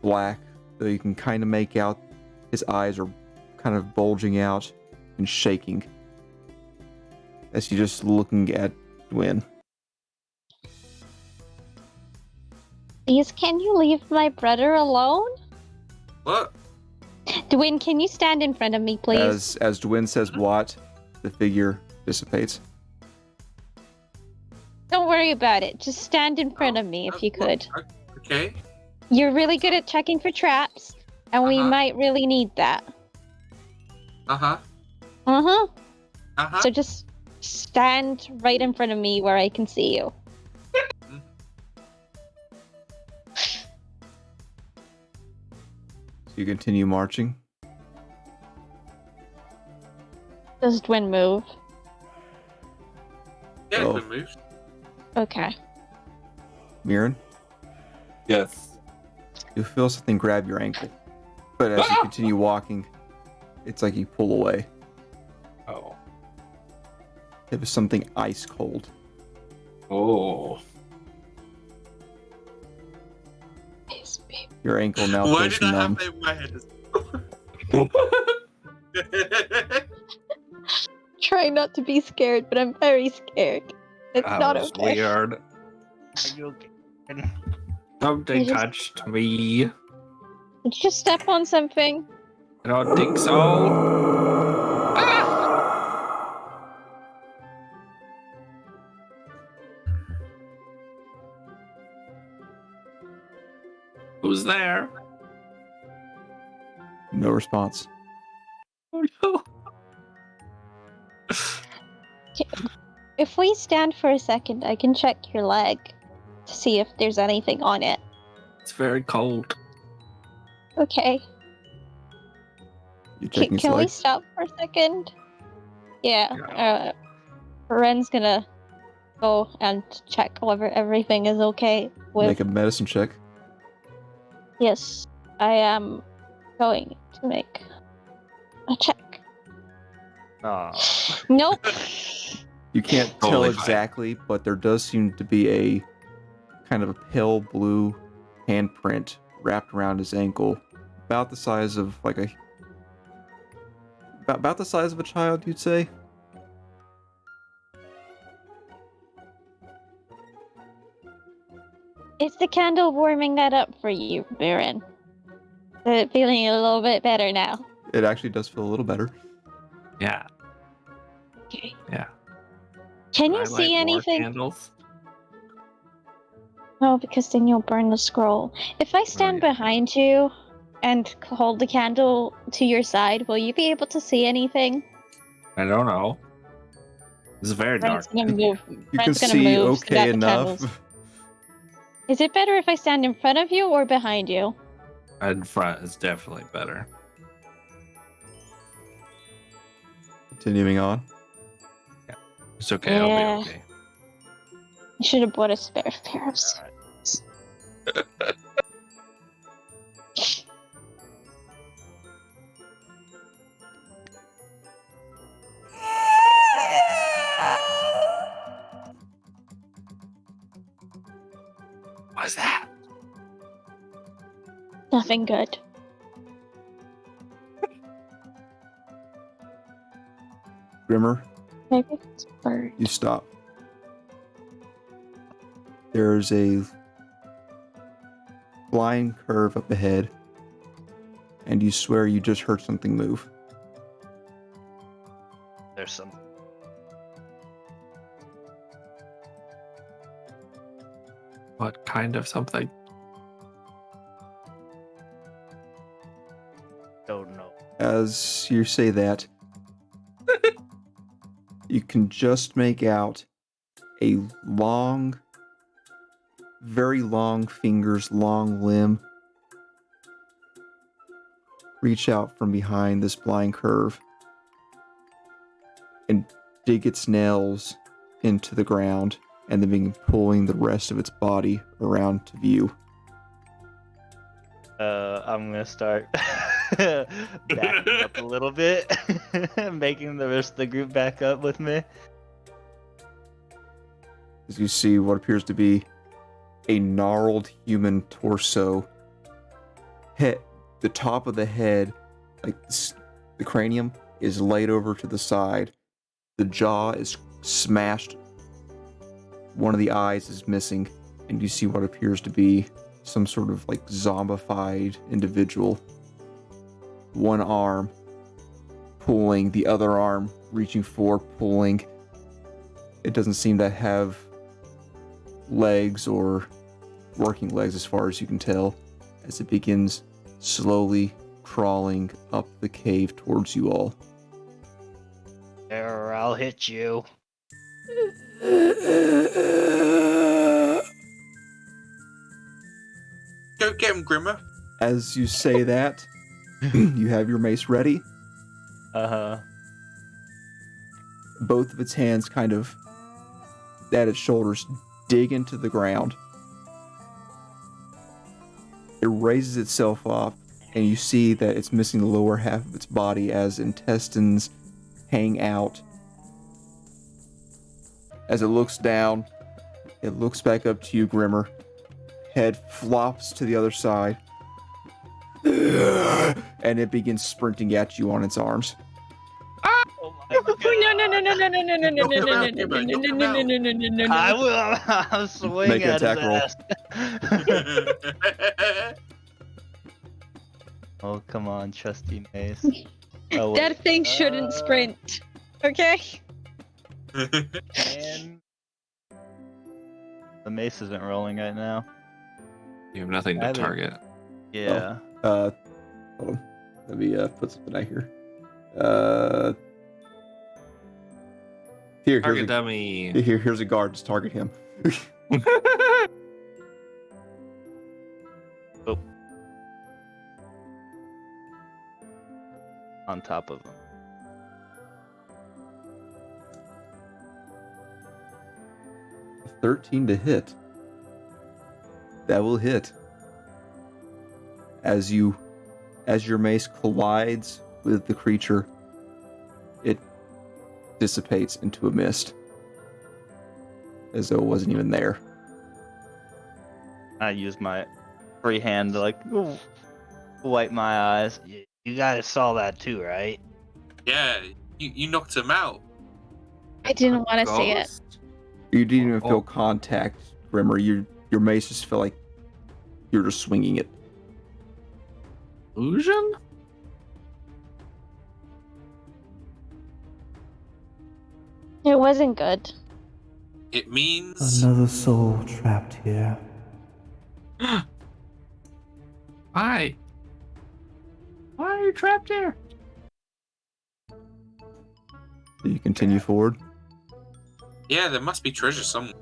S2: black, though you can kind of make out his eyes are kind of bulging out and shaking as he's just looking at Dwyn.
S1: Please, can you leave my brother alone?
S5: What?
S1: Dwayne, can you stand in front of me, please?
S2: As Dwyn says what, the figure dissipates.
S1: Don't worry about it. Just stand in front of me if you could.
S5: Okay.
S1: You're really good at checking for traps, and we
S5: Uh-huh.
S1: might really need that.
S5: Uh-huh.
S1: Uh-huh.
S5: Uh-huh.
S1: So just stand right in front of me where I can see you.
S2: You continue marching.
S1: Does Dwyn move?
S5: Yeah,
S2: Oh.
S5: good move.
S1: Okay.
S2: Mirren,
S3: Yes.
S2: you feel something grab your ankle. But as you continue walking, it's like you pull away.
S3: Oh.
S2: It was something ice cold.
S3: Oh.
S1: Please, babe.
S2: Your ankle now
S5: Why
S2: feels
S5: did I
S2: numb.
S5: have that in my head?
S1: Try not to be scared, but I'm very scared. It's
S3: That
S1: not
S3: was
S1: okay.
S3: weird.
S6: Are you okay?
S3: Something
S1: You just-
S3: touched me.
S1: Did you just step on something?
S3: I don't think so. Ah! Who's there?
S2: No response.
S3: Oh no.
S1: If we stand for a second, I can check your leg to see if there's anything on it.
S3: It's very cold.
S1: Okay.
S2: You checking his
S1: Can we
S2: leg?
S1: stop for a second? Yeah.
S3: Yeah.
S1: Ren's gonna go and check whether everything is okay with.
S2: Make a medicine check.
S1: Yes, I am going to make a check.
S6: Aw.
S1: Nope.
S2: You can't tell
S3: Totally fine.
S2: exactly, but there does seem to be a kind of a pale blue handprint wrapped around his ankle, about the size of like a about the size of a child, you'd say.
S1: Is the candle warming that up for you, Baron? it feeling a little bit better now?
S2: It actually does feel a little better.
S3: Yeah.
S1: Okay.
S3: Yeah.
S1: Can
S3: Can
S1: you
S3: I
S1: see
S3: light more
S1: anything?
S3: candles?
S1: No, because then you'll burn the scroll. If I stand
S3: yeah.
S1: behind you and hold the candle to your side, will you be able to see anything?
S3: I don't know. It's very dark.
S1: Brent's gonna move.
S2: You can
S1: Brent's gonna
S2: see
S1: move so
S2: okay
S1: that the
S2: enough.
S1: candles. Is it better if I stand in front of you or behind you?
S3: In front is definitely better.
S2: Continuing on.
S3: It's okay.
S1: Yeah.
S3: I'll be okay.
S1: I should have bought a spare pair of socks.
S3: What's that?
S1: Nothing good.
S2: Grimmer,
S1: Maybe it's a bird.
S2: you stop. There's a blind curve up ahead, and you swear you just heard something move.
S6: There's some.
S3: What kind of something?
S6: Don't know.
S2: As you say that, you can just make out a long, very long fingers, long limb reach out from behind this blind curve and dig its nails into the ground and then begin pulling the rest of its body around to view.
S6: I'm gonna start backing up a little bit, making the rest of the group back up with me.
S2: As you see what appears to be a gnarled human torso. The top of the head, the cranium, is laid over to the side. The jaw is smashed. One of the eyes is missing, and you see what appears to be some sort of zombified individual. One arm pulling, the other arm reaching for, pulling. It doesn't seem to have legs or working legs as far as you can tell, as it begins slowly crawling up the cave towards you all.
S6: There, I'll hit you.
S5: Go get him, Grimmer.
S2: As you say that, you have your mace ready.
S6: Uh-huh.
S2: Both of its hands kind of at its shoulders dig into the ground. It raises itself up, and you see that it's missing the lower half of its body as intestines hang out. As it looks down, it looks back up to you, Grimmer. Head flops to the other side. And it begins sprinting at you on its arms.
S6: Oh my God.
S1: No.
S6: I will. I'll swing
S2: Make an
S6: at his
S2: attack roll.
S6: ass. Oh, come on, trusty mace. Oh, wait.
S1: That thing shouldn't sprint. Okay?
S6: And the mace isn't rolling right now.
S3: You have nothing to
S6: I haven't-
S3: target.
S6: Yeah.
S2: Hold on. Let me put something out here. Here's
S3: Target
S2: a
S3: dummy.
S2: here's a guard. Just target him.
S6: On top of him.
S2: 13 to hit. That will hit. As your mace collides with the creature, it dissipates into a mist, as though it wasn't even there.
S6: I use my free hand to wipe my eyes. You guys saw that too, right?
S5: Yeah, you knocked him out.
S1: I didn't want to see it.
S3: Ghost?
S2: You didn't even
S3: Oh.
S2: feel contact, Grimmer. Your mace just felt like you're just swinging it.
S3: illusion?
S1: It wasn't good.
S5: It means
S8: Another soul trapped here.
S3: Why? Why are you trapped here?
S2: Do you continue forward?
S5: yeah, there must be treasure somewhere.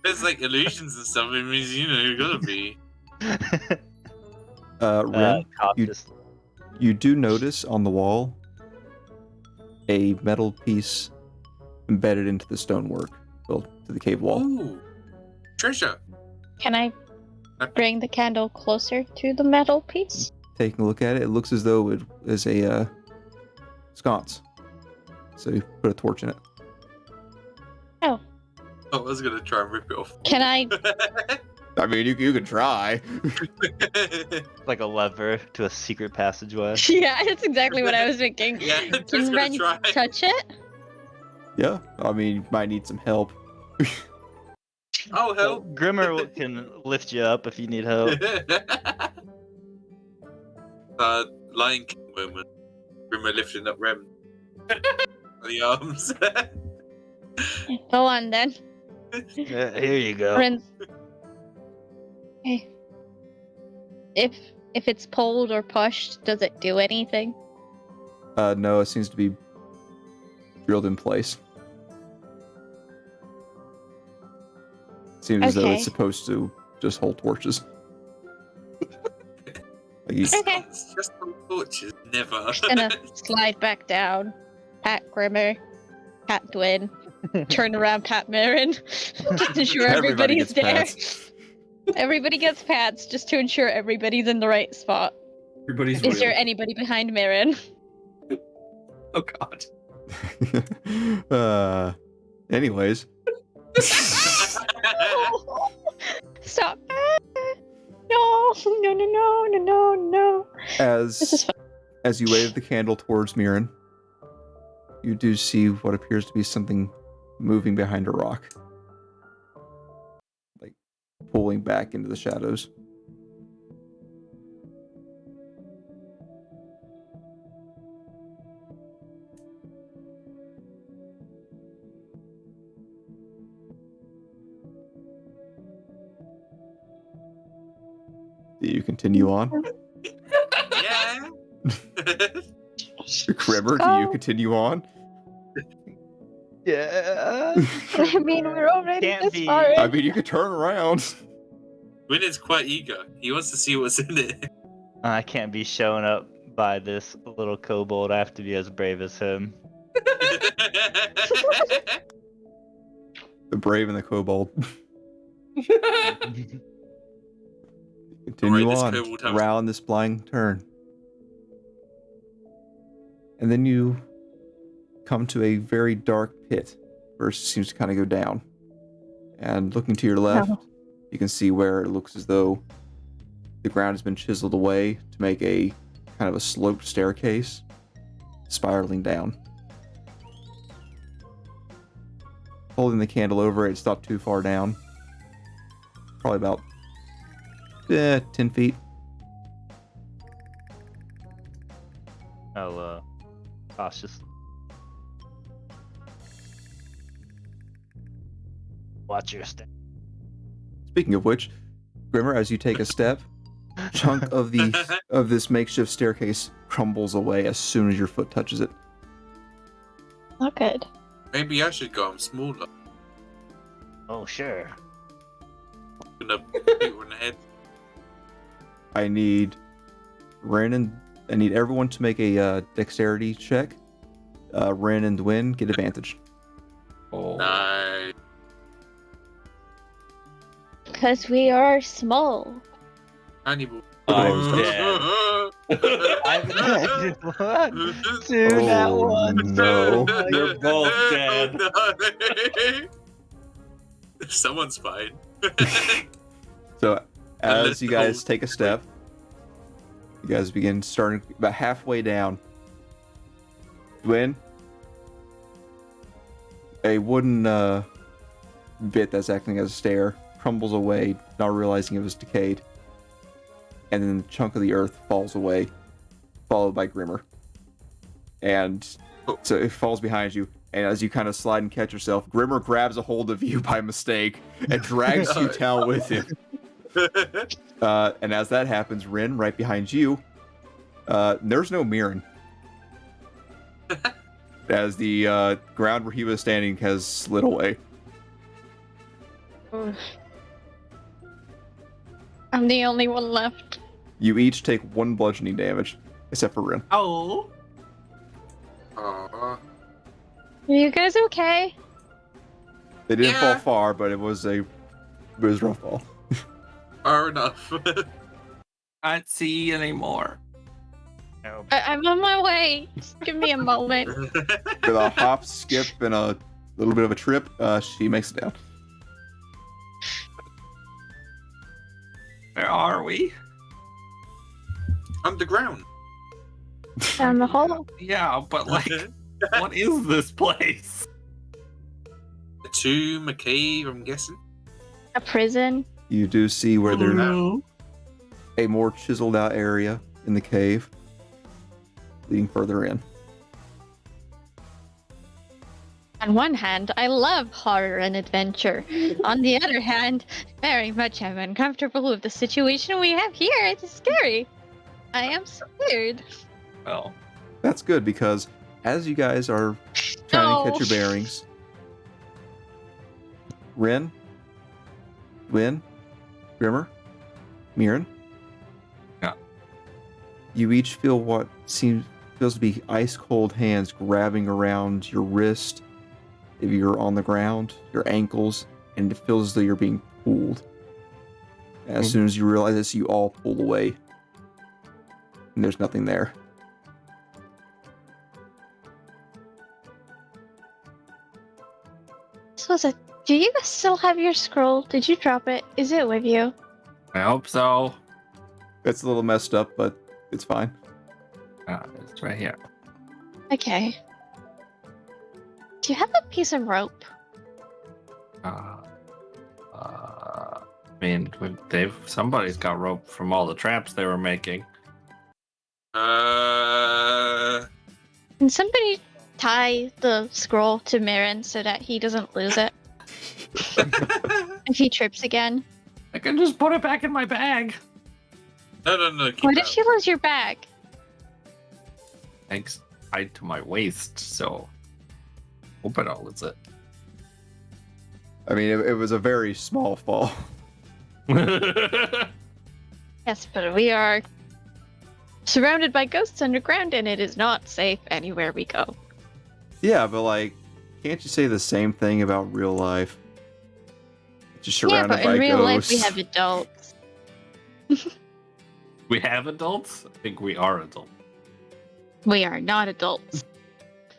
S5: There's like illusions and stuff. It means you gotta be.
S2: Ren, you,
S6: cautious.
S2: you do notice on the wall a metal piece embedded into the stonework built to the cave wall.
S5: Ooh, treasure.
S1: Can I bring the candle closer to the metal piece?
S2: Taking a look at it, it looks as though it is a sconce. So you put a torch in it.
S1: Oh,
S5: I was gonna try and rip it off.
S1: can I?
S2: I mean, you could try.
S6: Like a lever to a secret passageway.
S1: Yeah, that's exactly what I was thinking.
S5: Yeah, just
S1: Can
S5: gonna
S1: Ren
S5: try.
S1: touch it?
S2: Yeah, I mean, you might need some help.
S5: Oh, help!
S6: Grimmer can lift you up if you need help.
S5: Lion King moment. Grimmer lifting up Rem. The arms.
S1: Go on then.
S6: Yeah, here you go.
S1: Ren's. Okay. If it's pulled or pushed, does it do anything?
S2: No, it seems to be drilled in place. Seems as though
S1: Okay.
S2: it's supposed to just hold torches. Like you-
S1: Okay.
S5: It's just some torches. Never.
S1: Just gonna slide back down, pat Grimmer, pat Dwin, turn around, pat Marin, just to ensure
S2: Everybody
S1: everybody's
S2: gets
S1: there.
S2: pats.
S1: Everybody gets pats just to ensure everybody's in the right spot.
S3: Everybody's
S1: Is there anybody behind Marin?
S3: Oh god.
S2: Anyways,
S1: Stop! No! No! No! No! No! No! No! This is
S2: as
S1: fun.
S2: as you wave the candle towards Mirren, you do see what appears to be something moving behind a rock, like pulling back into the shadows. Do you continue on?
S5: Yeah.
S2: Grimmer, do you continue on?
S6: Yeah.
S1: I mean, we're already
S6: Can't
S1: this
S6: be-
S1: far in.
S2: I mean, you could turn around.
S5: Win is quite eager. He wants to see what's in it.
S6: I can't be shown up by this little kobold. I have to be as brave as him.
S2: The brave and the kobold.
S5: Alright,
S2: Continue
S5: this
S2: on
S5: kobold has-
S2: around this blind turn. And then you come to a very dark pit where it seems to kind of go down. And looking to your left, you can see where it looks as though the ground has been chiseled away to make a kind of a sloped staircase spiraling down. Holding the candle over it, it's not too far down. Probably about 10 feet.
S6: I'll cautious. Watch your step.
S2: Speaking of which, Grimmer, as you take a step, a chunk of this makeshift staircase crumbles away as soon as your foot touches it.
S1: Not good.
S5: Maybe I should go. I'm smaller.
S6: Oh sure.
S5: Gonna hit her in the head.
S2: I need everyone to make a dexterity check. Ren and Dwin get advantage.
S3: Oh.
S5: Nice.
S1: Because we are small.
S5: Hannibal.
S3: I'm
S6: dead. What?
S2: Oh, no.
S3: You're both dead.
S5: Someone's fine.
S2: So
S5: Unless
S2: as you
S5: the
S2: guys
S5: whole-
S2: take a step, you guys begin starting about halfway down. Dwin, a wooden bit that's acting as a stair crumbles away, not realizing it was decayed. And then a chunk of the earth falls away, followed by Grimmer. And so it falls behind you, and as you kind of slide and catch yourself, Grimmer grabs a hold of you by mistake and drags you down with him. And as that happens, Rin, right behind you, there's no Mirren. As the ground where he was standing has slid away.
S1: I'm the only one left.
S2: You each take 1 bludgeoning damage, except for Rin.
S3: Oh.
S5: Aw.
S1: Are you guys okay?
S2: They didn't fall
S5: Yeah.
S2: far, but it was a rough fall.
S5: Far enough.
S3: Can't see anymore.
S1: I'm on my way. Just give me a moment.
S2: With a hop, skip, and a little bit of a trip, she makes it down.
S3: Where are we?
S5: Underground.
S1: Down the hole.
S3: Yeah, but like, what is this place?
S5: A tomb, a cave, I'm guessing.
S1: A prison.
S2: You do see where there's
S3: No.
S2: a more chiseled out area in the cave, leading further in.
S1: On one hand, I love horror and adventure. On the other hand, very much I'm uncomfortable with the situation we have here. It's scary. I am scared.
S3: Well,
S2: That's good, because as you guys are trying to catch your
S1: No.
S2: bearings, Rin, Win, Grimmer, Mirren,
S3: Yeah.
S2: you each feel what feels to be ice cold hands grabbing around your wrist if you're on the ground, your ankles, and it feels as though you're being pulled. As soon as you realize this, you all pull away, and there's nothing there.
S1: So, do you guys still have your scroll? Did you drop it? Is it with you?
S3: I hope so.
S2: It's a little messed up, but it's fine.
S3: It's right here.
S1: Okay. Do you have a piece of rope?
S3: I mean, somebody's got rope from all the traps they were making.
S1: Can somebody tie the scroll to Mirren so that he doesn't lose it if he trips again?
S3: I can just put it back in my bag.
S5: No. Keep
S1: What
S5: it
S1: if you lose your bag?
S3: Thanks, tied to my waist, so hope I don't lose it.
S2: I mean, it was a very small fall.
S1: Yes, but we are surrounded by ghosts underground, and it is not safe anywhere we go.
S2: Yeah, but like, can't you say the same thing about real life? Just
S1: Yeah,
S2: surrounded
S1: but
S2: by
S1: in real life
S2: ghosts.
S1: we have adults.
S3: We have adults? I think we are adults.
S1: We are not adults.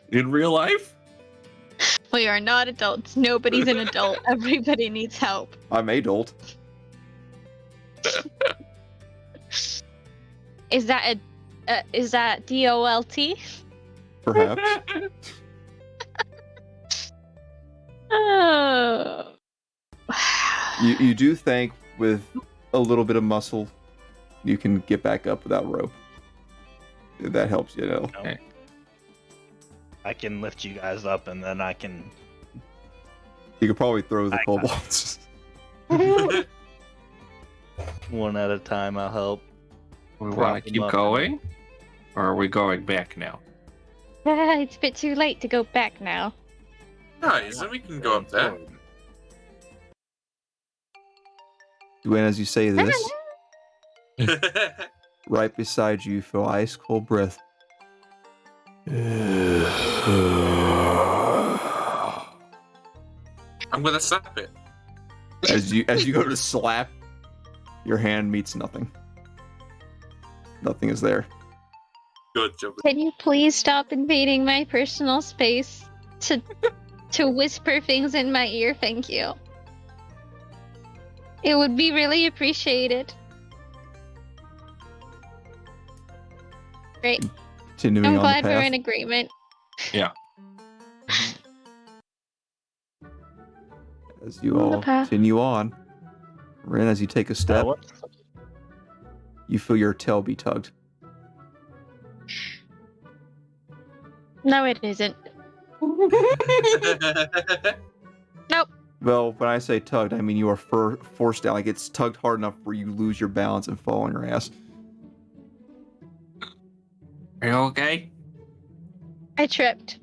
S3: In real life?
S1: We are not adults. Nobody's an adult. Everybody needs help.
S2: I'm adult.
S1: Is that DOLT?
S2: Perhaps.
S1: Oh.
S2: you do think with a little bit of muscle, you can get back up without rope. If that helps, you know.
S3: Okay.
S6: I can lift you guys up, and then I can.
S2: You could probably throw the
S6: I got
S2: kobolds.
S6: One at a time, I'll help.
S3: We
S6: Prop
S3: want
S6: them
S3: to keep
S6: up.
S3: going? Or are we going back now?
S1: It's a bit too late to go back now.
S5: Guys, then we can go up there.
S2: When as you say this, right beside you, you feel ice cold breath.
S5: I'm gonna slap it.
S2: As you go to slap, your hand meets nothing. Nothing is there.
S5: Good job.
S1: Can you please stop invading my personal space to whisper things in my ear? Thank you. It would be really appreciated. Great.
S2: Continuing
S1: I'm
S2: on
S1: glad
S2: the
S1: we're
S2: path.
S1: in agreement.
S2: As you
S1: On the
S2: all
S1: path.
S2: continue on, Ren, as you take a step,
S6: What?
S2: you feel your tail be tugged.
S1: No, it isn't. Nope.
S2: Well, when I say tugged, I mean you are forced down. Like it's tugged hard enough where you lose your balance and fall on your ass.
S3: Are you okay?
S1: I tripped.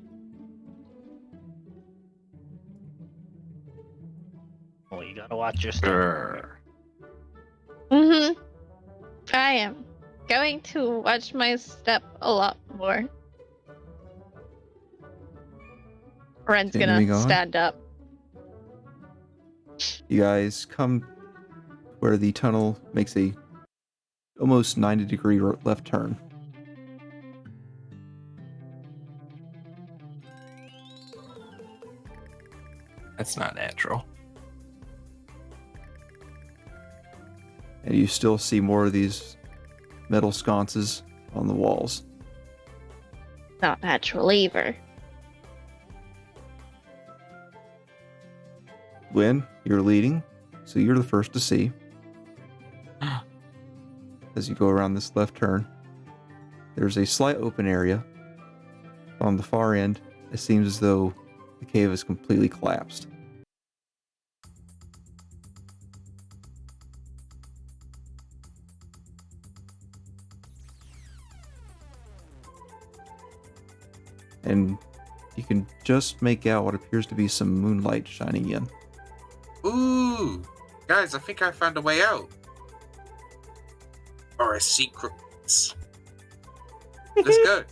S6: Well, you gotta watch your step.
S3: Sure.
S1: Mm-hmm. I am going to watch my step a lot more. Ren's
S2: Continuing
S1: gonna
S2: on.
S1: stand up.
S2: You guys come where the tunnel makes a almost 90-degree left turn.
S3: That's not natural.
S2: And you still see more of these metal sconces on the walls.
S1: Not natural either.
S2: Win, you're leading, so you're the first to see. As you go around this left turn, there's a slight open area. On the far end, it seems as though the cave is completely collapsed. And you can just make out what appears to be some moonlight shining in.
S5: Ooh, guys, I think I found a way out. Or a secret. Let's go.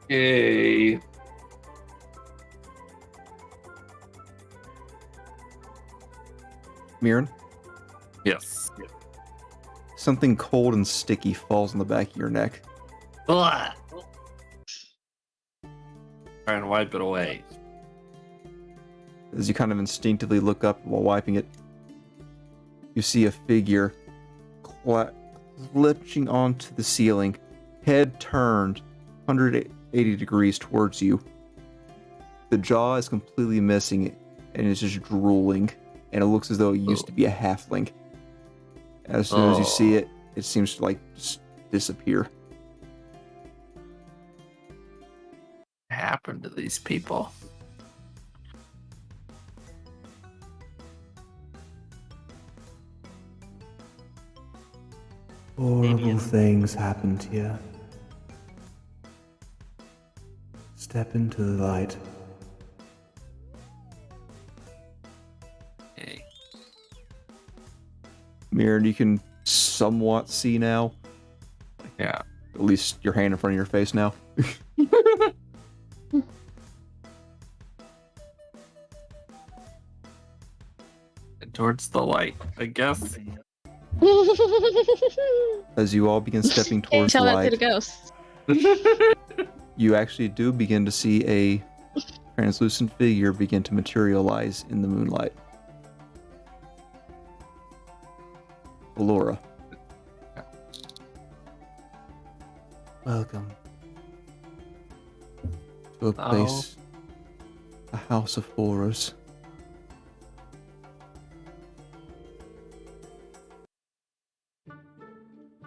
S3: Yay.
S2: Mirren,
S3: Yes.
S2: something cold and sticky falls on the back of your neck.
S3: Try and wipe it away.
S2: As you kind of instinctively look up while wiping it, you see a figure glitching onto the ceiling, head turned 180 degrees towards you. The jaw is completely missing and it's just drooling, and it looks as though it used to be a halfling. As soon as you see it, it seems to like just disappear.
S3: What happened to these people?
S8: Horrible things happened here. Step into the light.
S3: Hey.
S2: Mirren, you can somewhat see now.
S3: Yeah.
S2: At least your hand in front of your face now.
S3: Towards the light, I guess.
S2: As you all begin stepping
S1: Can't
S2: towards the
S1: tell that to the
S2: light,
S1: ghosts.
S2: you actually do begin to see a translucent figure begin to materialize in the moonlight. Laura. Welcome to a place, a house of horrors.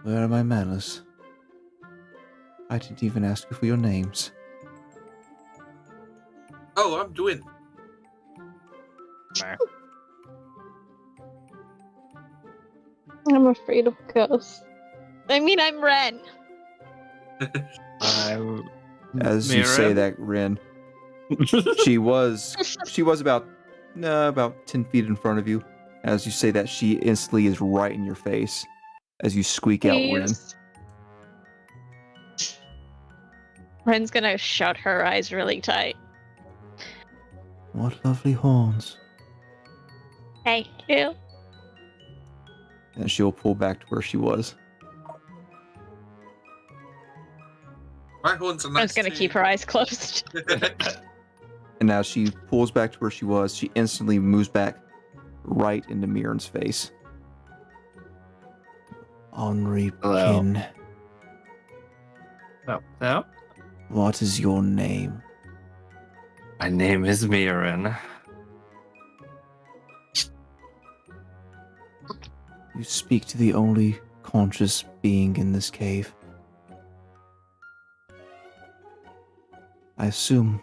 S2: Where are my manners? I didn't even ask you for your names.
S5: Oh, I'm doing.
S1: I'm afraid of ghosts. I mean, I'm Ren.
S3: I'm
S2: As you say
S3: Mira.
S2: that, Rin, she was about 10 feet in front of you. As you say that, she instantly is right in your face as you squeak out Rin.
S1: Please. Ren's gonna shut her eyes really tight.
S8: What lovely horns.
S1: Thank you.
S2: And she'll pull back to where she was.
S5: My horns are
S1: Ren's
S5: nice
S1: gonna
S5: too.
S1: keep her eyes closed.
S2: And as she pulls back to where she was, she instantly moves back right into Mirren's face.
S8: Henri
S3: Hello.
S8: Kin.
S3: No.
S8: What is your name?
S3: My name is Mirren.
S8: You speak to the only conscious being in this cave. I assume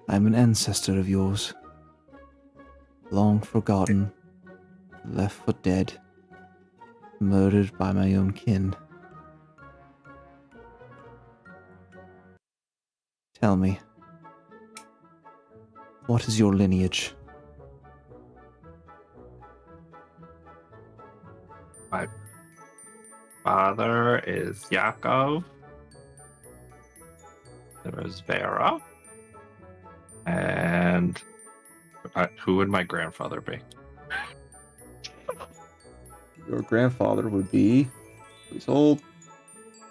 S8: I'm an ancestor of yours. Long forgotten, left for dead, murdered by my own kin. Tell me, what is your lineage?
S3: My father is Yaakov. There is Vera. And who would my grandfather be?
S2: Your grandfather would be. He's old.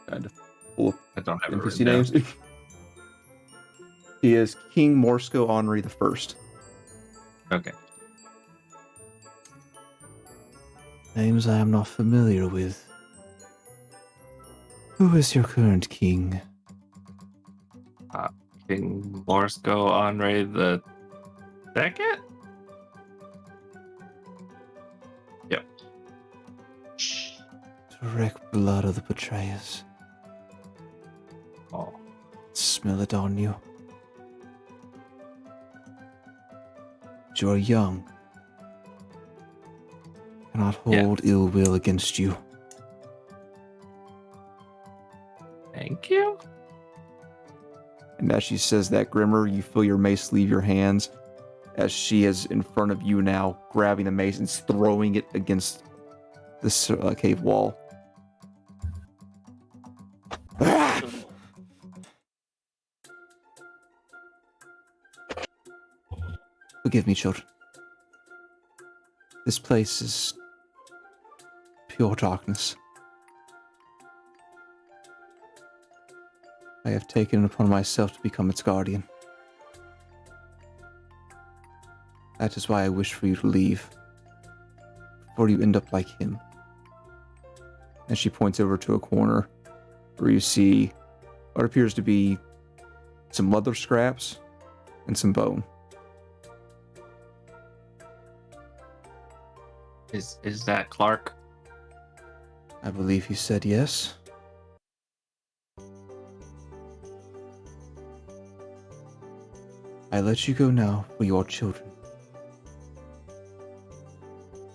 S2: Kind of full of
S3: I don't have it
S2: NPC
S3: written down.
S2: names. He is King Morsco Henri I.
S3: Okay.
S8: Names I am not familiar with. Who is your current king?
S3: King Morsco Henri the Second? Yep.
S8: Direct blood of the betrayers.
S3: Oh.
S8: Smell it on you. But you are young. Cannot hold ill will against you.
S3: Thank you.
S2: And as she says that, Grimmer, you feel your mace leave your hands as she is in front of you now, grabbing the mace and throwing it against this cave wall.
S8: Forgive me, children. This place is pure darkness. I have taken it upon myself to become its guardian. That is why I wish for you to leave, before you end up like him. And she points over to a corner where you see what appears to be some leather scraps and some bone.
S3: Is that Clark?
S8: I believe he said yes. I let you go now for your children.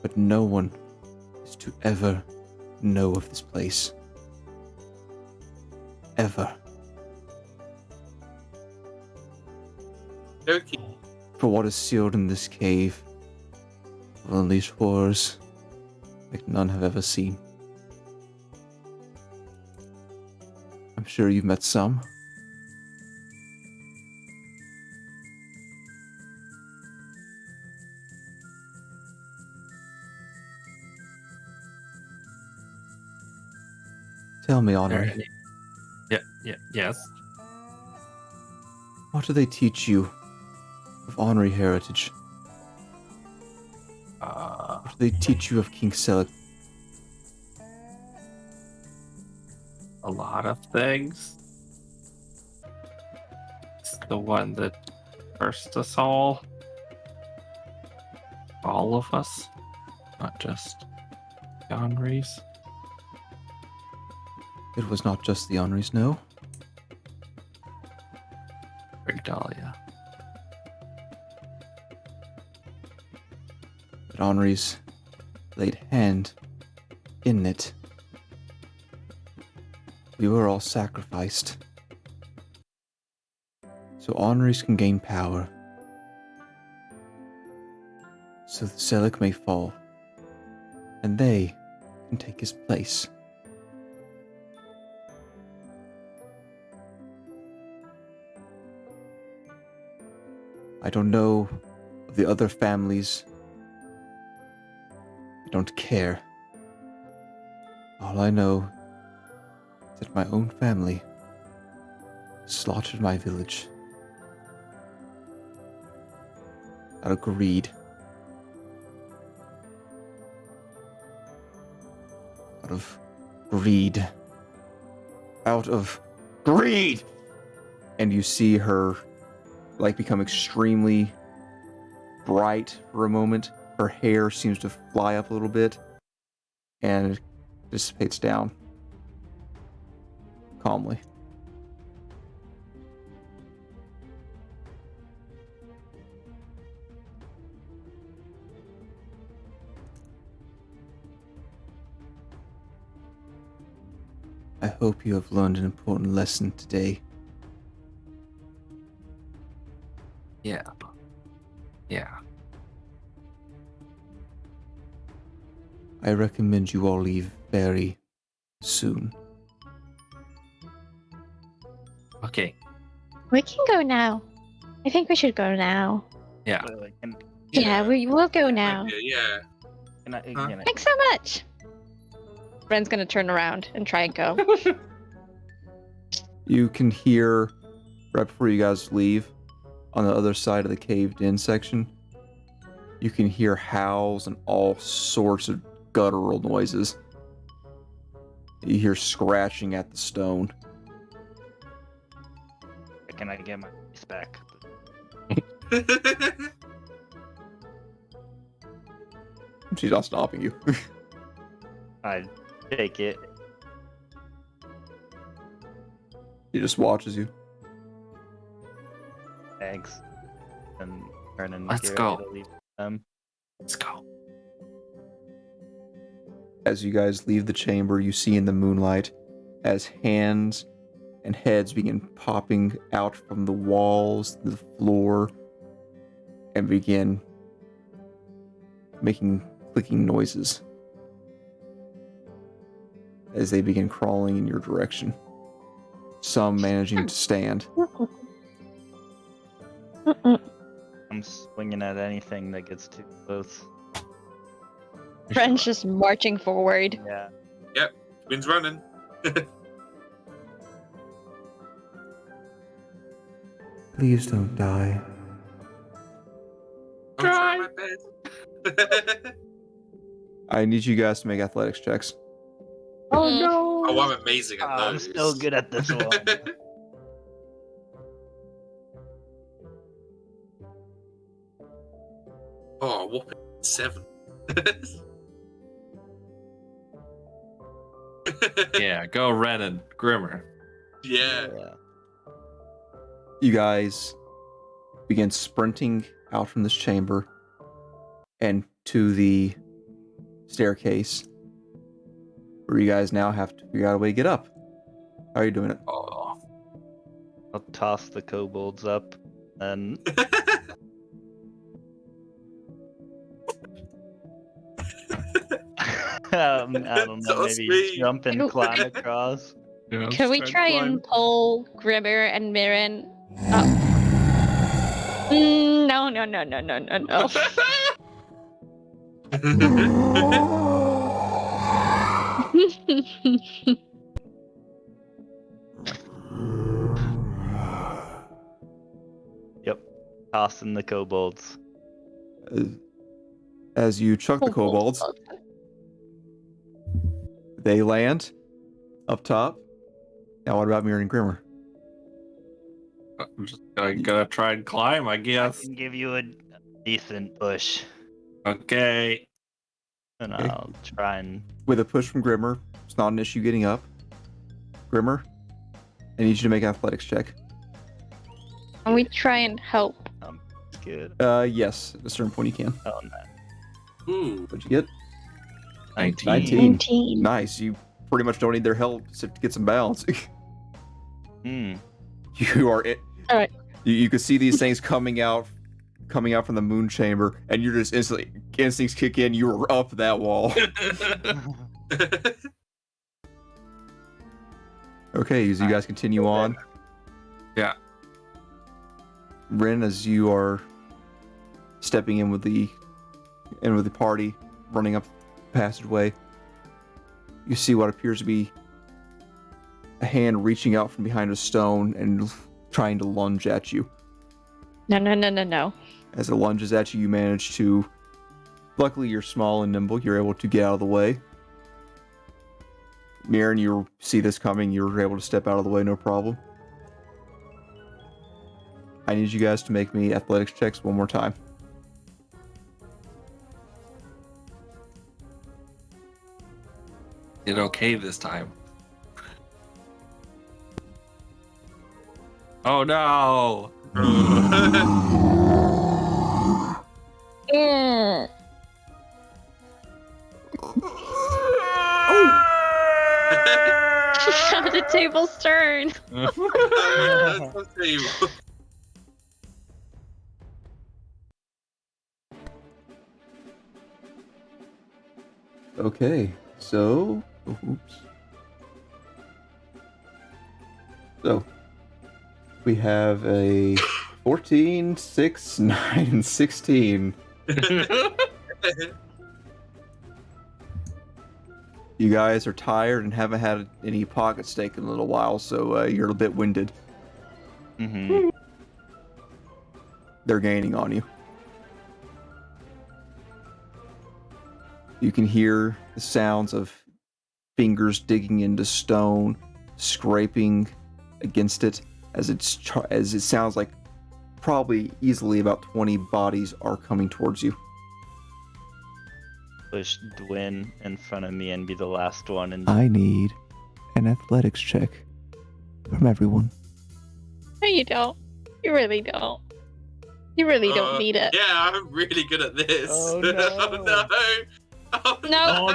S8: But no one is to ever know of this place. Ever.
S5: Okay.
S8: For what is sealed in this cave will unleash horrors like none have ever seen. I'm sure you've met some. Tell me, Henri,
S3: Yes.
S8: what do they teach you of Henri heritage? What do they teach you of King Selig?
S3: A lot of things. It's the one that cursed us all. All of us. Not just Henri's.
S8: It was not just the Henris, no.
S3: Dahlia.
S8: But Henri's laid hand in it. We were all sacrificed. So Henri's can gain power. So that Selig may fall. And they can take his place. I don't know of the other families. I don't care. All I know is that my own family slaughtered my village. Out of greed. Out of greed. Out of greed! And you see her become extremely bright for a moment. Her hair seems to fly up a little bit. and it dissipates down calmly. I hope you have learned an important lesson today.
S3: Yeah. Yeah.
S8: I recommend you all leave very soon.
S3: Okay.
S1: We can go now. I think we should go now.
S3: Yeah.
S1: Yeah, we'll go now.
S5: Yeah.
S4: Can I,
S5: Huh?
S4: can I-
S1: Thanks so much. Ren's gonna turn around and try and go.
S8: You can hear, right before you guys leave, on the other side of the caved-in section, you can hear howls and all sorts of guttural noises. You hear scratching at the stone.
S4: Can I get my piece back?
S8: She's not stopping you.
S4: I take it.
S8: She just watches you.
S4: Thanks. And turn and
S3: Let's
S4: get
S3: go.
S4: ready to leave them.
S3: Let's go.
S8: As you guys leave the chamber, you see in the moonlight as hands and heads begin popping out from the walls, the floor, and begin making clicking noises as they begin crawling in your direction. Some managing to stand.
S4: I'm swinging at anything that gets too close.
S1: Ren's just marching forward.
S4: Yeah.
S5: Wind's running.
S8: Please don't die.
S5: I'm trying my best.
S8: I need you guys to make athletics checks.
S1: Oh no!
S5: Oh, I'm amazing at
S4: I'm
S5: those.
S4: so good at this one.
S5: Oh, whopping 7.
S3: Yeah, go Ren and Grimmer.
S5: Yeah.
S8: You guys begin sprinting out from this chamber and to the staircase, where you guys now have to figure out a way to get up. How are you doing it?
S3: Oh.
S4: I'll toss the kobolds up and I don't know,
S5: So
S4: maybe
S5: sweet.
S4: jump and climb across.
S3: Yeah,
S1: Can we
S3: start
S1: try
S3: climbing.
S1: and pull Grimmer and Mirren up? No, no, no, no, no, no, no.
S4: Yep. Tossing the kobolds.
S8: As you chuck the kobolds, they land up top. Now, what about Mirren and Grimmer?
S3: I'm just gonna try and climb, I
S4: I
S3: guess.
S4: can give you a decent push.
S3: Okay.
S4: And
S8: Okay.
S4: I'll try and
S8: With a push from Grimmer, it's not an issue getting up. Grimmer, I need you to make an athletics check.
S1: Can we try and help?
S4: good.
S8: Yes, at a certain point you can.
S4: Oh no.
S5: Ooh.
S8: What'd you get?
S3: 19.
S8: 19.
S1: 19.
S8: Nice. You pretty much don't need their help to get some balance.
S4: Hmm.
S8: You are it.
S1: All right.
S8: You can see these things coming out from the moon chamber, and you're just instantly instincts kick in. You were up that wall. Okay, as you guys continue on.
S3: Yeah.
S8: Ren, as you are stepping in with the party, running up the passageway, you see what appears to be a hand reaching out from behind a stone and trying to lunge at you.
S1: No, no, no, no, no.
S8: As it lunges at you, you manage to... Luckily, you're small and nimble. You're able to get out of the way. Mirren, you see this coming. You're able to step out of the way, no problem. I need you guys to make me athletics checks one more time.
S3: Did okay this time. Oh no!
S1: Mm. How the tables turn.
S5: I'll tell you what.
S2: Okay, so oops. So we have a 14, 6, 9, and 16. You guys are tired and haven't had any pocket steak in a little while, so you're a bit winded.
S6: Mm-hmm.
S2: They're gaining on you. You can hear the sounds of fingers digging into stone, scraping against it, as it sounds like probably easily about 20 bodies are coming towards you.
S6: Push Dwin in front of me and be the last one. And
S8: I need an athletics check from everyone.
S1: No, you don't. You really don't. You really don't need it.
S5: Yeah, I'm really good at this.
S6: Oh, no.
S5: Oh no! Oh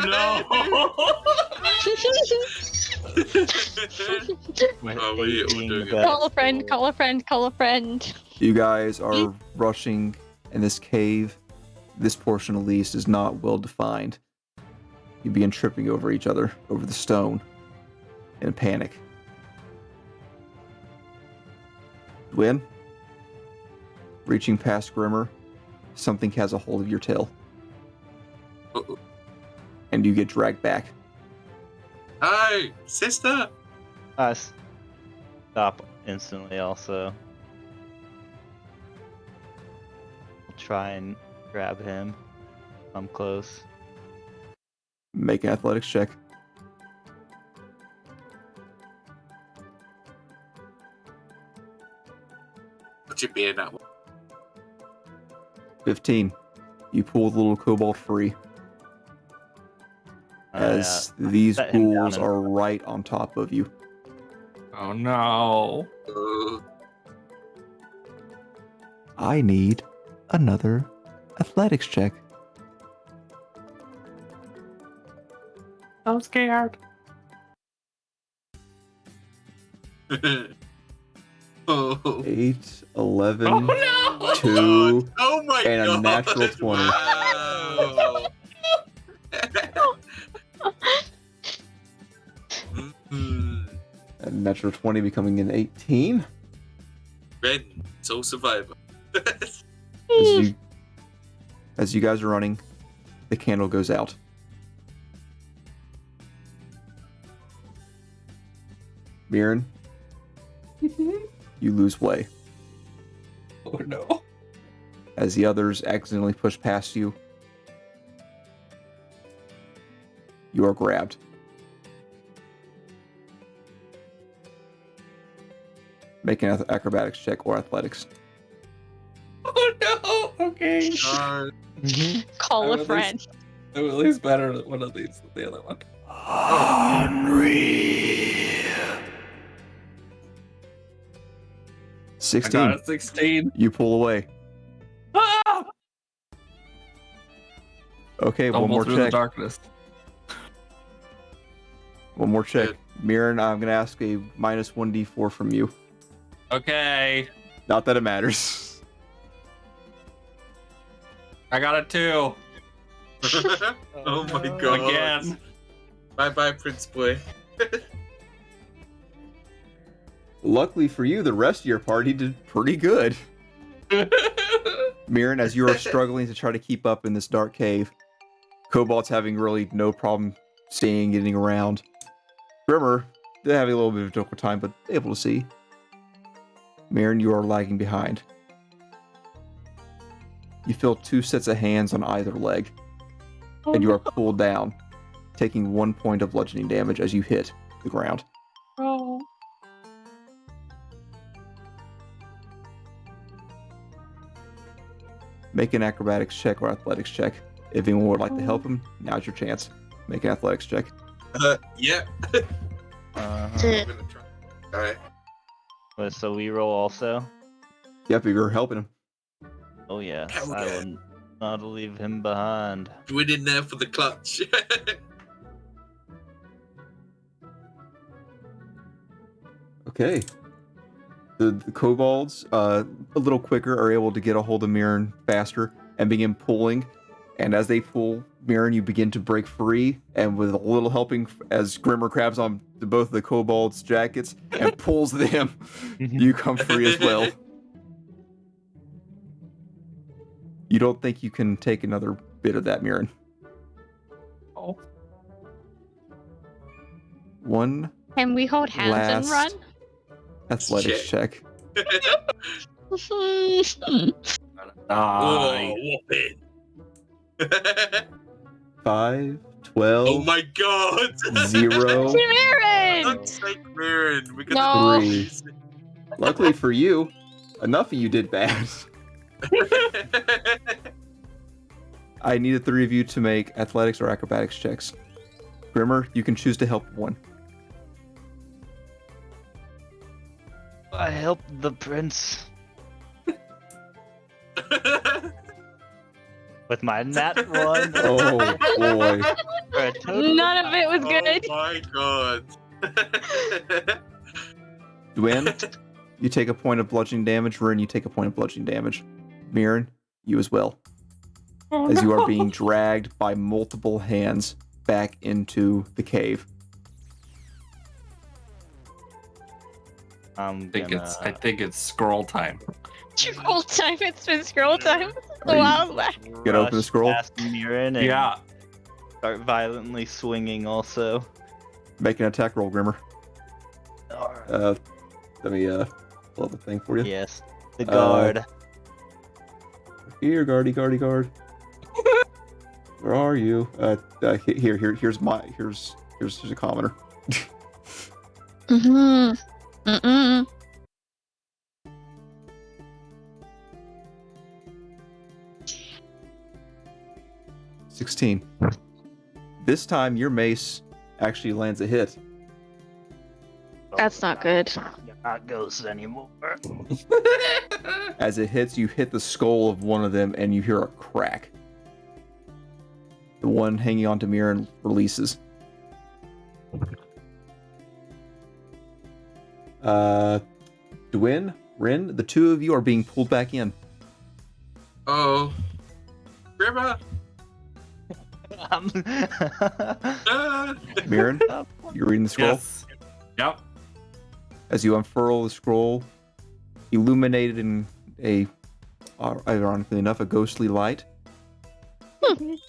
S1: No.
S5: Oh, we all doing it.
S1: Call a friend, call a friend, call a friend.
S2: You guys are rushing in this cave. This portion, at least, is not well defined. You begin tripping over each other, over the stone, in a panic. Gwyn, reaching past Grimmer, something has a hold of your tail,
S5: Uh-oh.
S2: and you get dragged back.
S5: Hi, sister.
S6: I stop instantly. Also, I'll try and grab him. I'm close.
S2: Make an athletics check.
S5: What you be in that one?
S2: 15. You pull the little kobold free, as these
S6: Set him down
S2: ghouls
S6: and-
S2: are right on top of you.
S3: Oh no!
S8: I need another athletics check.
S3: I'm scared.
S5: Oh.
S2: 8, 11,
S3: Oh no!
S2: 2,
S5: Oh my
S2: and a
S5: god!
S2: natural 20.
S5: Wow. Mhm.
S2: a natural 20 becoming an 18.
S5: Ren, soul survivor.
S2: As you guys are running, the candle goes out. Mirren, you lose way.
S3: Oh no!
S2: As the others accidentally push past you, you are grabbed. Make an acrobatics check or athletics.
S3: Oh no! Okay.
S5: God.
S1: Call a
S3: At
S1: friend.
S3: least- I'm at least better at one of these than the other one.
S8: Henry.
S2: 16.
S3: I got a 16.
S2: You pull away.
S3: Ah!
S2: Okay, one
S3: Stumble
S2: more
S3: through the
S2: check.
S3: darkness.
S2: One more check.
S5: Good.
S2: Mirren, I'm going to ask a minus 1d4 from you.
S3: Okay.
S2: Not that it matters.
S3: I got a 2.
S5: Oh my god.
S3: Again.
S5: Bye bye, Prince Boy.
S2: Luckily for you, the rest of your party did pretty good. Mirren, as you are struggling to try to keep up in this dark cave, Cobalt's having really no problem seeing, getting around. Grimmer, they're having a little bit of a difficult time, but able to see. Mirren, you are lagging behind. You feel 2 sets of hands on either leg, and you are pulled down, taking 1 point of bludgeoning damage as you hit the ground.
S3: Oh.
S2: Make an acrobatics check or athletics check. If anyone would like to help him, now's your chance. Make an athletics check.
S5: Yeah.
S6: Uh-huh.
S5: I'm gonna try. Alright.
S6: Wait, so we roll also?
S2: Yep, you're helping him.
S6: Oh yes,
S5: Hell
S6: I
S5: yeah.
S6: will not leave him behind.
S5: Went in there for the clutch.
S2: Okay. The kobolds, a little quicker, are able to get a hold of Mirren faster and begin pulling. And as they pull, Mirren, you begin to break free. And with a little helping, as Grimmer grabs on to both of the kobolds' jackets and pulls them, you come free as well. You don't think you can take another bit of that, Mirren?
S3: Oh.
S1: Can we hold hands and run?
S2: Last athletics check.
S5: Whoa, whooping.
S2: 5, 12,
S5: Oh my god!
S2: 0,
S1: Mirren!
S5: God's sake, Mirren. We got
S1: No.
S2: 3. Luckily for you, enough of you did bad. I need the 3 of you to make athletics or acrobatics checks. Grimmer, you can choose to help one.
S6: I helped the prince with my nat 1.
S2: Oh boy.
S6: For a total
S1: None of it was good.
S5: Oh my god.
S2: Dwayne, you take a point of bludgeoning damage. Rin, you take a point of bludgeoning damage. Mirren, you as well. As you are being dragged by multiple hands back into the cave.
S6: I'm
S3: I think it's scroll time.
S1: Scroll time. It's been scroll time.
S2: Are
S1: A
S2: you-
S1: while back.
S2: Gonna open the scroll?
S6: Past Mirren and
S3: Yeah.
S6: start violently swinging also.
S2: Make an attack roll, Grimmer.
S6: Alright.
S2: Let me pull up the thing for you.
S6: Yes, the guard.
S2: Here, guardy. Where are you? Here's a commoner.
S1: Mm-hmm. Mm-mm.
S2: 16. This time your mace actually lands a hit.
S1: That's not good.
S6: You're not ghosts anymore.
S2: As it hits, you hit the skull of one of them and you hear a crack. The one hanging onto Mirren releases. Dwyn, Rin, the two of you are being pulled back in.
S5: Oh. Grandma!
S2: Mirren, you're reading the scroll?
S3: Yes. Yep.
S2: As you unfurl the scroll, illuminated in a, ironically enough, a ghostly light,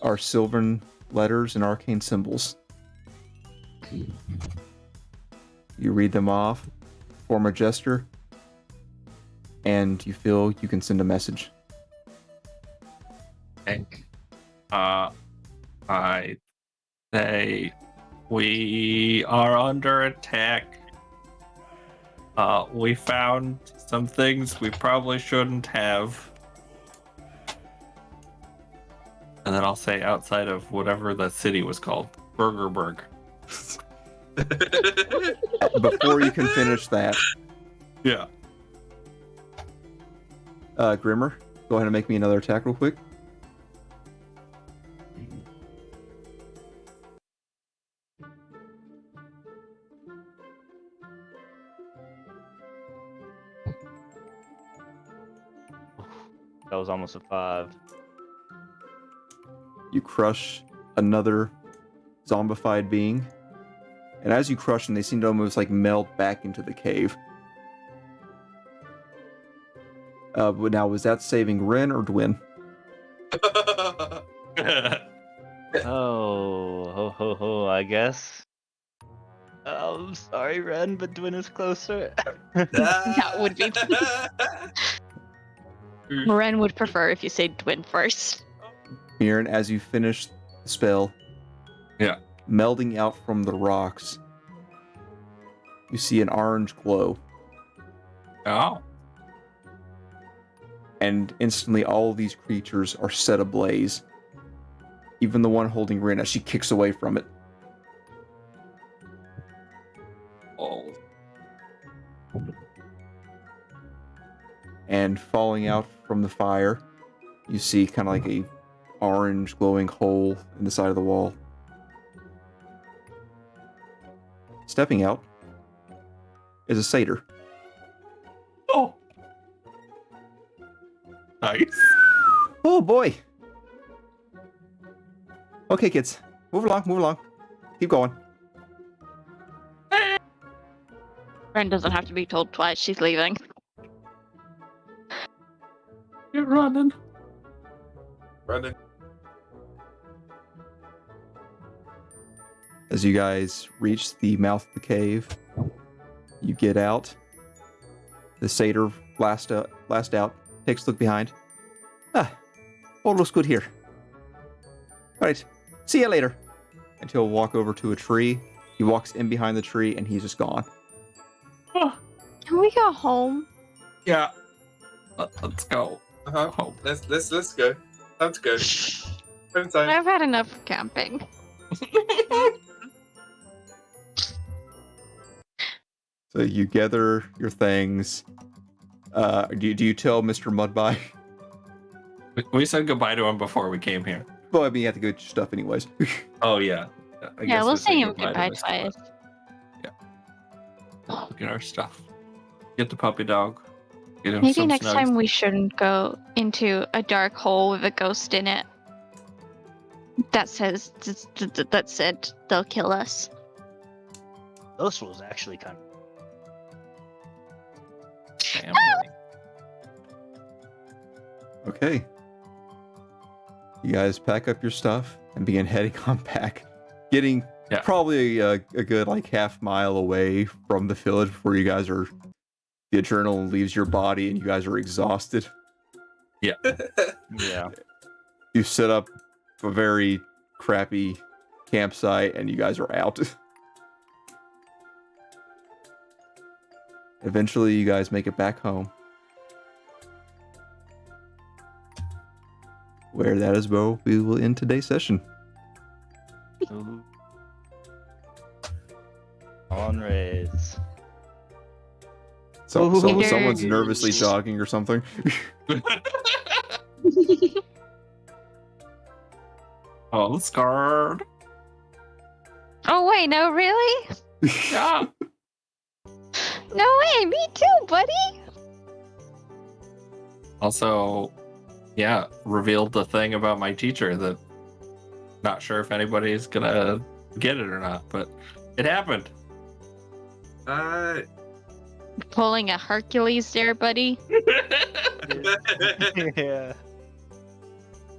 S2: are sylvan letters and arcane symbols. You read them off, form a gesture, and you feel you can send a message.
S3: Okay. I say we are under attack. We found some things we probably shouldn't have. And then I'll say outside of whatever the city was called. Burgerberg.
S2: Before you can finish that,
S3: Yeah.
S2: Grimmer, go ahead and make me another attack real quick.
S6: That was almost a 5.
S2: You crush another zombified being. And as you crush them, they seem to almost like melt back into the cave. But now, was that saving Ren or Dwyn?
S6: Oh, ho, I guess. Oh, I'm sorry, Ren, but Dwin is closer.
S1: That would be. Ren would prefer if you say Dwin first.
S2: Mirren, as you finish the spell,
S3: Yeah.
S2: melding out from the rocks, you see an orange glow.
S3: Oh.
S2: And instantly all of these creatures are set ablaze. Even the one holding Rin as she kicks away from it.
S8: and falling out from the fire, you see kind of like a orange glowing hole in the side of the wall. Stepping out is a satyr.
S3: Oh. Nice.
S8: Oh boy. Okay, kids, move along. Keep going.
S1: Ren doesn't have to be told twice she's leaving.
S3: You're running.
S5: Running.
S8: As you guys reach the mouth of the cave, you get out. The satyr blast out, takes a look behind. All looks good here. Alright, see you later. And he'll walk over to a tree. He walks in behind the tree and he's just gone.
S1: Can we go home?
S3: Yeah. Let's go.
S5: Home. Let's go. Time to go. Home time.
S1: I've had enough of camping.
S8: So you gather your things. Do you tell Mr. Mudbye?
S3: We said goodbye to him before we came here.
S8: Well, I mean, you have to get your stuff anyways.
S3: Oh, yeah. I guess
S1: We'll
S3: we
S1: say
S3: said
S1: him
S3: to
S1: goodbye
S3: Mr.
S1: twice.
S3: Mud. Yeah. Look at our stuff. Get the puppy dog. Get him
S1: Maybe
S3: some
S1: next
S3: snugs.
S1: time we shouldn't go into a dark hole with a ghost in it. That said they'll kill us.
S6: Ghost was actually kind of.
S3: Family.
S8: Okay. You guys pack up your stuff and begin heading on back. Getting probably a good like half mile away from the village before you guys are... The adrenaline leaves your body and you guys are exhausted.
S3: Yeah.
S6: Yeah.
S8: You set up a very crappy campsite and you guys are out. Eventually, you guys make it back home. Where that is where we will end today's session.
S6: On raids.
S8: Someone's nervously jogging or something.
S3: Oh, I'm scared.
S1: Oh wait, no, really?
S3: Yeah.
S1: No way, me too, buddy.
S3: Also, yeah, revealed the thing about my teacher that not sure if anybody's gonna get it or not, but it happened.
S1: Pulling a Hercules there, buddy.
S6: Yeah.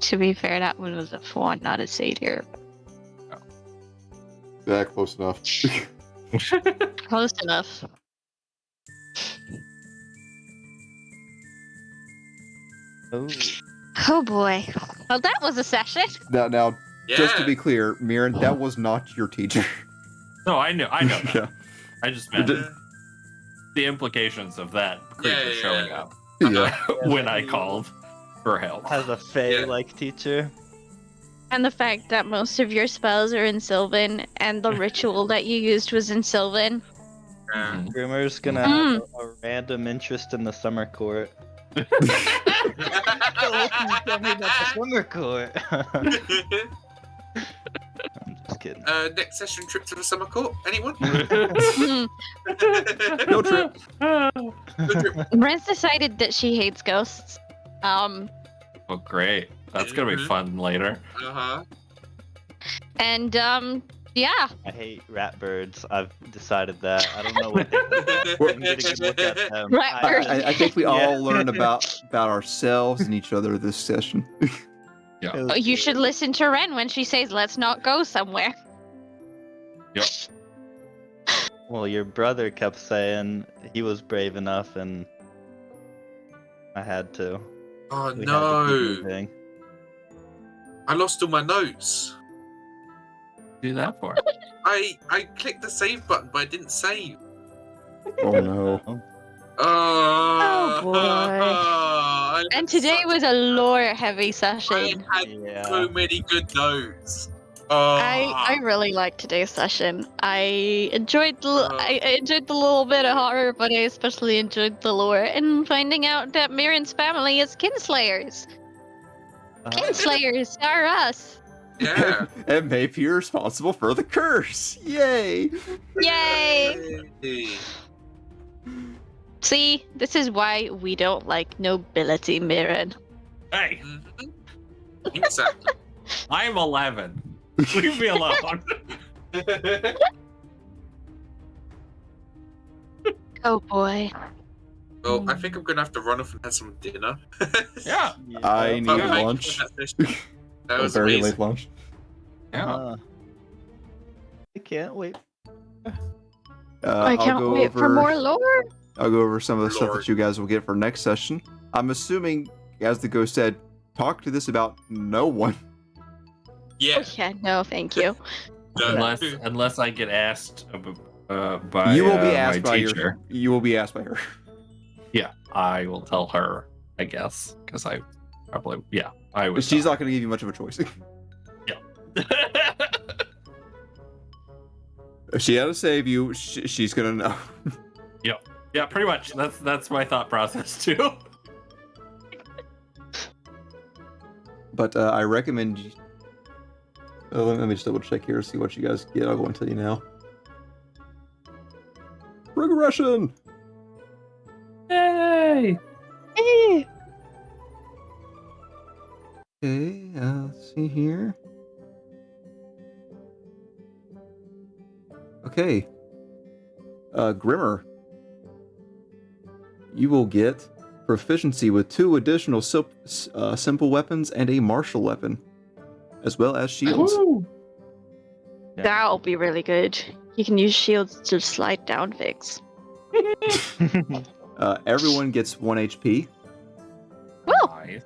S1: To be fair, that one was a fawn, not a satyr.
S2: Yeah, close enough.
S1: Close enough.
S6: Ooh.
S1: Oh boy. Well, that was a session.
S8: Now,
S5: Yeah.
S8: just to be clear, Mirren, that was not your teacher.
S3: No, I know that.
S8: Yeah.
S3: I just meant the implications of that creature
S5: Yeah.
S3: showing up
S8: Yeah.
S3: when I called for help.
S6: Has a Fae-like teacher.
S1: And the fact that most of your spells are in Sylvan, and the ritual that you used was in Sylvan.
S3: Mhm.
S6: Rumor's gonna have a random interest in the summer court. Tell me about the summer court. I'm just kidding.
S5: Next session trip to the summer court. Anyone?
S8: No trip.
S1: Ren's decided that she hates ghosts.
S3: Oh, great. That's gonna be fun later.
S1: And yeah.
S6: I hate rat birds. I've decided that. I don't know what they I'm gonna go look at them.
S1: Rat birds.
S8: I think we all learned about ourselves and each other this session.
S1: Oh, you should listen to Ren when she says, "Let's not go somewhere."
S3: Yep.
S6: Well, your brother kept saying he was brave enough, and I had to.
S5: Oh
S6: We had to keep
S5: no!
S6: moving.
S5: I lost all my notes.
S3: Do that for.
S5: I clicked the save button, but I didn't save.
S8: Oh no.
S1: Oh, boy.
S5: I
S1: And
S5: had
S1: today
S5: such-
S1: was a lore-heavy
S5: I
S1: session.
S5: had
S6: Yeah.
S5: so many good notes.
S1: I really liked today's session. I enjoyed I enjoyed the little bit of horror, but I especially enjoyed the lore and finding out that Mirren's family is kinslayers. Kinslayers are us.
S5: Yeah.
S2: And may be responsible for the curse. Yay!
S1: Yay!
S5: Yay.
S1: See, this is why we don't like nobility, Mirren.
S3: Hey,
S5: Mhm. Exactly.
S3: I'm 11. Leave me alone.
S1: Oh boy.
S5: Well, I think I'm gonna have to run off and have some dinner.
S3: Yeah.
S2: I need
S5: But thank you
S2: lunch.
S5: for that session. That
S2: A
S5: was
S2: very
S5: amazing.
S2: late lunch.
S3: Yeah.
S6: I can't wait.
S1: I can't wait for more lore.
S2: I'll go over some of the stuff
S5: Lord.
S2: that you guys will get for next session. I'm assuming, as the ghost said, talk to this about no one.
S5: Yeah.
S1: Oh, yeah, no, thank you.
S5: No.
S3: Unless I get asked by
S2: You will be
S3: my
S2: asked by
S3: teacher.
S2: You will be asked by her.
S3: Yeah, I will tell her, I guess, because I probably I
S2: But
S3: would.
S2: she's not going to give you much of a choice. If she had to save you, she's going to know.
S3: Yeah, pretty much. That's my thought process too.
S2: But I recommend you... let me just double check here, see what you guys get. I'll go and tell you now. Regression!
S3: Yay!
S1: Hey.
S2: Okay, let's see here. Okay. Grimmer. You will get proficiency with 2 additional simple weapons and a martial weapon, as well as shields.
S3: Woo!
S1: That'll be really good. You can use shields to slide down things.
S2: Everyone gets 1 HP.
S1: Well,
S3: Nice.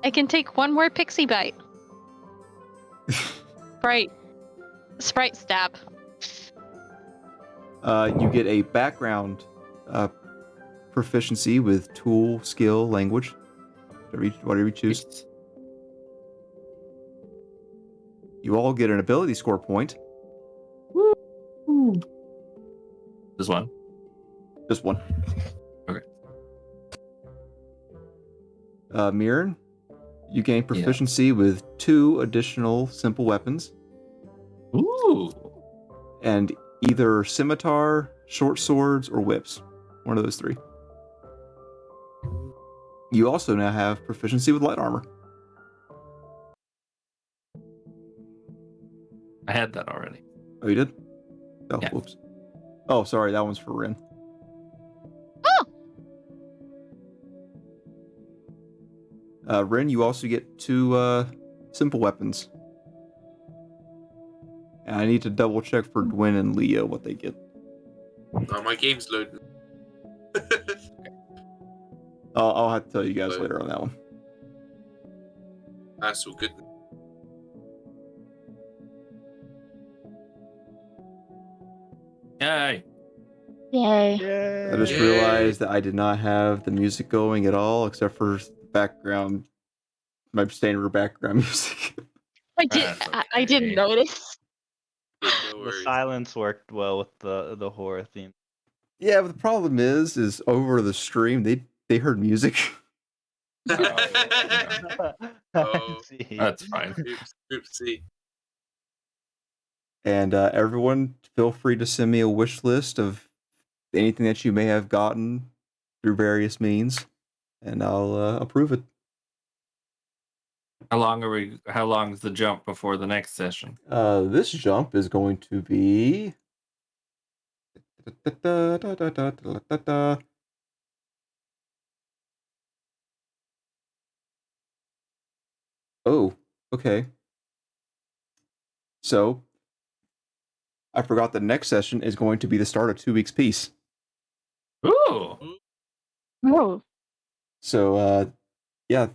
S1: I can take one more pixie bite. Sprite stab.
S2: You get a background proficiency with tool, skill, language, whatever you choose. You all get an ability score point.
S3: This one.
S2: Just 1.
S3: Okay.
S2: Mirren, you gain proficiency with 2 additional simple weapons
S3: Ooh.
S2: and either scimitar, short swords, or whips. One of those 3. You also now have proficiency with light armor.
S3: I had that already.
S2: Oh, you did? Oh,
S3: Yeah.
S2: whoops. Oh, sorry, that one's for Rin. Rin, you also get 2 simple weapons. And I need to double check for Gwyn and Leo what they get.
S5: Oh, my game's loading.
S2: I'll have to tell you guys later on that one.
S5: That's all good.
S3: Yay!
S1: Yay.
S2: I just
S5: Yay.
S2: realized that I did not have the music going at all, except for background, my standard background music.
S3: That's
S1: I didn't
S3: okay.
S1: notice.
S5: No
S6: The
S5: worries.
S6: silence worked well with the horror theme.
S2: Yeah, but the problem is over the stream they heard music.
S5: Oh.
S6: See.
S3: That's fine.
S5: Oopsie.
S2: And everyone, feel free to send me a wish list of anything that you may have gotten through various means, and I'll approve it.
S3: How long is the jump before the next session?
S2: This jump is going to be. Oh, okay. So, I forgot the next session is going to be the start of 2 weeks peace.
S3: Ooh.
S1: Oh.
S2: So, yeah,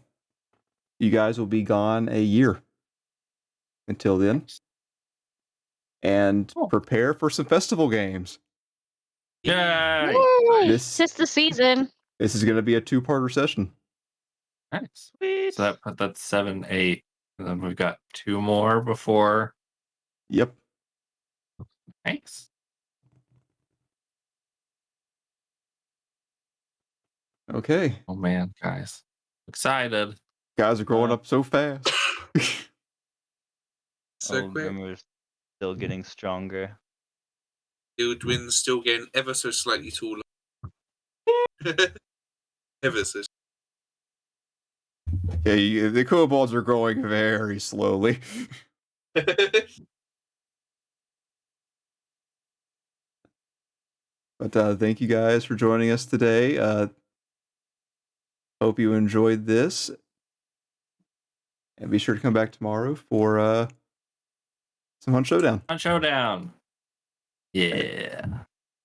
S2: you guys will be gone a year until then. And
S3: Cool.
S2: prepare for some festival games.
S3: Yay!
S1: Yay.
S2: This-
S1: Tis the season.
S2: This is going to be a 2-parter session.
S3: Nice.
S6: Sweet.
S3: So that's 7, 8, and then we've got 2 more before
S2: Yep.
S3: Thanks.
S2: Okay.
S3: Oh man, guys. Excited.
S2: Guys are growing up so fast.
S5: So
S6: Oh,
S5: quick.
S6: Grimmer's still getting stronger.
S5: Ildwin's still getting ever so slightly taller. Ever so.
S2: Yeah, the kobolds are growing very slowly. But thank you guys for joining us today. Hope you enjoyed this. And be sure to come back tomorrow for some Hunt Showdown.
S3: On Showdown. Yeah.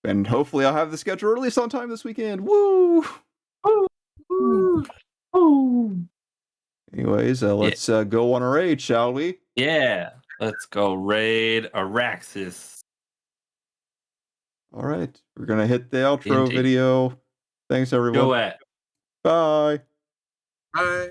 S2: And hopefully I'll have the schedule released on time this weekend. Woo! Anyways, let's go on a raid, shall we?
S3: Yeah. Let's go raid Araxis.
S2: All right. We're going to hit the outro
S3: Indeed.
S2: video. Thanks, everyone.
S3: Go at.
S2: Bye.
S5: Bye.